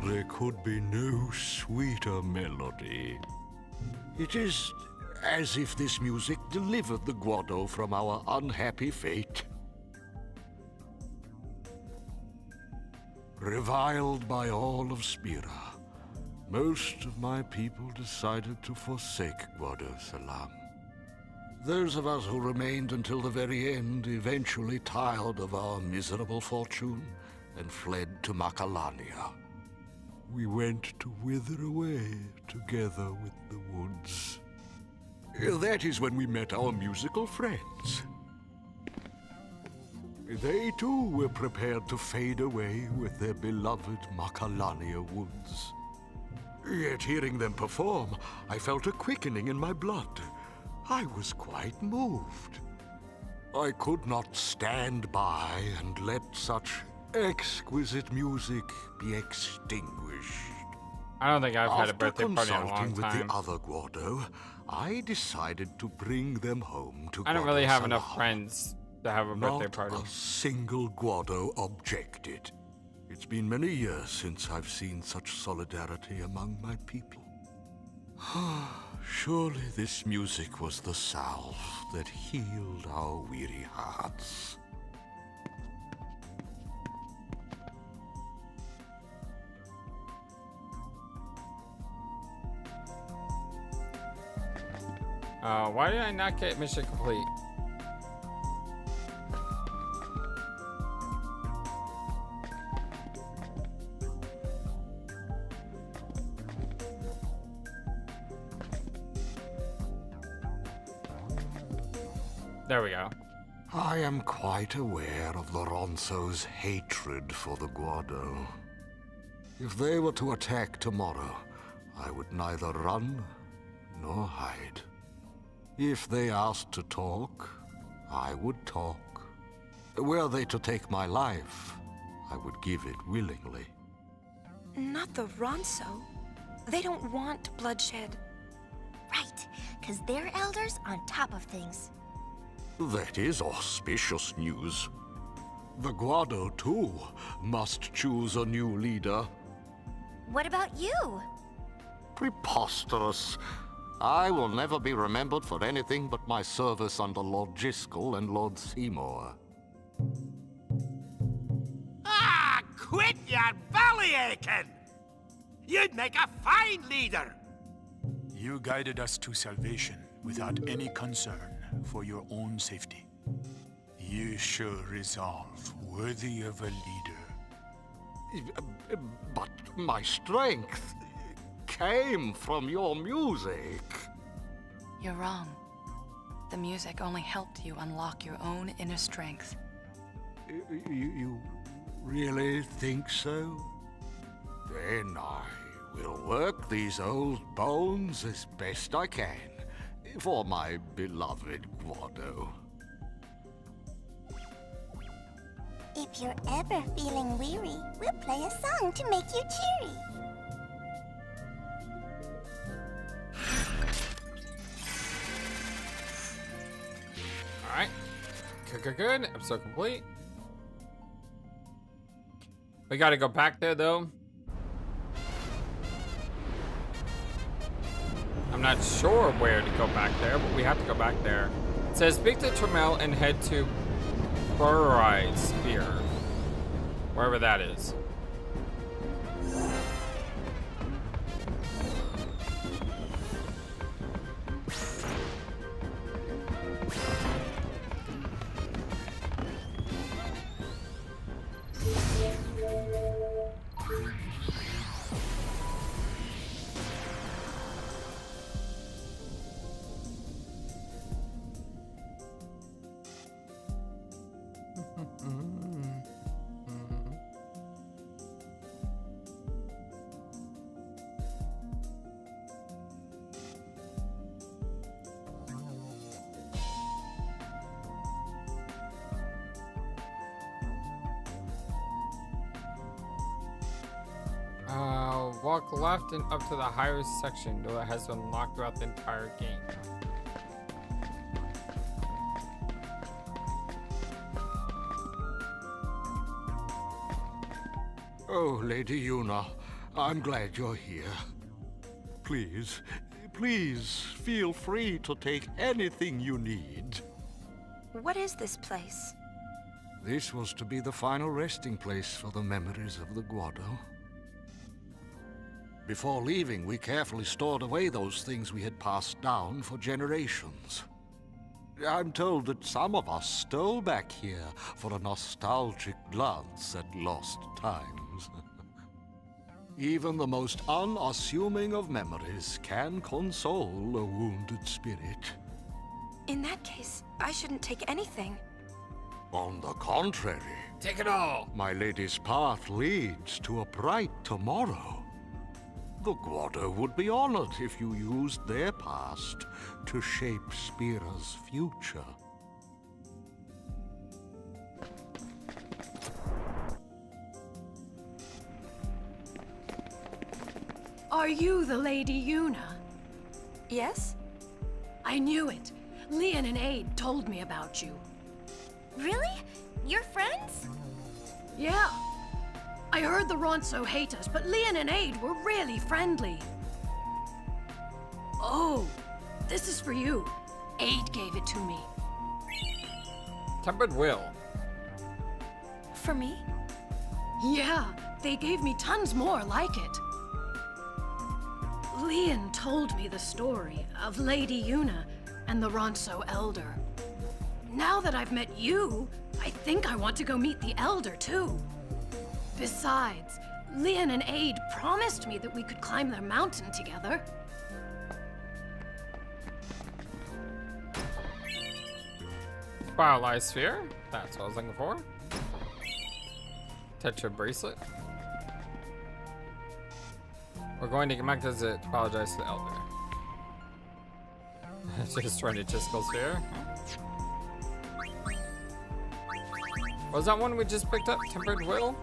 There could be no sweeter melody. It is as if this music delivered the Guado from our unhappy fate. Reviled by all of Spira, most of my people decided to forsake Guado Salam. Those of us who remained until the very end eventually tired of our miserable fortune and fled to Makalania. We went to wither away together with the woods. That is when we met our musical friends. They too were prepared to fade away with their beloved Makalania woods. Yet hearing them perform, I felt a quickening in my blood. I was quite moved. I could not stand by and let such exquisite music be extinguished. I don't think I've had a birthday party in a After long consulting with time. the other Guado, I decided to bring them home to I don't really Guado have enough Salam. friends to have a birthday Not party. a single Guado objected. It's been many years since I've seen such solidarity among my people. Surely this music was the salve that healed our weary hearts. Why did I not get mission complete? There we go. I am quite aware of the Ronso's hatred for the Guado. If they were to attack tomorrow, I would neither run nor hide. If they asked to talk, I would talk. Were they to take my life, I would give it willingly. Not the Ronso. They don't want bloodshed. Right, because they're elders on top of things. That is auspicious news. The Guado, too, must choose a new leader. What about you? Preposterous. I will never be remembered for anything but my service under Lord Jiskel and Lord Seymour. Ah, quit your belly aching! You'd make a fine leader! You guided us to salvation without any concern for your own safety. You show resolve worthy of a leader. But my strength came from your music. You're wrong. The music only helped you unlock your own inner strength. You really think so? Then I will work these old bones as best I can for my beloved Guado. If you're ever feeling weary, we'll play a song to make you cheery. Alright. Good. Episode complete. We gotta go back there, though. I'm not sure where to go back there, but we have to go back there. It says, speak to Tramiel and head to Spira. Wherever that is. Walk left and up to the higher section. Door has been locked throughout the entire game. Oh, Lady Yuna, I'm glad you're here. Please, feel free to take anything you need. What is this place? This was to be the final resting place for the memories of the Guado. Before leaving, we carefully stored away those things we had passed down for generations. I'm told that some of us stole back here for a nostalgic glance at lost times. Even the most unassuming of memories can console a wounded spirit. In that case, I shouldn't take anything. On the contrary. Take it all! My lady's path leads to a bright tomorrow. The Guado would be honored if you used their past to shape Spira's future. Are you the Lady Yuna? Yes? I knew it. Leon and Aid told me about you. Really? You're friends? Yeah. I heard the Ronso hate us, but Leon and Aid were really friendly. Oh, this is for you. Aid gave it to me. Tempered will. For me? Yeah, they gave me tons more like it. Leon told me the story of Lady Yuna and the Ronso Elder. Now that I've met you, I think I want to go meet the Elder too. Besides, Leon and Aid promised me that we could climb their mountain together. Firelight Sphere. That's what I was looking for. Tetra bracelet. We're going to Gamecta's to apologize to the Elder. Just trying to Jiskel Sphere. Was that one we just picked up? Tempered will?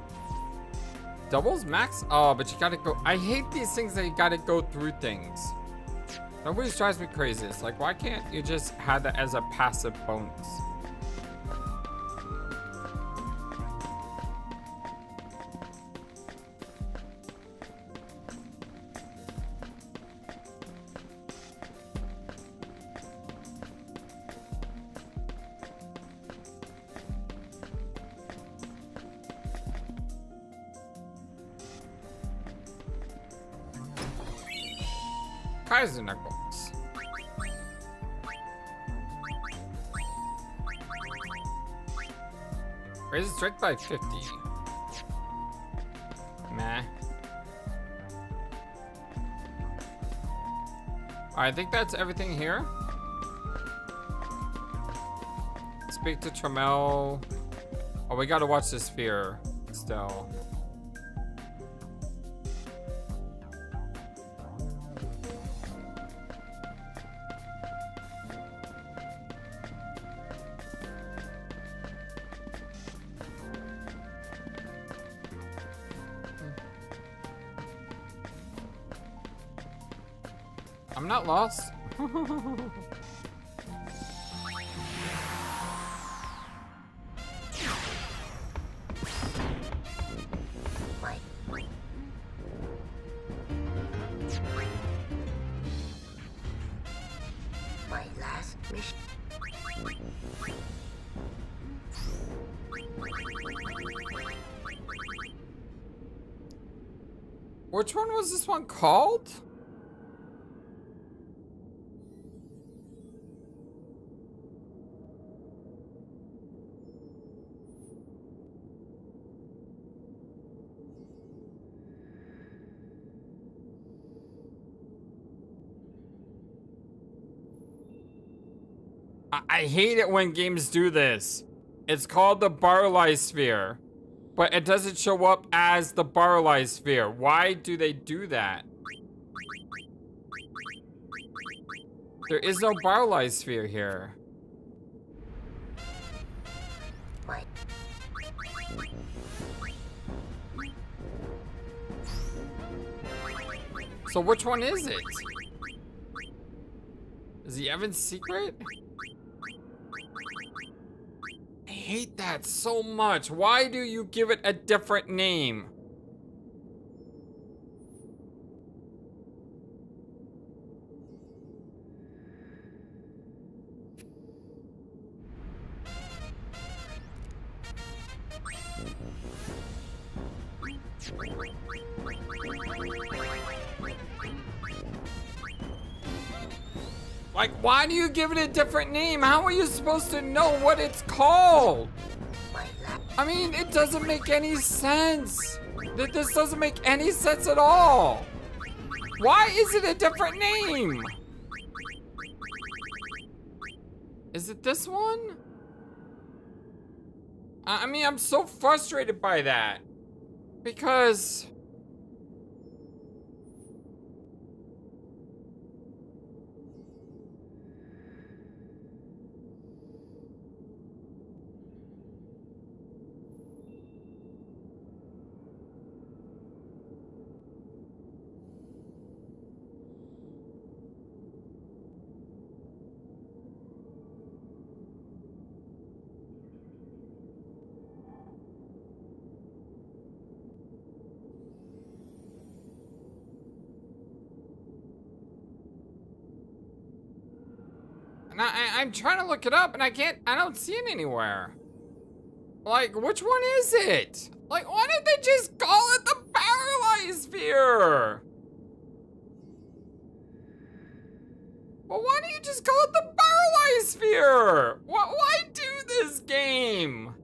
Doubles max? Oh, but you gotta go. I hate these things that you gotta go through things. That always drives me crazy. It's like, why can't you just have that as a passive bonus? Kaizen Knuckles. Raise the strength by 50. Meh. I think that's everything here. Speak to Trammell. Oh, we gotta watch the sphere still. I'm not lost. My last mission. Which one was this one called? I hate it when games do this. It's called the Barley Sphere, but it doesn't show up as the Barley Sphere. Why do they do that? There is no Barley Sphere here. So which one is it? Is the Yevon's secret? I hate that so much. Why do you give it a different name? Like, why do you give it a different name? How are you supposed to know what it's called? I mean, it doesn't make any sense. This doesn't make any sense at all. Why is it a different name? Is it this one? I mean, I'm so frustrated by that. Because... And I'm trying to look it up and I don't see it anywhere. Like, which one is it? Like, why don't they just call it the Paralyzed Sphere? Well, why don't you just call it the Paralyzed Sphere? Why do this game?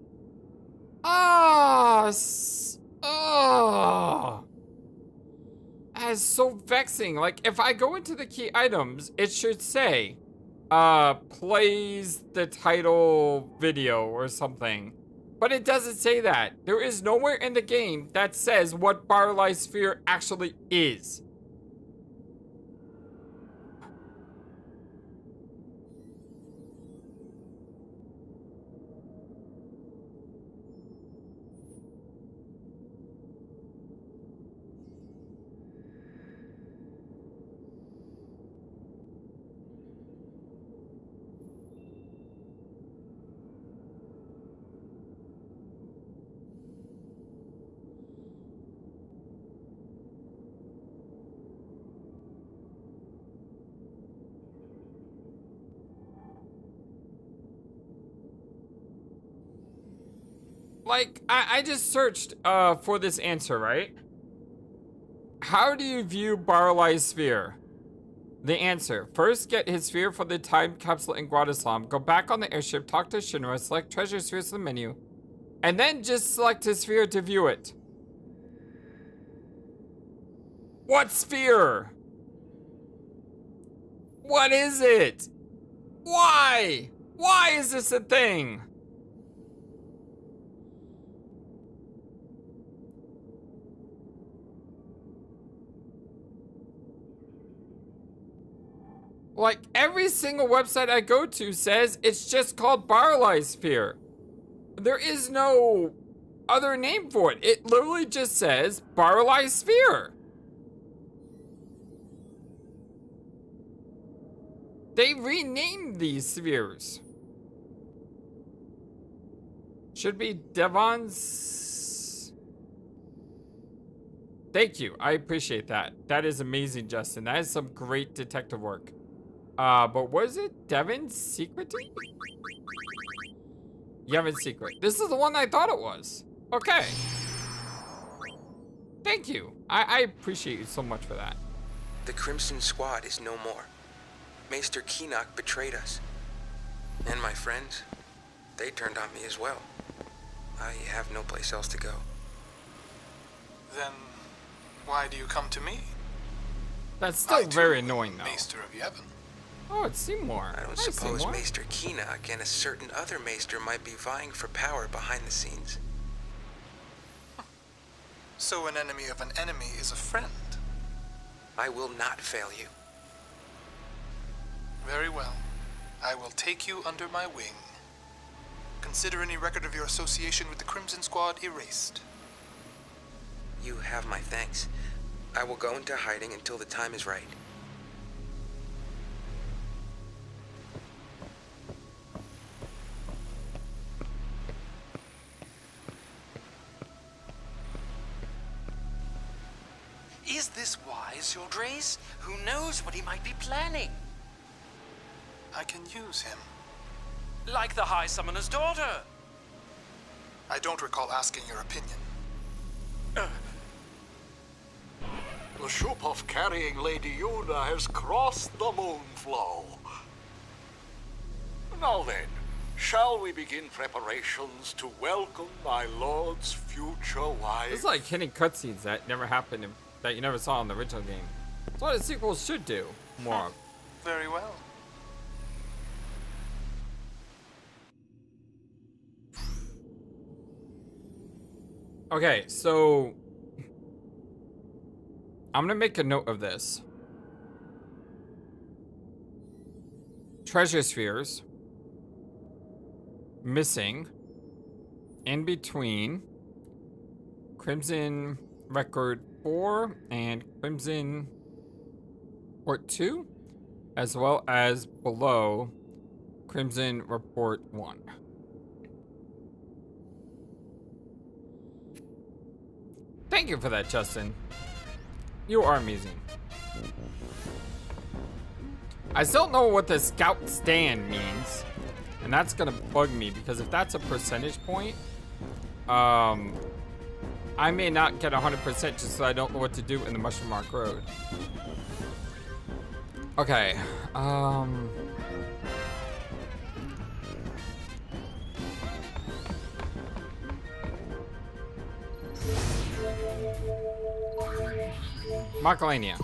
That is so vexing. Like, if I go into the key items, it should say, plays the title video or something. But it doesn't say that. There is nowhere in the game that says what Barley Sphere actually is. Like, I just searched for this answer, right? How do you view Barley's sphere? The answer. First, get his sphere for the time capsule in Guadaslam. Go back on the airship, talk to Shinra, select treasure spheres from the menu. And then just select his sphere to view it. What sphere? What is it? Why? Why is this a thing? Like, every single website I go to says it's just called Barley Sphere. There is no other name for it. It literally just says Barley Sphere. They renamed these spheres. Should be Devon's. Thank you. I appreciate that. That is amazing, Justin. That is some great detective work. But was it Devon's Secret? Yevon's Secret. This is the one I thought it was. Okay. Thank you. I appreciate you so much for that. The Crimson Squad is no more. Maester Keenock betrayed us. And my friends, they turned on me as well. I have no place else to go. Then, why do you come to me? That's still very annoying, though. Maester of Yevon. Oh, it's Seymour. I don't suppose Maester Keenock and a certain other Maester might be vying for power behind the scenes. So an enemy of an enemy is a friend. I will not fail you. Very well. I will take you under my wing. Consider any record of your association with the Crimson Squad erased. You have my thanks. I will go into hiding until the time is right. Is this wise, your Grace? Who knows what he might be planning? I can use him. Like the High Summoner's daughter. I don't recall asking your opinion. The ship of carrying Lady Yuna has crossed the moonflow. Now then, shall we begin preparations to welcome my lord's future wife? It's like hitting cutscenes that never happened, that you never saw in the original game. That's what a sequel should do more of. Very well. Okay, so I'm gonna make a note of this. Treasure spheres missing in between Crimson Record 4 and Crimson Report 2, as well as below Crimson Report 1. Thank you for that, Justin. You are amazing. I still don't know what the scout stand means, and that's gonna bug me because if that's a percentage point, I may not get 100% just so I don't know what to do in the Mushroom Mark Road. Okay, Macalania.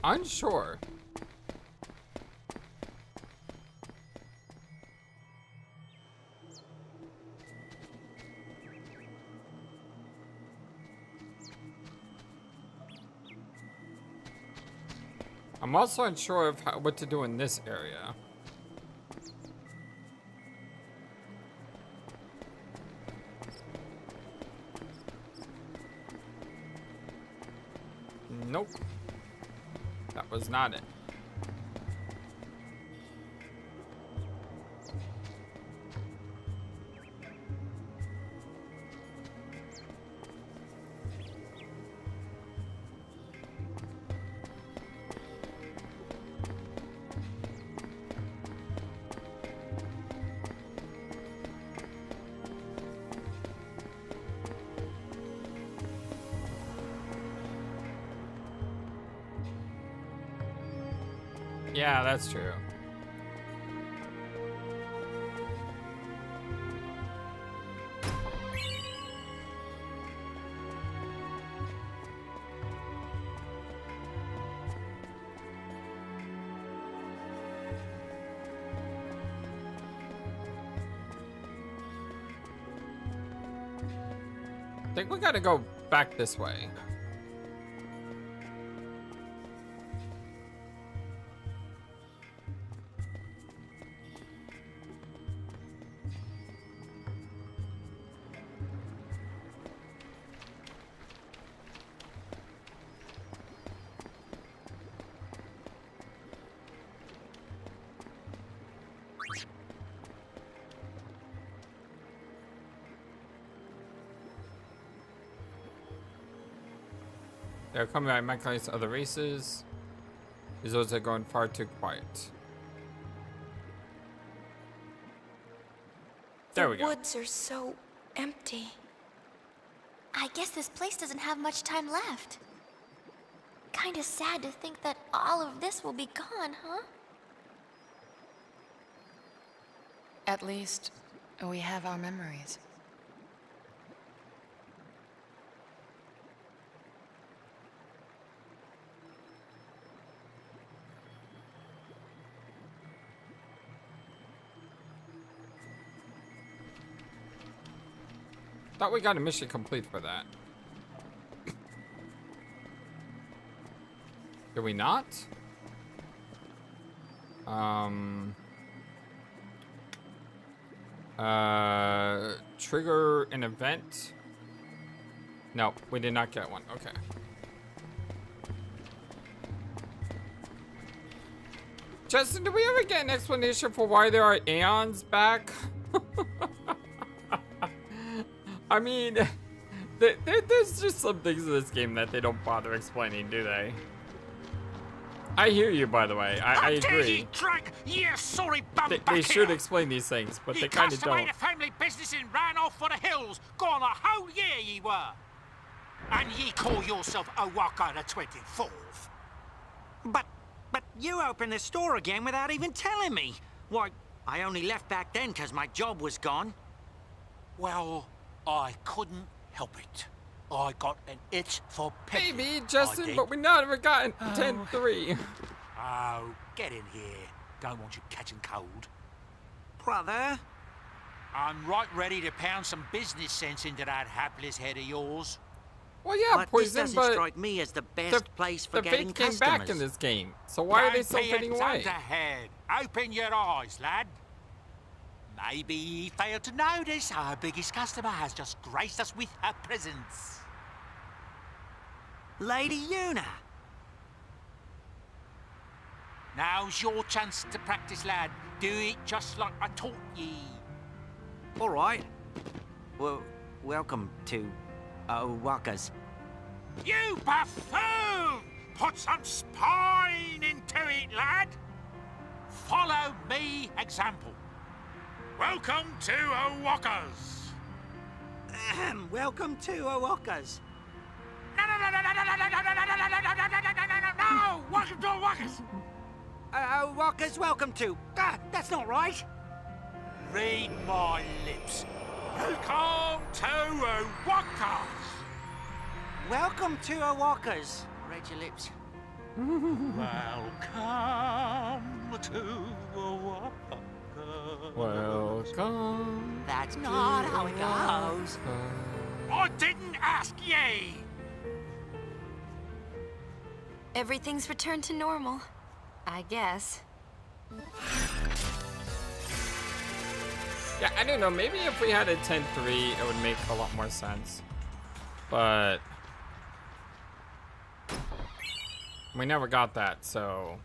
Unsure. I'm also unsure of what to do in this area. Nope. That was not it. Yeah, that's true. I think we gotta go back this way. They're coming by my clients other races. These ones are going far too quiet. There we go. The woods are so empty. I guess this place doesn't have much time left. Kinda sad to think that all of this will be gone, huh? At least, we have our memories. Thought we got a mission complete for that. Did we not? Trigger an event? No, we did not get one. Okay. Justin, did we ever get an explanation for why there are Aeons back? I mean, there's just some things in this game that they don't bother explaining, do they? I hear you, by the way. I agree. Sorry, They should explain these things, but they kind of don't. You made a family business and ran off for the hills. Gone a whole year ye were. And ye call yourself a Waka the 24th. But you opened the store again without even telling me. Why, I only left back then because my job was gone. Well, I couldn't help it. I got an itch for picking. Maybe, Justin, but we never gotten 10-3. Oh, get in here. Don't want you catching cold. Brother? I'm right ready to pound some business sense into that hapless head of yours. Well, yeah, but Poison, this doesn't but strike me as the best place for getting the faith customers. came back in this game, so why are they still fading away? Ahead. Open your eyes, lad. Maybe ye failed to notice our biggest customer has just graced us with her presence. Lady Yuna. Now's your chance to practice, lad. Do it just like I taught ye. All right. Well, welcome to Waka's. You buffoon! Put some spine into it, lad. Follow me example. Welcome to Waka's. Welcome to Waka's. No! Welcome to Waka's. Waka's welcome to. That's not right. Read my lips. Welcome to Waka's. Welcome to Waka's. Read your lips. Welcome to Waka's. Welcome. That's not how it goes. I didn't ask ye. Everything's returned to normal, I guess. Yeah, I don't know. Maybe if we had a 10-3, it would make a lot more sense. But we never got that, so.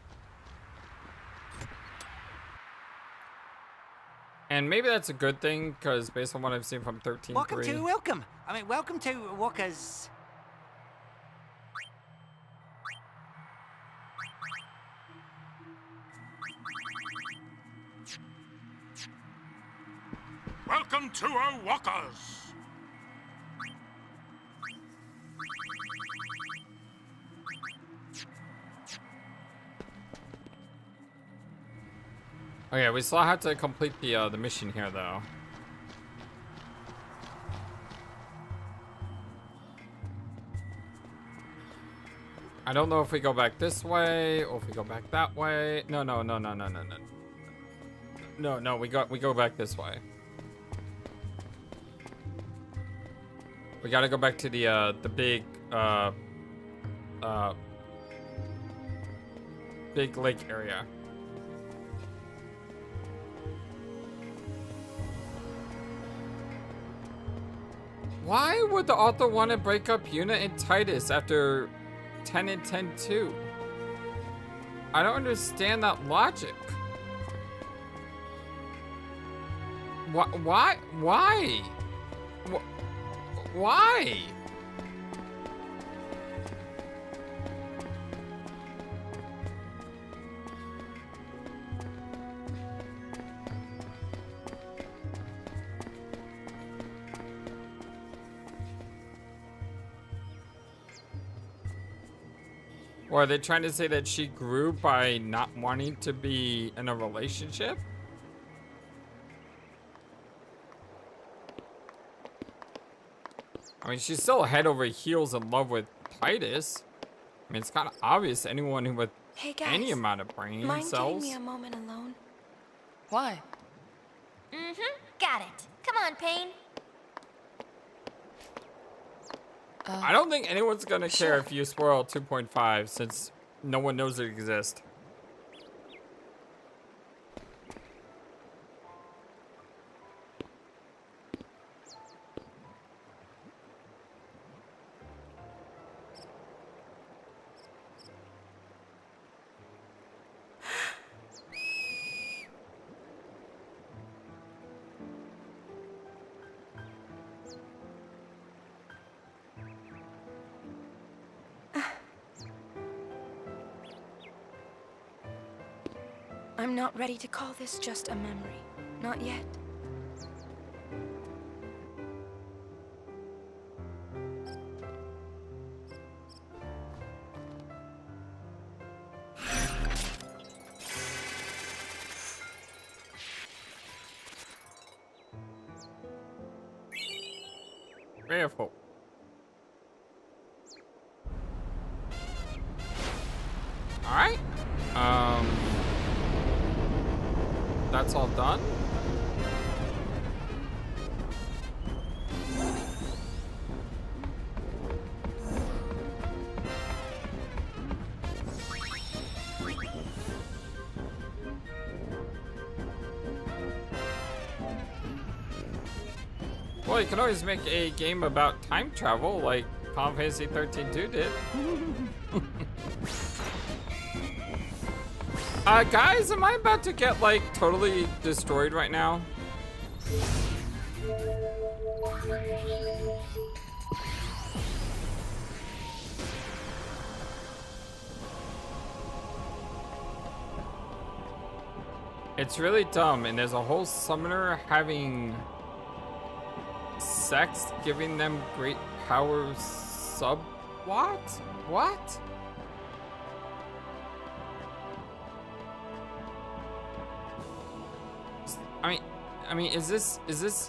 And maybe that's a good thing, because based on what I've seen from 13-3. Welcome to Waka's. Welcome to Waka's. Okay, we still have to complete the mission here, though. I don't know if we go back this way or if we go back that way. No. No, we go back this way. We gotta go back to the big big lake area. Why would the author want to break up Yuna and Titus after 10 and 10-2? I don't understand that logic. Why? Why? Or are they trying to say that she grew by not wanting to be in a relationship? I mean, she's still head over heels in love with Titus. I mean, it's kind of obvious to anyone who with any amount of brain mind cells. getting me a moment alone? Why? Got it. Come on, Payne. I don't think anyone's gonna care if you spoil 2.5 since no one knows it exists. I'm not ready to call this just a memory. Not yet. Ray of hope. All right. That's all done. Well, you can always make a game about time travel like Final Fantasy 13-2 did. Guys, am I about to get like totally destroyed right now? It's really dumb, and there's a whole summoner having sex, giving them great powers. What? What? I mean, is this a, is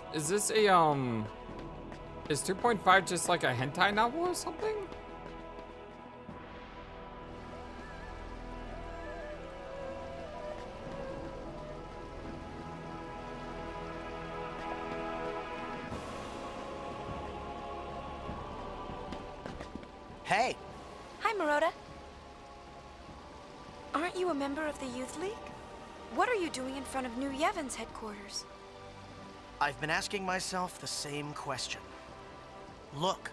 2.5 just like a hentai novel or something? Hey. Hi, Maroda. Aren't you a member of the Youth League? What are you doing in front of New Yevon's headquarters? I've been asking myself the same question. Look.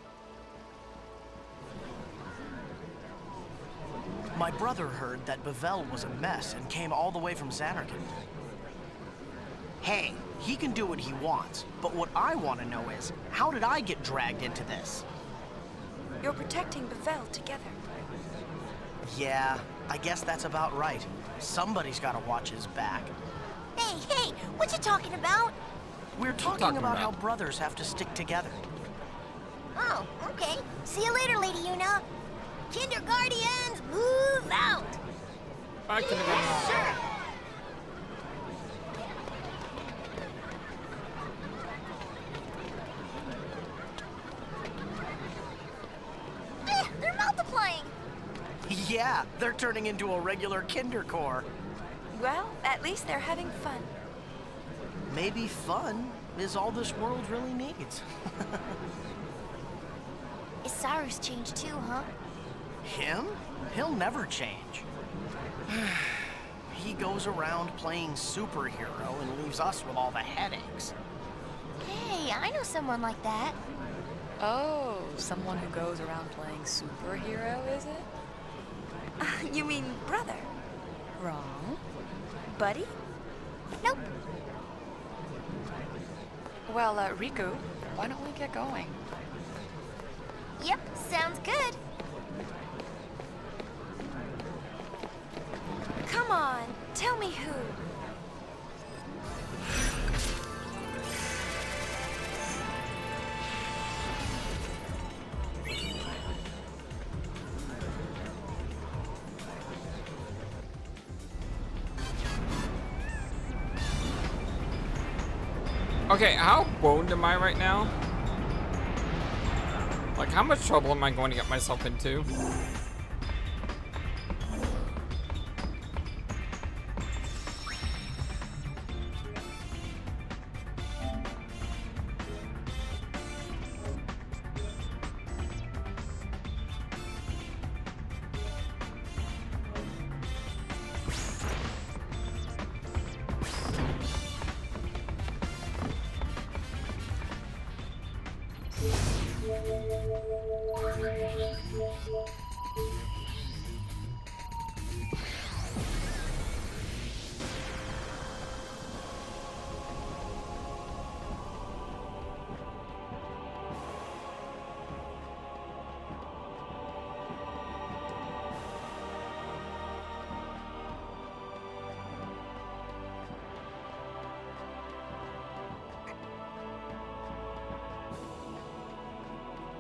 My brother heard that Bavel was a mess and came all the way from Xanarkand. Hey, he can do what he wants, but what I want to know is, how did I get dragged into this? You're protecting Bavel together. Yeah, I guess that's about right. Somebody's got to watch his back. Hey, what you talking about? We're talking about how brothers have to stick together. Oh, okay. See you later, Lady Yuna. Kindergartians, move out. Bye, Yes, sir. Yeah, they're turning into a regular kindercore. Well, at least they're having fun. Maybe fun is all this world really needs. Isaru's changed too, huh? Him? He'll never change. He goes around playing superhero and leaves us with all the headaches. Hey, I know someone like that. Oh, someone who goes around playing superhero, is it? You mean brother? Wrong. Buddy? Nope. Well, Riku, why don't we get going? Yep, sounds good. Come on, tell me who. Okay, how boned am I right now? Like, how much trouble am I going to get myself into?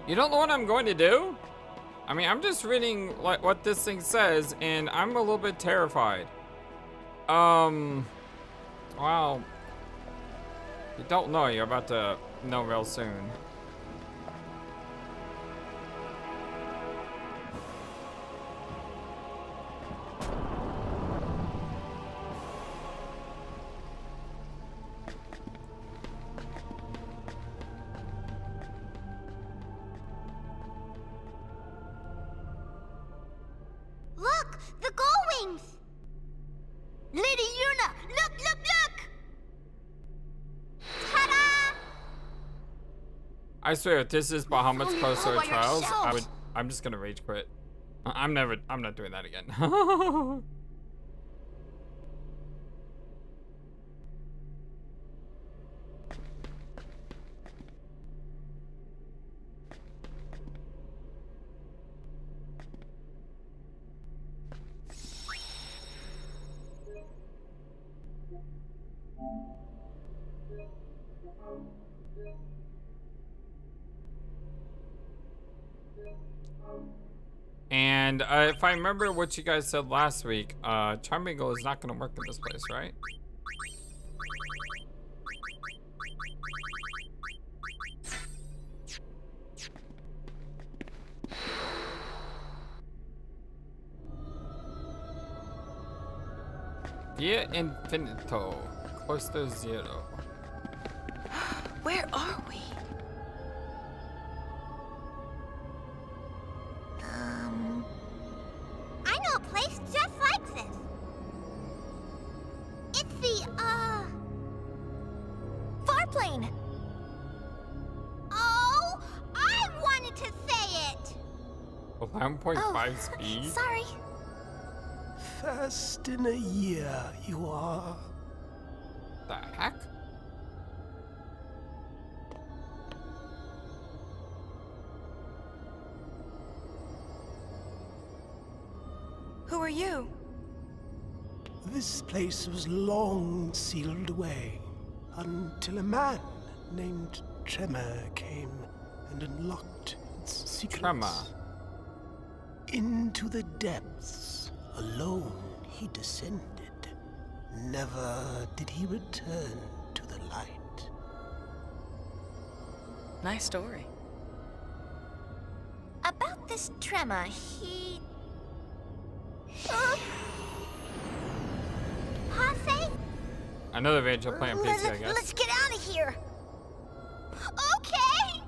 You don't know what I'm going to do? I mean, I'm just reading like what this thing says, and I'm a little bit terrified. Well, you don't know. You're about to know real soon. Look! The gull wings! Lady Yuna! Look, look, look! Ta-da! I swear, if this is Bahamut's closer all by trials, yourself. I'm just gonna rage quit. I'm not doing that again. And if I remember what you guys said last week, Charmingle is not gonna work in this place, right? Via Infinito, Cloister Zero. Where are we? I know a place just like this. It's the, Farplane! Oh, I wanted to say it! 11.5 speed? Sorry. First in a year, you are. The heck? Who are you? This place was long sealed away until a man named Tremor came and unlocked its secrets. Tremor. Into the depths, alone he descended. Never did he return to the light. Nice story. About this Tremor, Hafe? Another advantage of playing PC, I guess. Let's get out of here. Okay.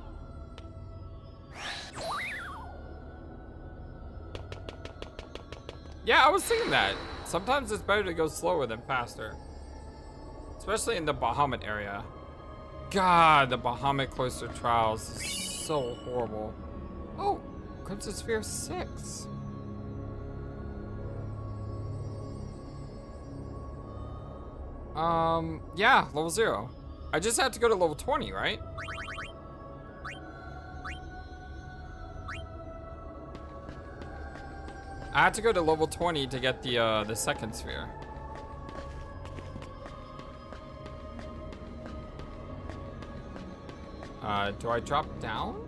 Yeah, I was thinking that. Sometimes it's better to go slower than faster. Especially in the Bahamut area. God, the Bahamut Cloister Trials is so horrible. Oh, Crimson Sphere 6. Yeah, level 0. I just had to go to level 20, right? I had to go to level 20 to get the second sphere. Do I drop down?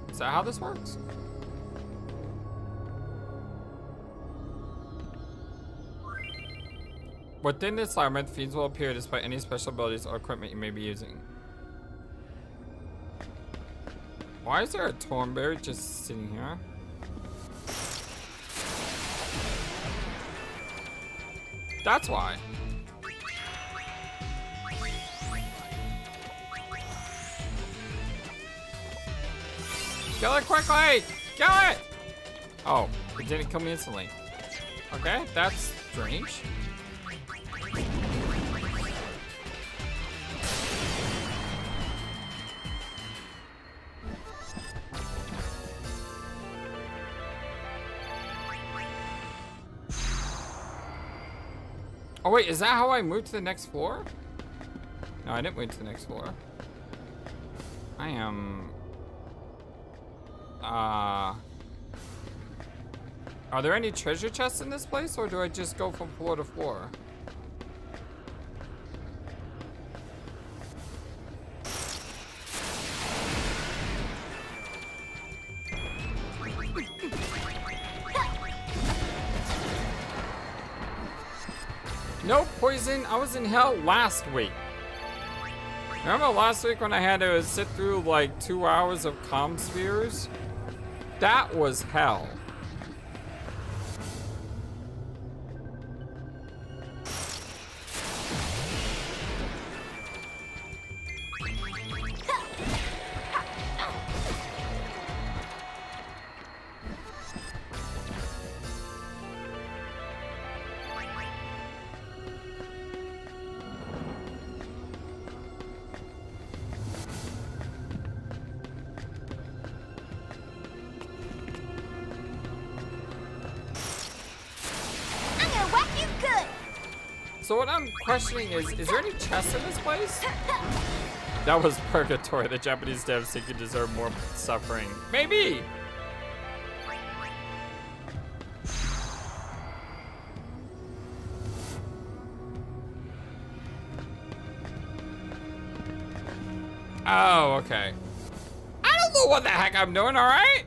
Is that how this works? Within this labyrinth, fiends will appear despite any special abilities or equipment you may be using. Why is there a Thornberry just sitting here? That's why. Kill it quickly! Kill it! Oh, it didn't kill me instantly. Okay, that's strange. Oh wait, is that how I moved to the next floor? No, I didn't move to the next floor. I am... Are there any treasure chests in this place, or do I just go from floor to floor? No poison. I was in hell last week. Remember last week when I had to sit through like 2 hours of comm spheres? That was hell. So what I'm questioning is there any chests in this place? That was purgatory. The Japanese devs think you deserve more suffering. Maybe! Oh, okay. I don't know what the heck I'm doing, alright?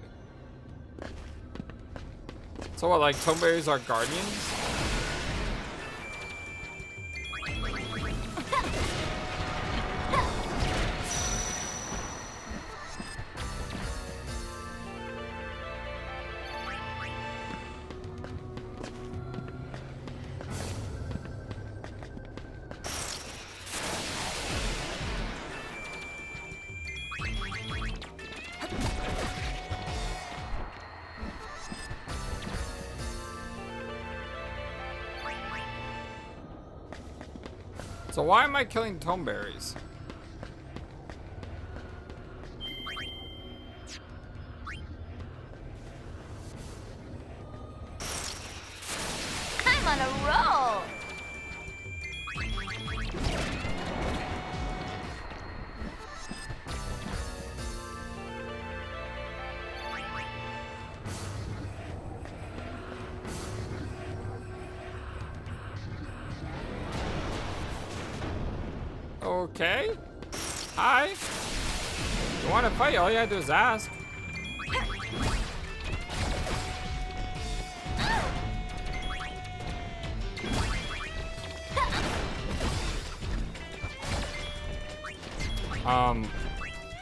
So what, like, Tomeberries are guardians? So why am I killing Tomeberries? I'm on a roll. Okay. Hi. You want to fight? All you have to do is ask.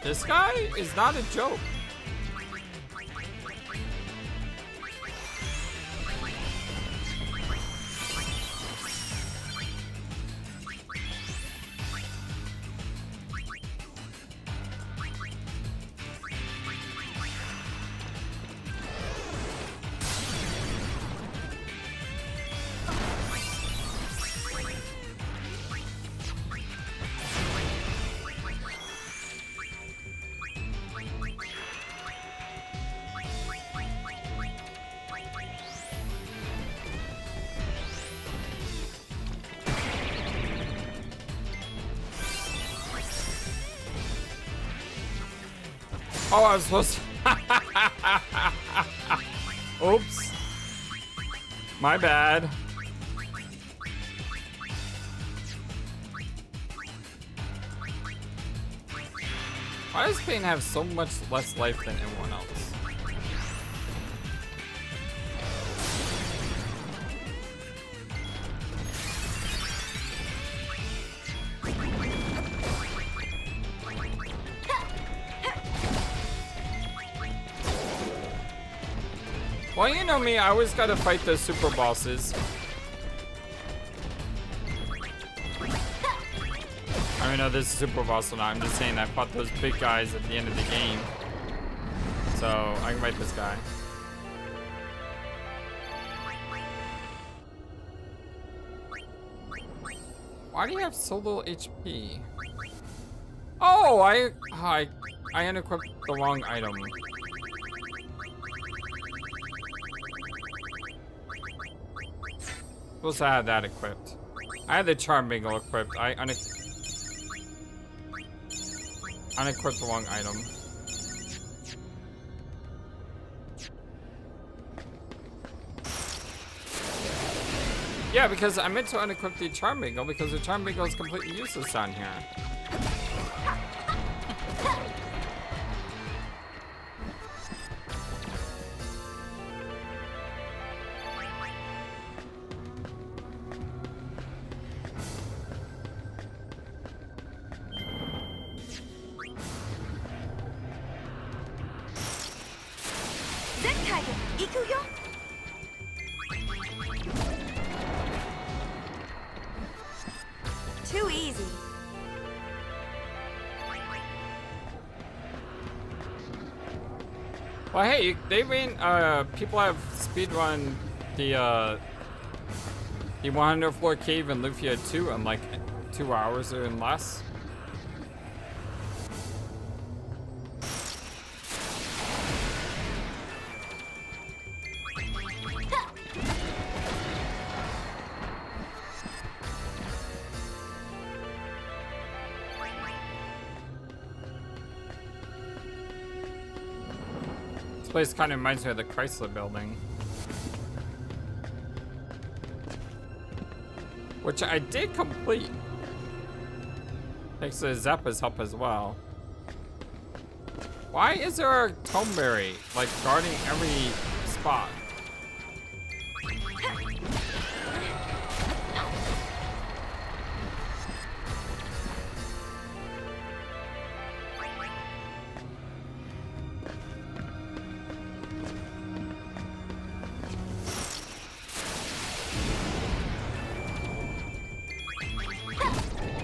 This guy is not a joke. Oh, I was supposed to. Oops. My bad. Why does Pain have so much less life than everyone else? Well, you know me, I always gotta fight those super bosses. I mean, no, this is super boss or not. I'm just saying I fought those big guys at the end of the game. So, I can fight this guy. Why do you have so little HP? Oh, I unequipped the wrong item. Supposed to have that equipped. I had the charm bingle equipped. I unequipped the wrong item. Yeah, because I meant to unequip the charm bingle because the charm bingle is completely useless on here. Too easy. Well, hey, they ran, people have speedrun the 100 floor cave in Lufia 2 in like 2 hours or less. This place kind of reminds me of the Chrysler building. Which I did complete. Thanks to Zeppa's help as well. Why is there a tomeberry, like, guarding every spot?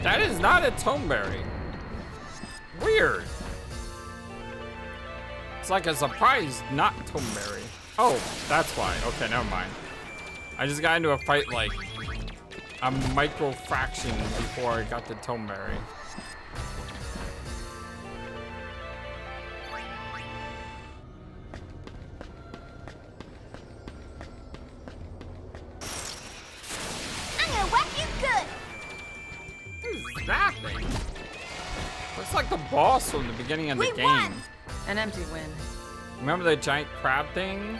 That is not a tomeberry. Weird. It's like a surprise not tomeberry. Oh, that's why. Okay, never mind. I just got into a fight like a micro fraction before I got the tomeberry. I'm gonna whack you good. What is that thing? Looks like the boss from the beginning of the game. Won. An empty win. Remember the giant crab thing?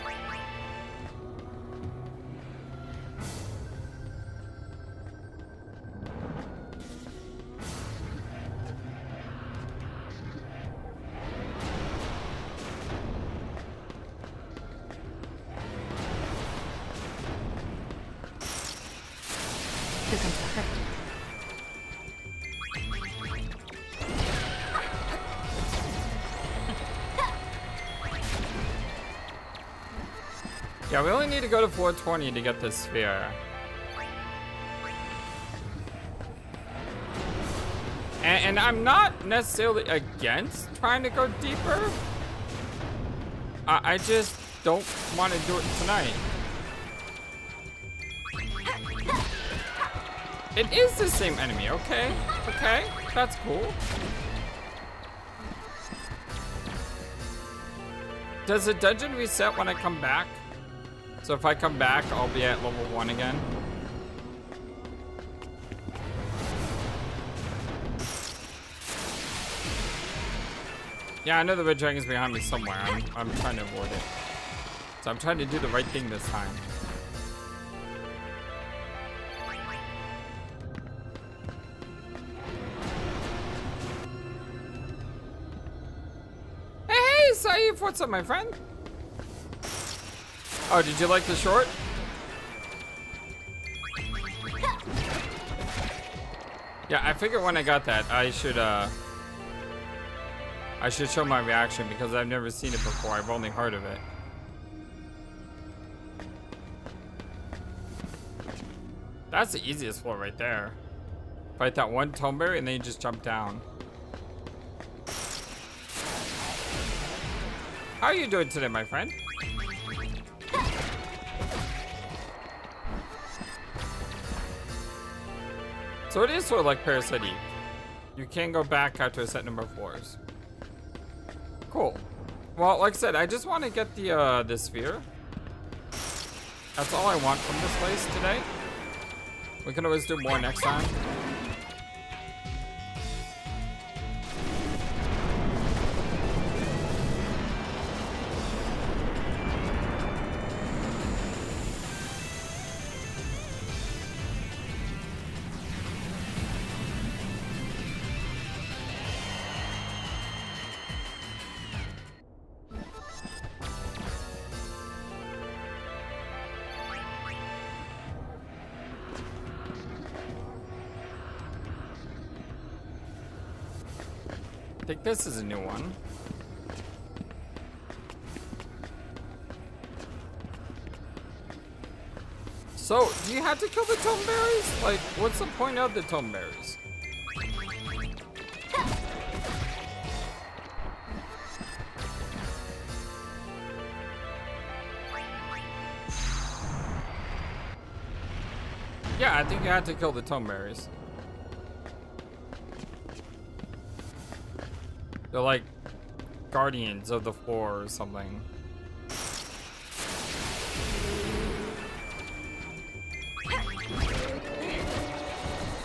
Here comes the hurt. Yeah, we only need to go to 420 to get this sphere. And I'm not necessarily against trying to go deeper. I just don't want to do it tonight. It is the same enemy, okay? Okay, that's cool. Does the dungeon reset when I come back? So if I come back, I'll be at level 1 again. Yeah, I know the red dragon's behind me somewhere. I'm trying to avoid it. So I'm trying to do the right thing this time. Hey, Saif, what's up, my friend? Oh, did you like the short? Yeah, I figured when I got that, I should show my reaction because I've never seen it before. I've only heard of it. That's the easiest floor right there. Fight that one toneberry and then you just jump down. How are you doing today, my friend? So it is sort of like Parasite Eve. You can go back after a set number of floors. Cool. Well, like I said, I just want to get the sphere. That's all I want from this place today. We can always do more next time. I think this is a new one. So, do you have to kill the toneberries? Like, what's the point of the toneberries? Yeah, I think you had to kill the toneberries. They're like guardians of the floor or something.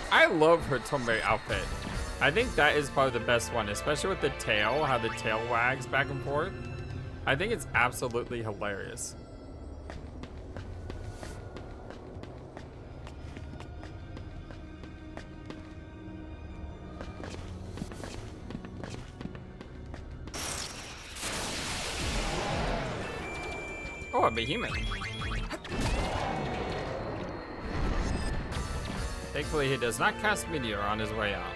I love her toneberry outfit. I think that is probably the best one, especially with the tail, how the tail wags back and forth. I think it's absolutely hilarious. Oh, a behemoth. Thankfully, he does not cast Meteor on his way out.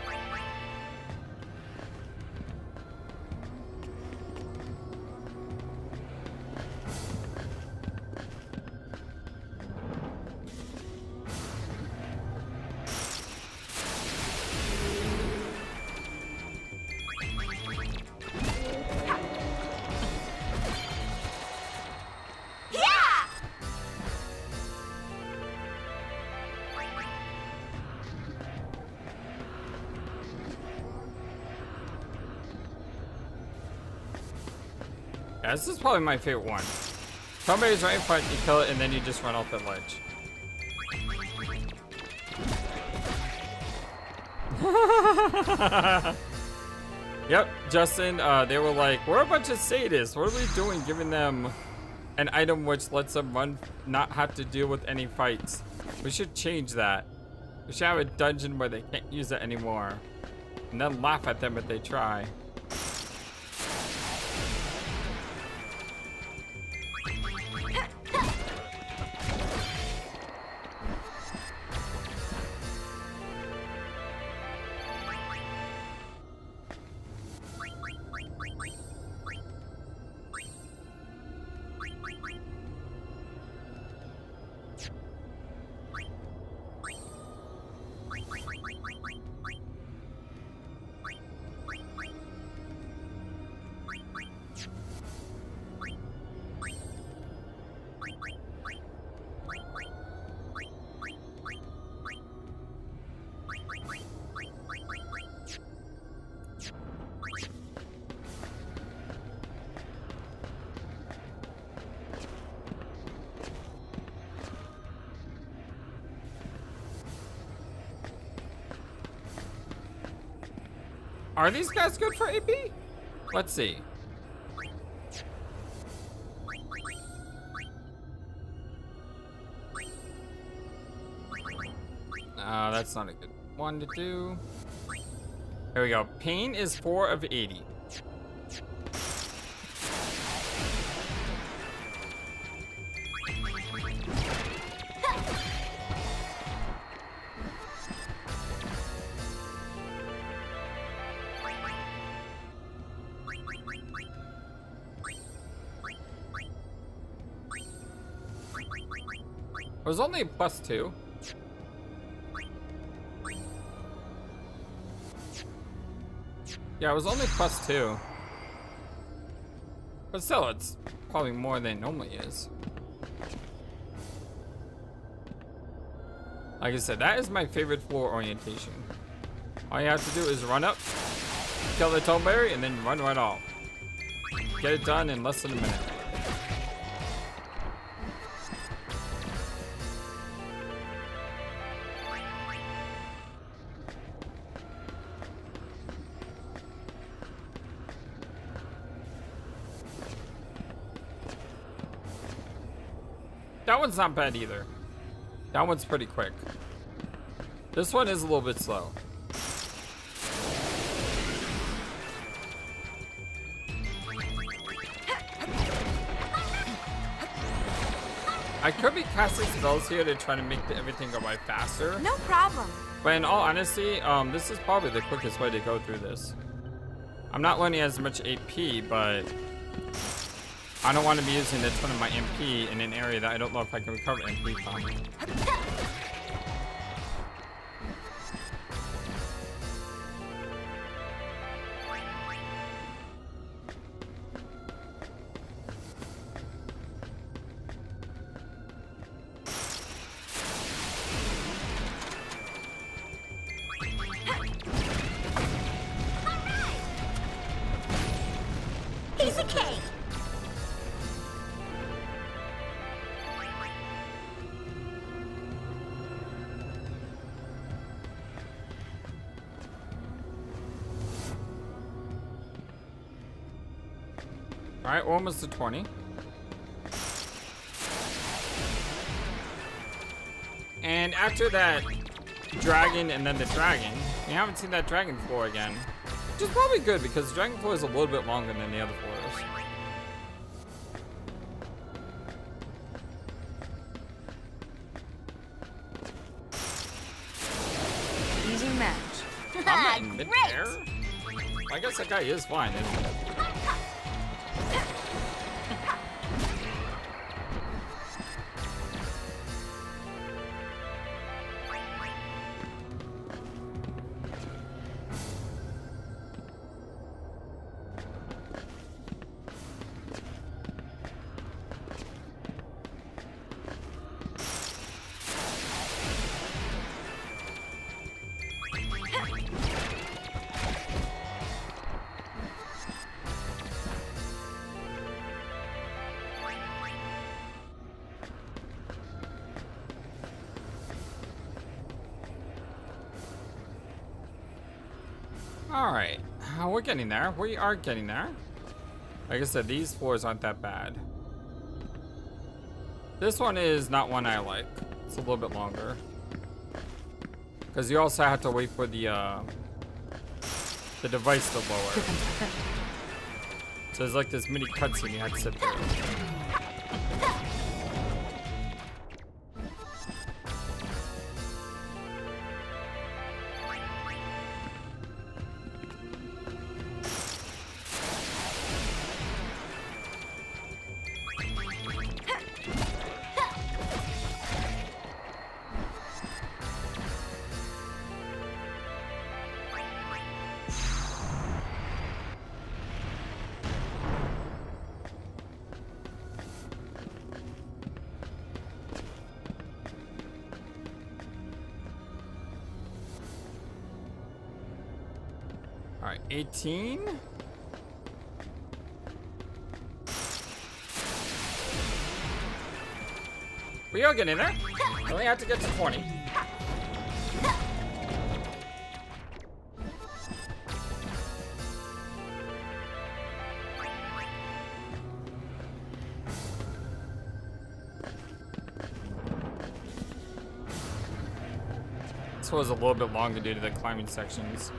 Yeah, this is probably my favorite one. Toneberry's right in front, you kill it, and then you just run off the ledge. Yep, Justin, they were like, we're a bunch of sadists. What are we doing giving them an item which lets them run, not have to deal with any fights? We should change that. We should have a dungeon where they can't use it anymore. And then laugh at them if they try. Are these guys good for AP? Let's see. That's not a good one to do. Here we go. Pain is 4 of 80. It was only a +2. Yeah, it was only +2. But still, it's probably more than it normally is. Like I said, that is my favorite floor orientation. All you have to do is run up, kill the toneberry, and then run right off. Get it done in less than a minute. That one's not bad either. That one's pretty quick. This one is a little bit slow. I could be casting spells here to try to make everything go by faster. No problem. But in all honesty, this is probably the quickest way to go through this. I'm not learning as much AP, but I don't want to be using a ton of my MP in an area that I don't know if I can recover MP from. Piece of cake. All right, we're almost to 20. And after that dragon and then the dragon, we haven't seen that dragon floor again. Which is probably good because the dragon floor is a little bit longer than the other floors. Easy match. I'm not in mid-air. I guess that guy is flying, isn't he? Alright, we're getting there. We are getting there. Like I said, these floors aren't that bad. This one is not one I like. It's a little bit longer. Because you also have to wait for the device to lower. So there's like this mini cutscene you have to sit through. All right, 18. We are getting there. We only have to get to 20. X was a little bit longer due to the climbing sections.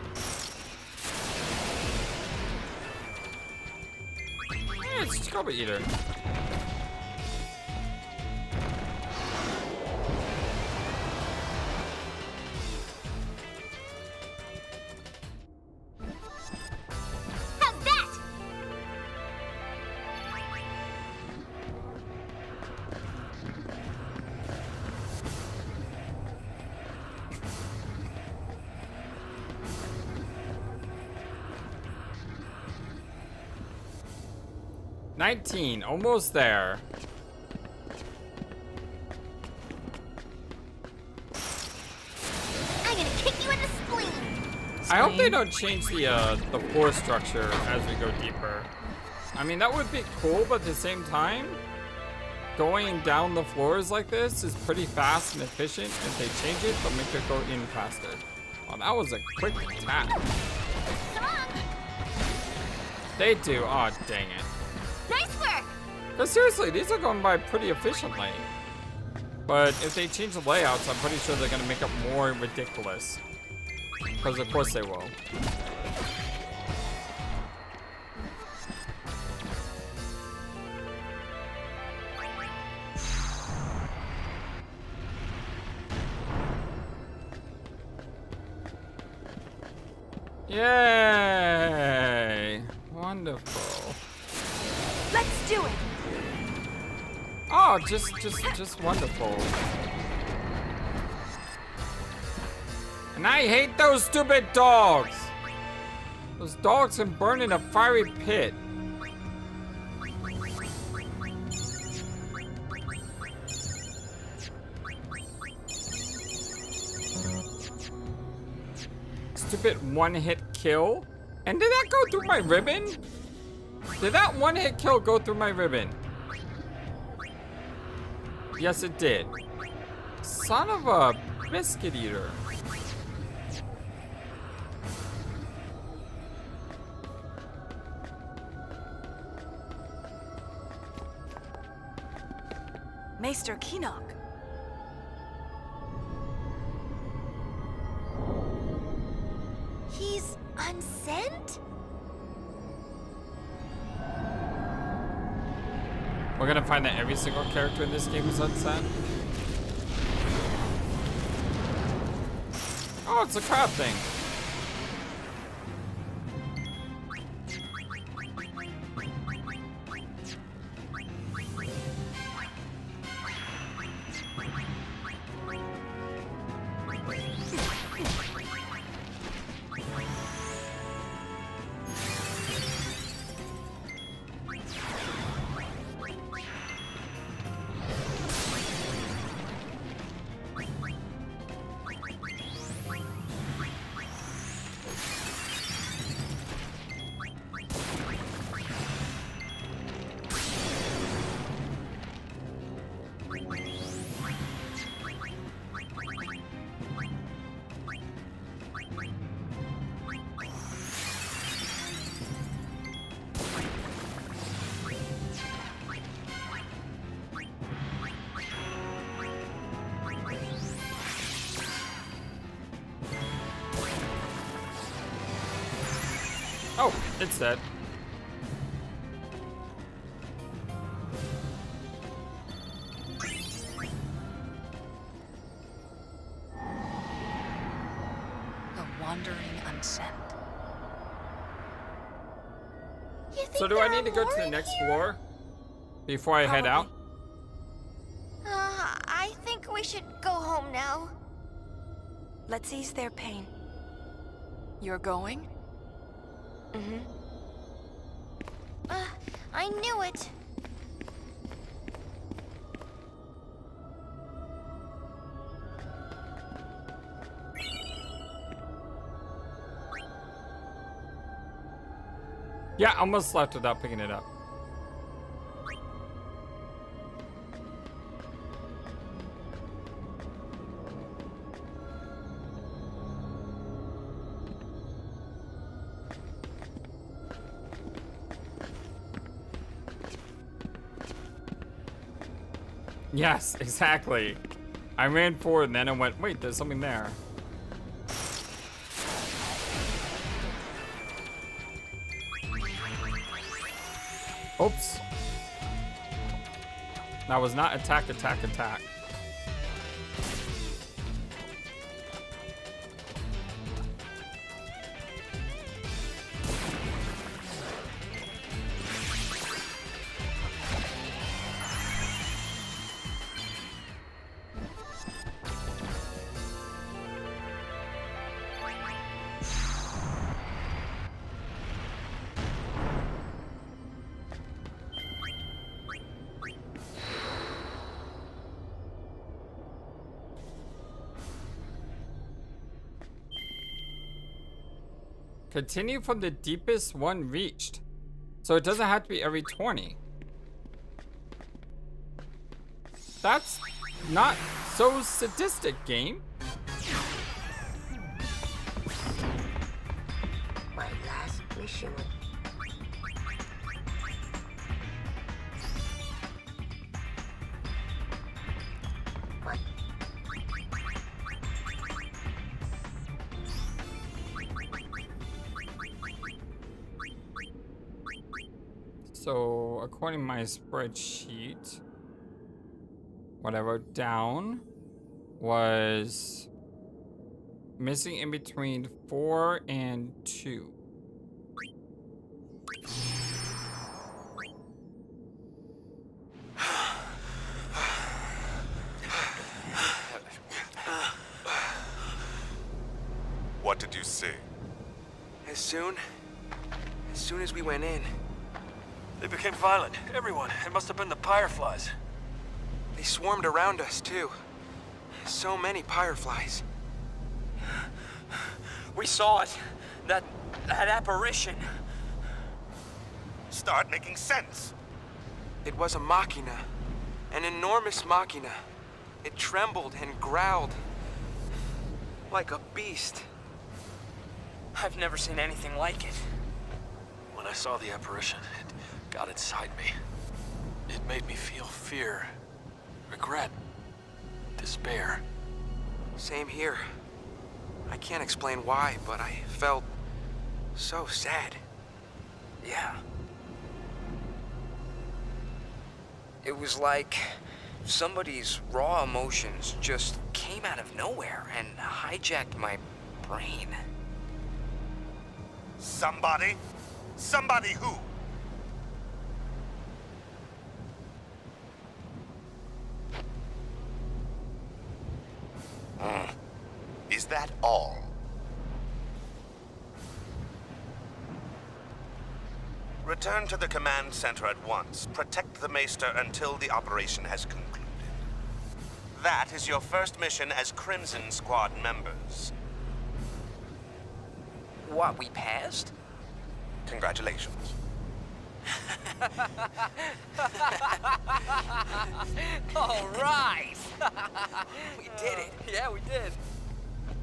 Yeah, it's Scuba Eater. How's that? $19, almost there. I'm gonna kick you in the spleen. I hope they don't change the floor structure as we go deeper. I mean, that would be cool, but at the same time, going down the floors like this is pretty fast and efficient. If they change it, they'll make it go in faster. Well, that was a quick tap. They do. Oh, dang it. Nice work. But seriously, these are going by pretty efficiently. But if they change the layouts, I'm pretty sure they're going to make it more ridiculous. Because of course they will. Yay! Wonderful. Let's do it. Oh, just wonderful. And I hate those stupid dogs. Those dogs can burn in a fiery pit. Stupid one-hit kill. And did that go through my ribbon? Did that one-hit kill go through my ribbon? Yes, it did. Son of a biscuit eater. Maester Keenock. He's unsent? We're gonna find that every single character in this game is unsent. Oh, it's a crab thing. Oh, it's dead. A wandering unsent. So do I need to go to the next floor before I head out? I think we should go home now. Let's ease their pain. You're going? Mm-hmm. I knew it. Yeah, I almost left without picking it up. Yes, exactly. I ran forward and then I went, wait, there's something there. Oops. That was not attack, attack, attack. Continue from the deepest one reached. So it doesn't have to be every 20. That's not so sadistic, game. My last mission. So, according to my spreadsheet, what I wrote down was missing in between 4 and 2. What did you see? As soon as we went in, they became violent. Everyone. It must have been the Fireflies. They swarmed around us, too. So many Fireflies. We saw it. That apparition. Start making sense. It was a machina. An enormous machina. It trembled and growled. Like a beast. I've never seen anything like it. When I saw the apparition, it got inside me. It made me feel fear, regret, despair. Same here. I can't explain why, but I felt so sad. Yeah. It was like somebody's raw emotions just came out of nowhere and hijacked my brain. Somebody? Somebody who? Is that all? Return to the command center at once. Protect the Maester until the operation has concluded. That is your first mission as Crimson Squad members. What, we passed? Congratulations. All right! We did it. Yeah, we did.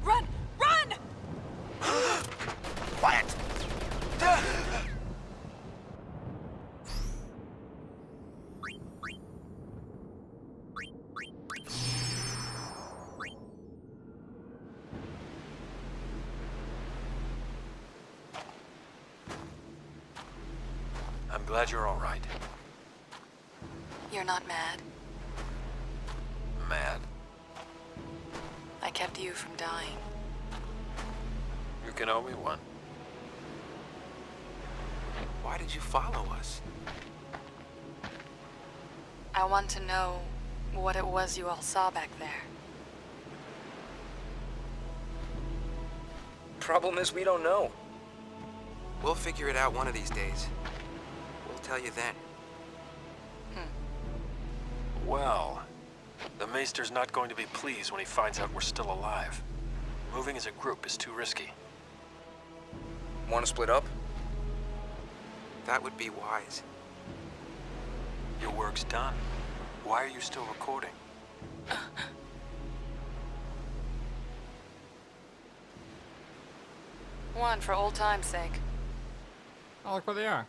Run! Run! Quiet! I'm glad you're all right. You're not mad? Mad? I kept you from dying. You can owe me one. Why did you follow us? I want to know what it was you all saw back there. Problem is, we don't know. We'll figure it out one of these days. We'll tell you then. Well, the Maester's not going to be pleased when he finds out we're still alive. Moving as a group is too risky. Want to split up? That would be wise. Your work's done. Why are you still recording? One, for old time's sake. Oh, look where they are.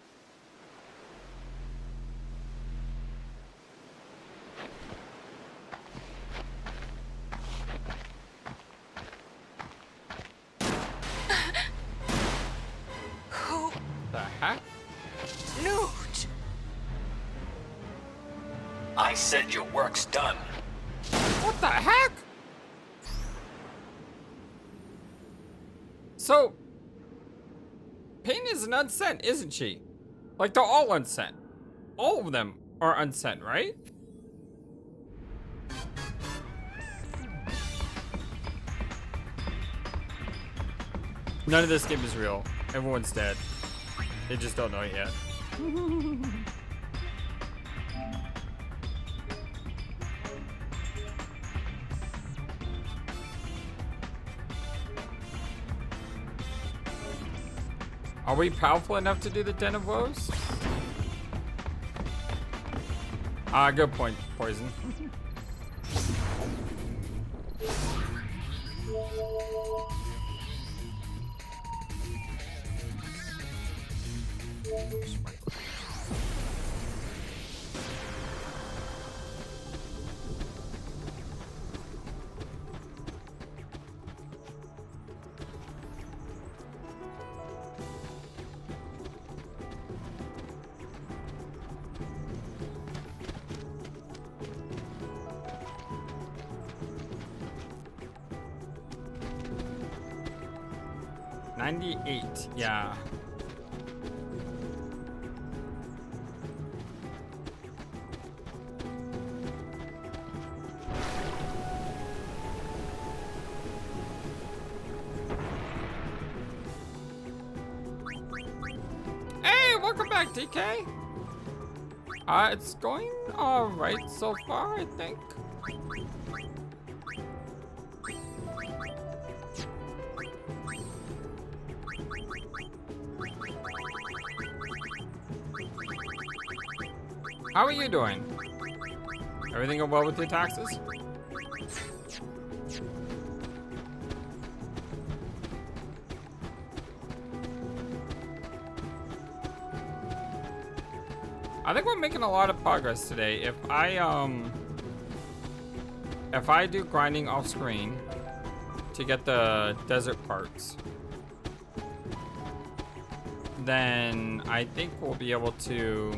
Who? The heck? Newt! said your work's done. What the heck? So, Pain is an unsent, isn't she? Like, they're all unsent. All of them are unsent, right? None of this game is real. Everyone's dead. They just don't know it yet. Are we powerful enough to do the Den of Woes? Good point, Poison. $98, yeah. Hey, welcome back, DK. It's going all right so far, I think. How are you doing? Everything go well with your taxes? I think we're making a lot of progress today. If I do grinding off screen to get the desert parts, then I think we'll be able to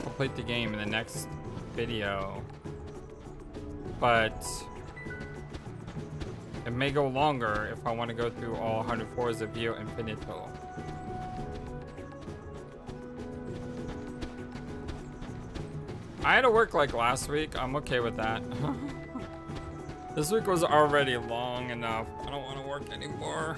complete the game in the next video, but it may go longer if I want to go through all 104 of Vio Infinito. I had to work like last week. I'm okay with that. This week was already long enough. I don't want to work anymore.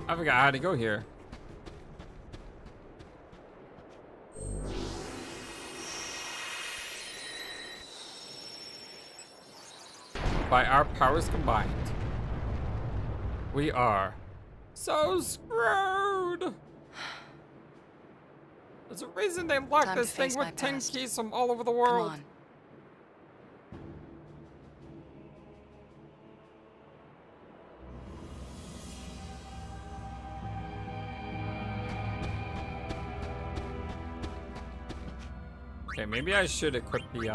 I forgot how to go here. By our powers combined, we are so screwed. There's a reason they blocked this thing with 10 keys from all over the world. Come on. Okay, maybe I should equip the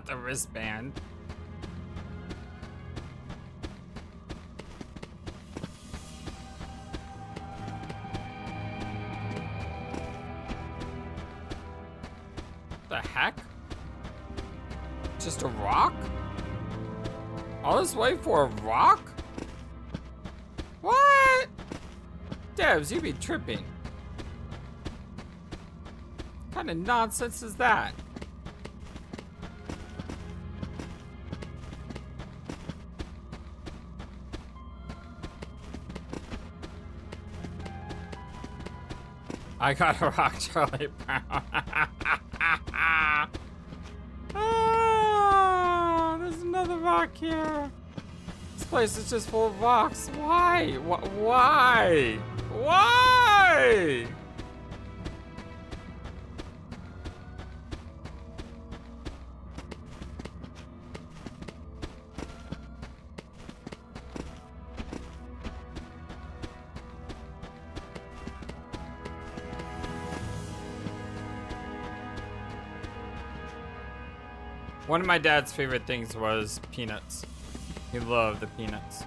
the wristband. The heck? Just a rock? All this way for a rock? What? Devs, you be tripping. What kind of nonsense is that? I got a rock, Charlie Brown. Oh, there's another rock here. This place is just full of rocks. Why? Why? Why? One of my dad's favorite things was peanuts. He loved the peanuts.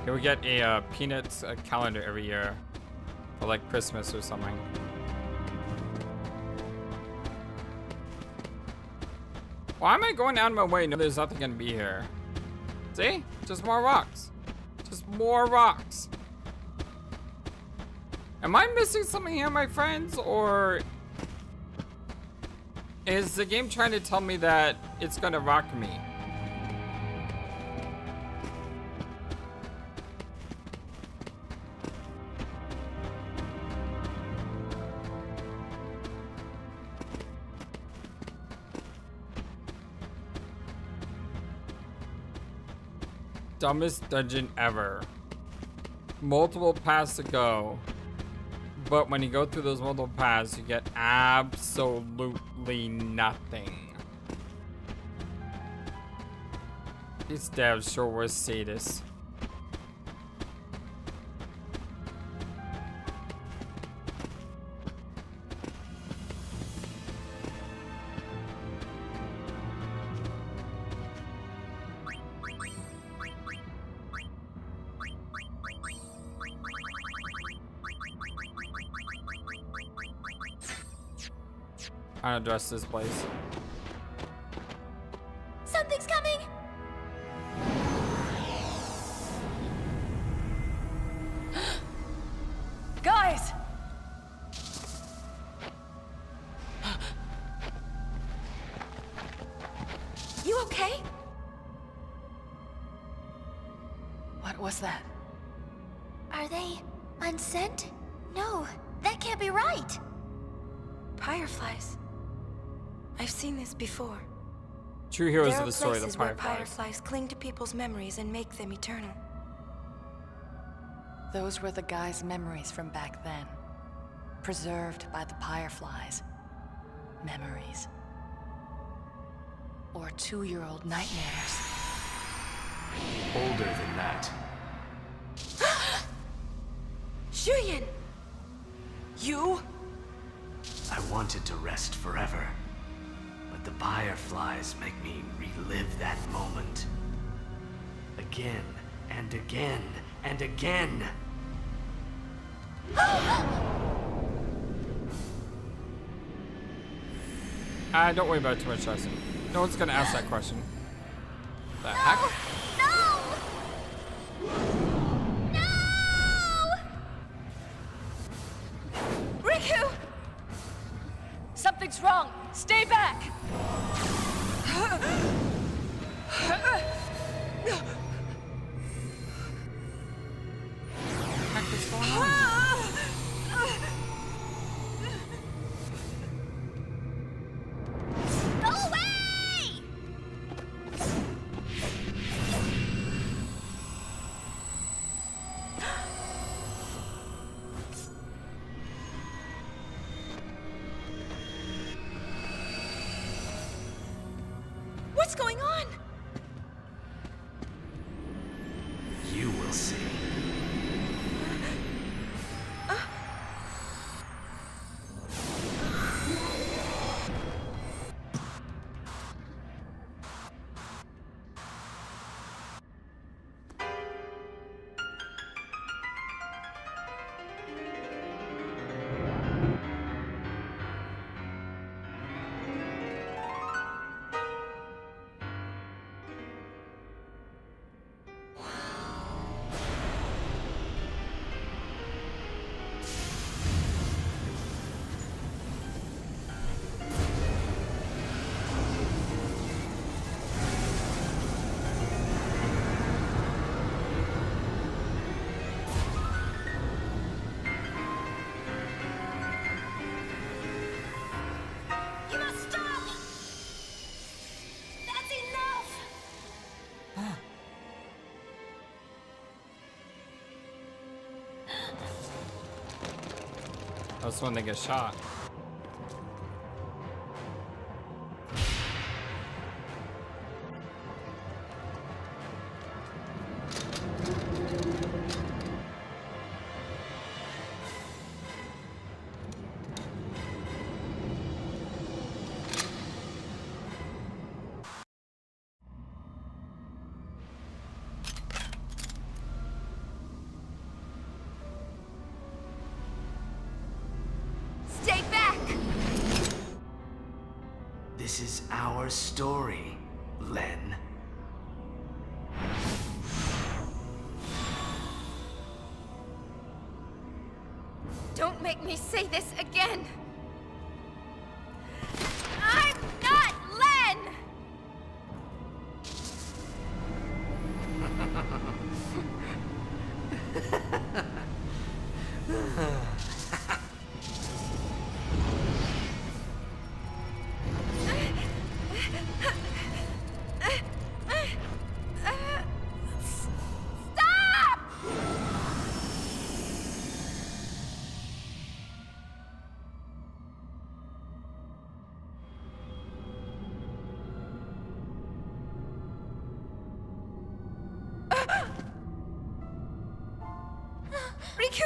He would get a peanuts calendar every year for like Christmas or something. Why am I going out of my way? No, there's nothing gonna be here. See? Just more rocks. Just more rocks. Am I missing something here, my friends? Or is the game trying to tell me that it's gonna rock me? Dumbest dungeon ever. Multiple paths to go. But when you go through those multiple paths, you get absolutely nothing. These devs sure were sadists. I don't address this place. Something's coming! Guys! You okay? What was that? Are they unsent? No, that can't be right. Fireflies. I've seen this before. True heroes There of the story, the places where Fireflies. fireflies cling to people's memories and make them eternal. Those were the guys' memories from back then. Preserved by the Fireflies. Memories. Or 2-year-old nightmares. Older than that. Shuyin! You? I wanted to rest forever, but the fireflies make me relive that moment. Again, and again, and again. Don't worry about it too much, Justin. No one's gonna ask that question. The heck? Riku! Something's wrong! Stay back! What the heck is going on? Go away! What's going on? You will see. That's when they get shot. Stay back! This is our story, Len. Don't make me say this again! I'm not Len! Riku?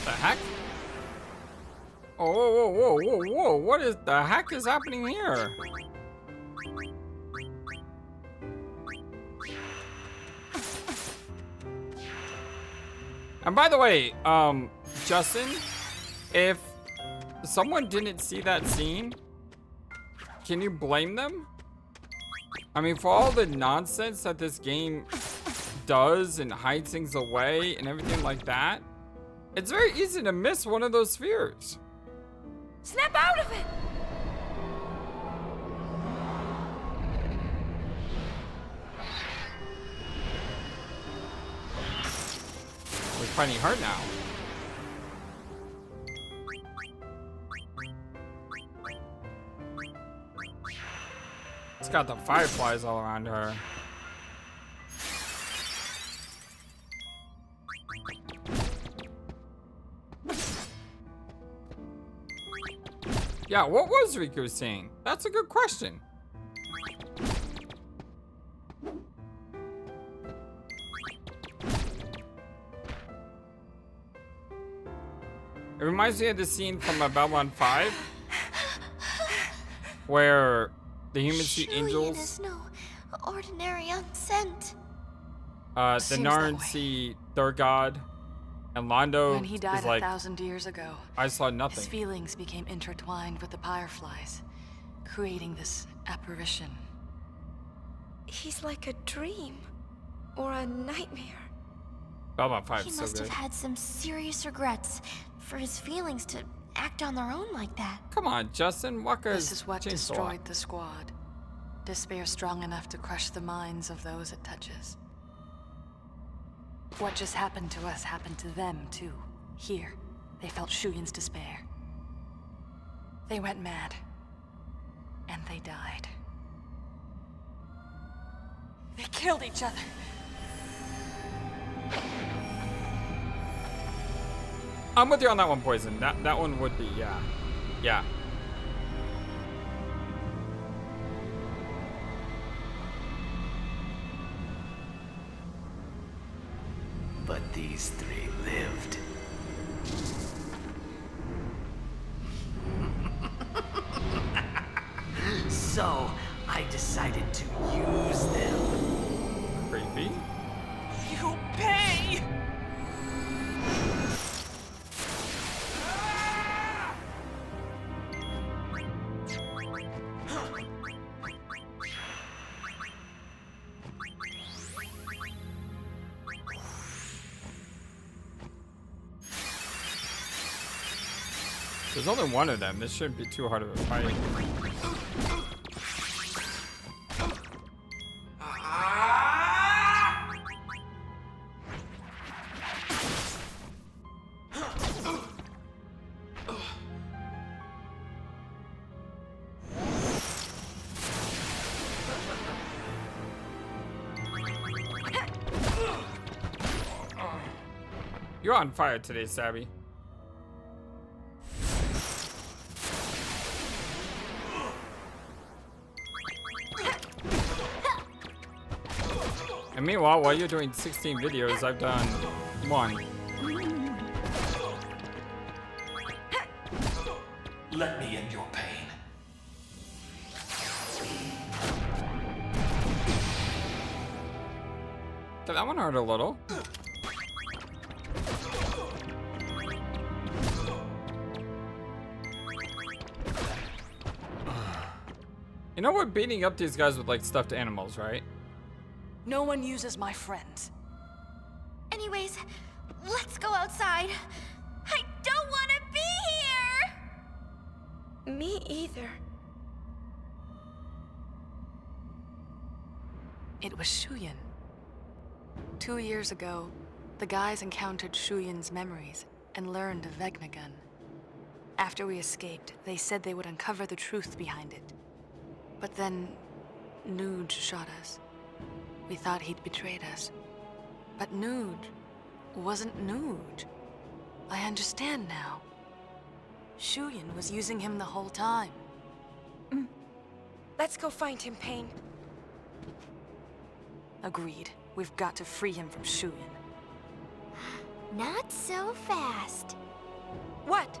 The heck? Oh, whoa, whoa, whoa, whoa, whoa! What is the heck is happening here? And by the way, Justin, if someone didn't see that scene, can you blame them? I mean, for all the nonsense that this game does and hides things away and everything like that, it's very easy to miss one of those spheres. Snap out of it! We're fighting hard now. It's got the fireflies all around her. Yeah, what was Riku saying? That's a good question. It reminds me of the scene from Babylon 5 where the human suit angels is no ordinary unsent. the Seems Narn that way. see their god, and Londo When he died is like, 1,000 years ago, I saw his nothing. feelings became intertwined with the fireflies, creating this apparition. He's like a dream. Or a nightmare. Babylon 5 He is so must good. have had some serious regrets for his feelings to act on their own like that. Come on, Justin, Waka's This is what chainsaw. destroyed the squad. Despair strong enough to crush the minds of those it touches. What just happened to us happened to them, too. Here, they felt Shuyin's despair. They went mad. And they died. They killed each other. I'm with you on that one, Poison. That one would be, yeah. Yeah. But these three lived. So, I decided to use them. Creepy. You pay! There's only one of them. This shouldn't be too hard of a fight. You're on fire today, Sabby. And meanwhile, while you're doing 16 videos, I've done 1. Let me end your pain. Okay, that one hurt a little. You know we're beating up these guys with like stuffed animals, right? No one uses my friends. Anyways, let's go outside. I don't want to be here! Me either. It was Shuyin. 2 years ago, the guys encountered Shuyin's memories and learned of Vegnagun. After we escaped, they said they would uncover the truth behind it. But then, Nuge shot us. We thought he'd betrayed us. But Nuge wasn't Nuge. I understand now. Shuyin was using him the whole time. Let's go find him, Pain. Agreed. We've got to free him from Shuyin. Not so fast. What?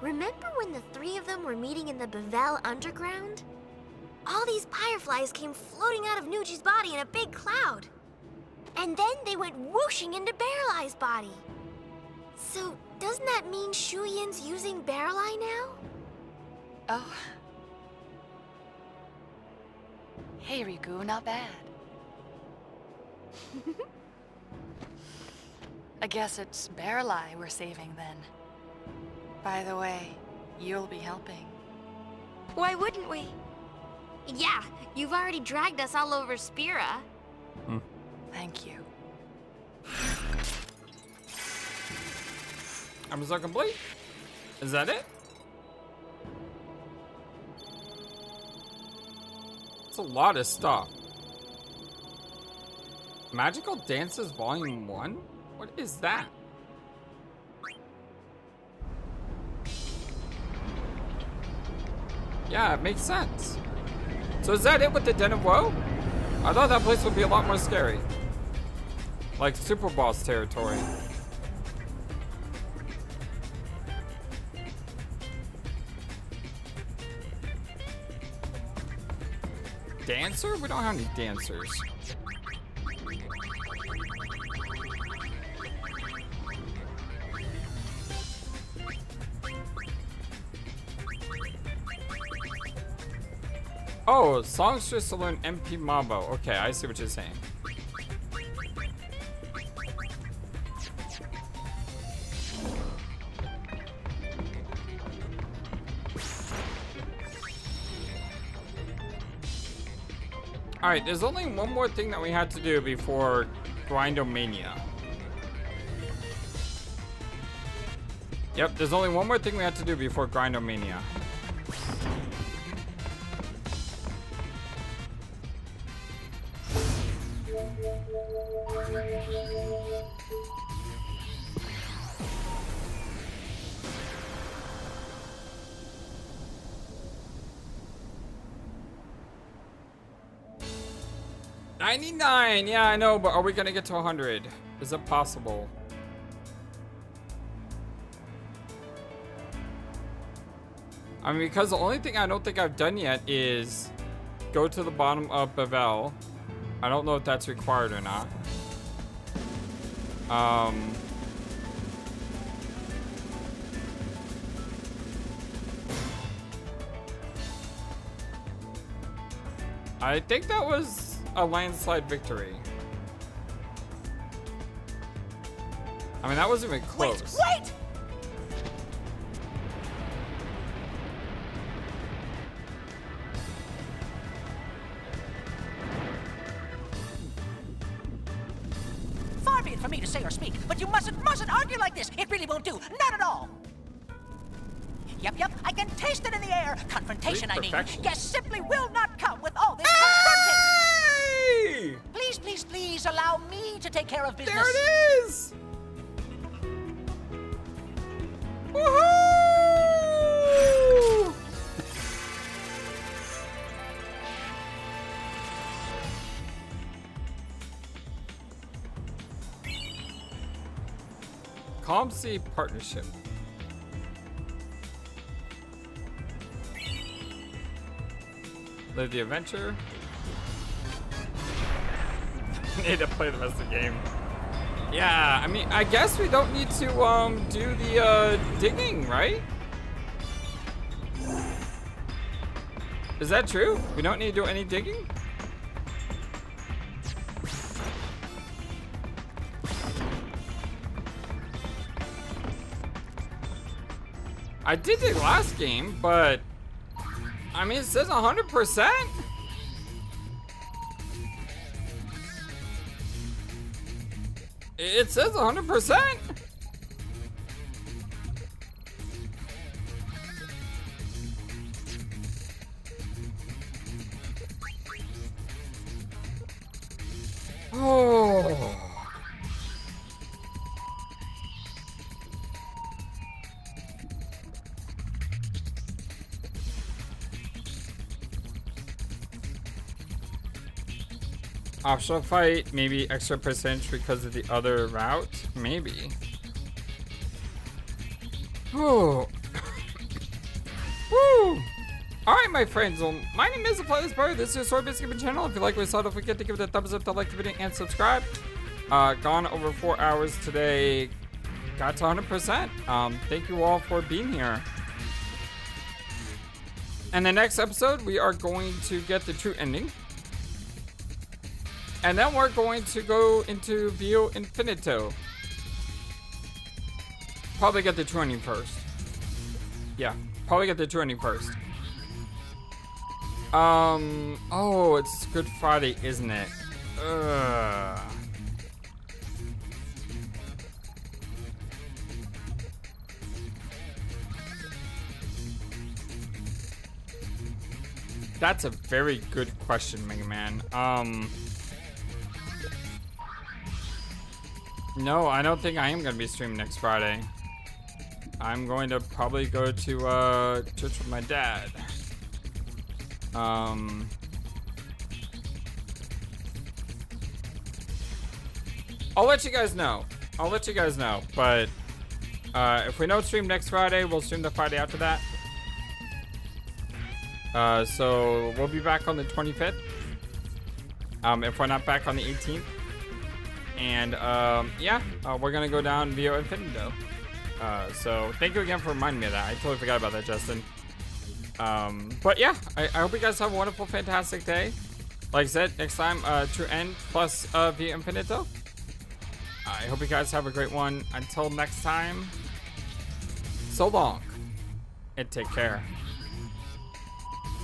Remember when the 3 of them were meeting in the Bevel underground? All these fireflies came floating out of Nuji's body in a big cloud. And then they went whooshing into Barrelai's body. So, doesn't that mean Shuyin's using Barrelai now? Oh. Hey, Riku, not bad. I guess it's Barrelai we're saving then. By the way, you'll be helping. Why wouldn't we? Yeah, you've already dragged us all over Spira. Thank you. Episode complete? Is that it? It's a lot of stuff. Magical Dances Volume 1? What is that? Yeah, it makes sense. So is that it with the Den of Woe? I thought that place would be a lot more scary. Like Super Boss territory. Dancer? We don't have any dancers. Oh, songstress to learn MP Mabo. Okay, I see what you're saying. Alright, there's only one more thing that we had to do before Grindomania. Yep, there's only one more thing we had to do before Grindomania. $99, yeah, I know, but are we gonna get to 100? Is it possible? I mean, because the only thing I don't think I've done yet is go to the bottom of Bevel. I don't know if that's required or not. I think that was a landslide victory. I mean, that wasn't even close. Wait! Far be it for me to say or speak, but you mustn't argue like this. It really won't do. Not at all. Yep, I can taste it in the air. Confrontation, I mean. Guests simply will not come with all this confronting. Please, allow me to take care of business. There it is! Diplomacy partnership. Live the adventure. Need to play the rest of the game. Yeah, I mean, I guess we don't need to do the digging, right? Is that true? We don't need to do any digging? I did the last game, but I mean, it says 100%. It says 100%. Oh. Optional fight, maybe extra percentage because of the other route, maybe. Oh. Woo! Alright, my friends, my name is FlightlessBird. This is your Sword Biscuit channel. If you like what you saw, don't forget to give it a thumbs up, to like the video, and subscribe. Gone over 4 hours today. Got to 100%. Thank you all for being here. And the next episode, we are going to get the true ending. And then we're going to go into Vio Infinito. Probably get the true ending first. Yeah, probably get the true ending first. Oh, it's Good Friday, isn't it? Ugh. That's a very good question, Mega Man. No, I don't think I am gonna be streaming next Friday. I'm going to probably go to church with my dad. I'll let you guys know. But if we don't stream next Friday, we'll stream the Friday after that. So we'll be back on the 25th. If we're not back on the 18th. And yeah, we're gonna go down Vio Infinito. So thank you again for reminding me of that. I totally forgot about that, Justin. But yeah, I hope you guys have a wonderful, fantastic day. Like I said, next time, True End plus Vio Infinito. I hope you guys have a great one. Until next time, so long and take care.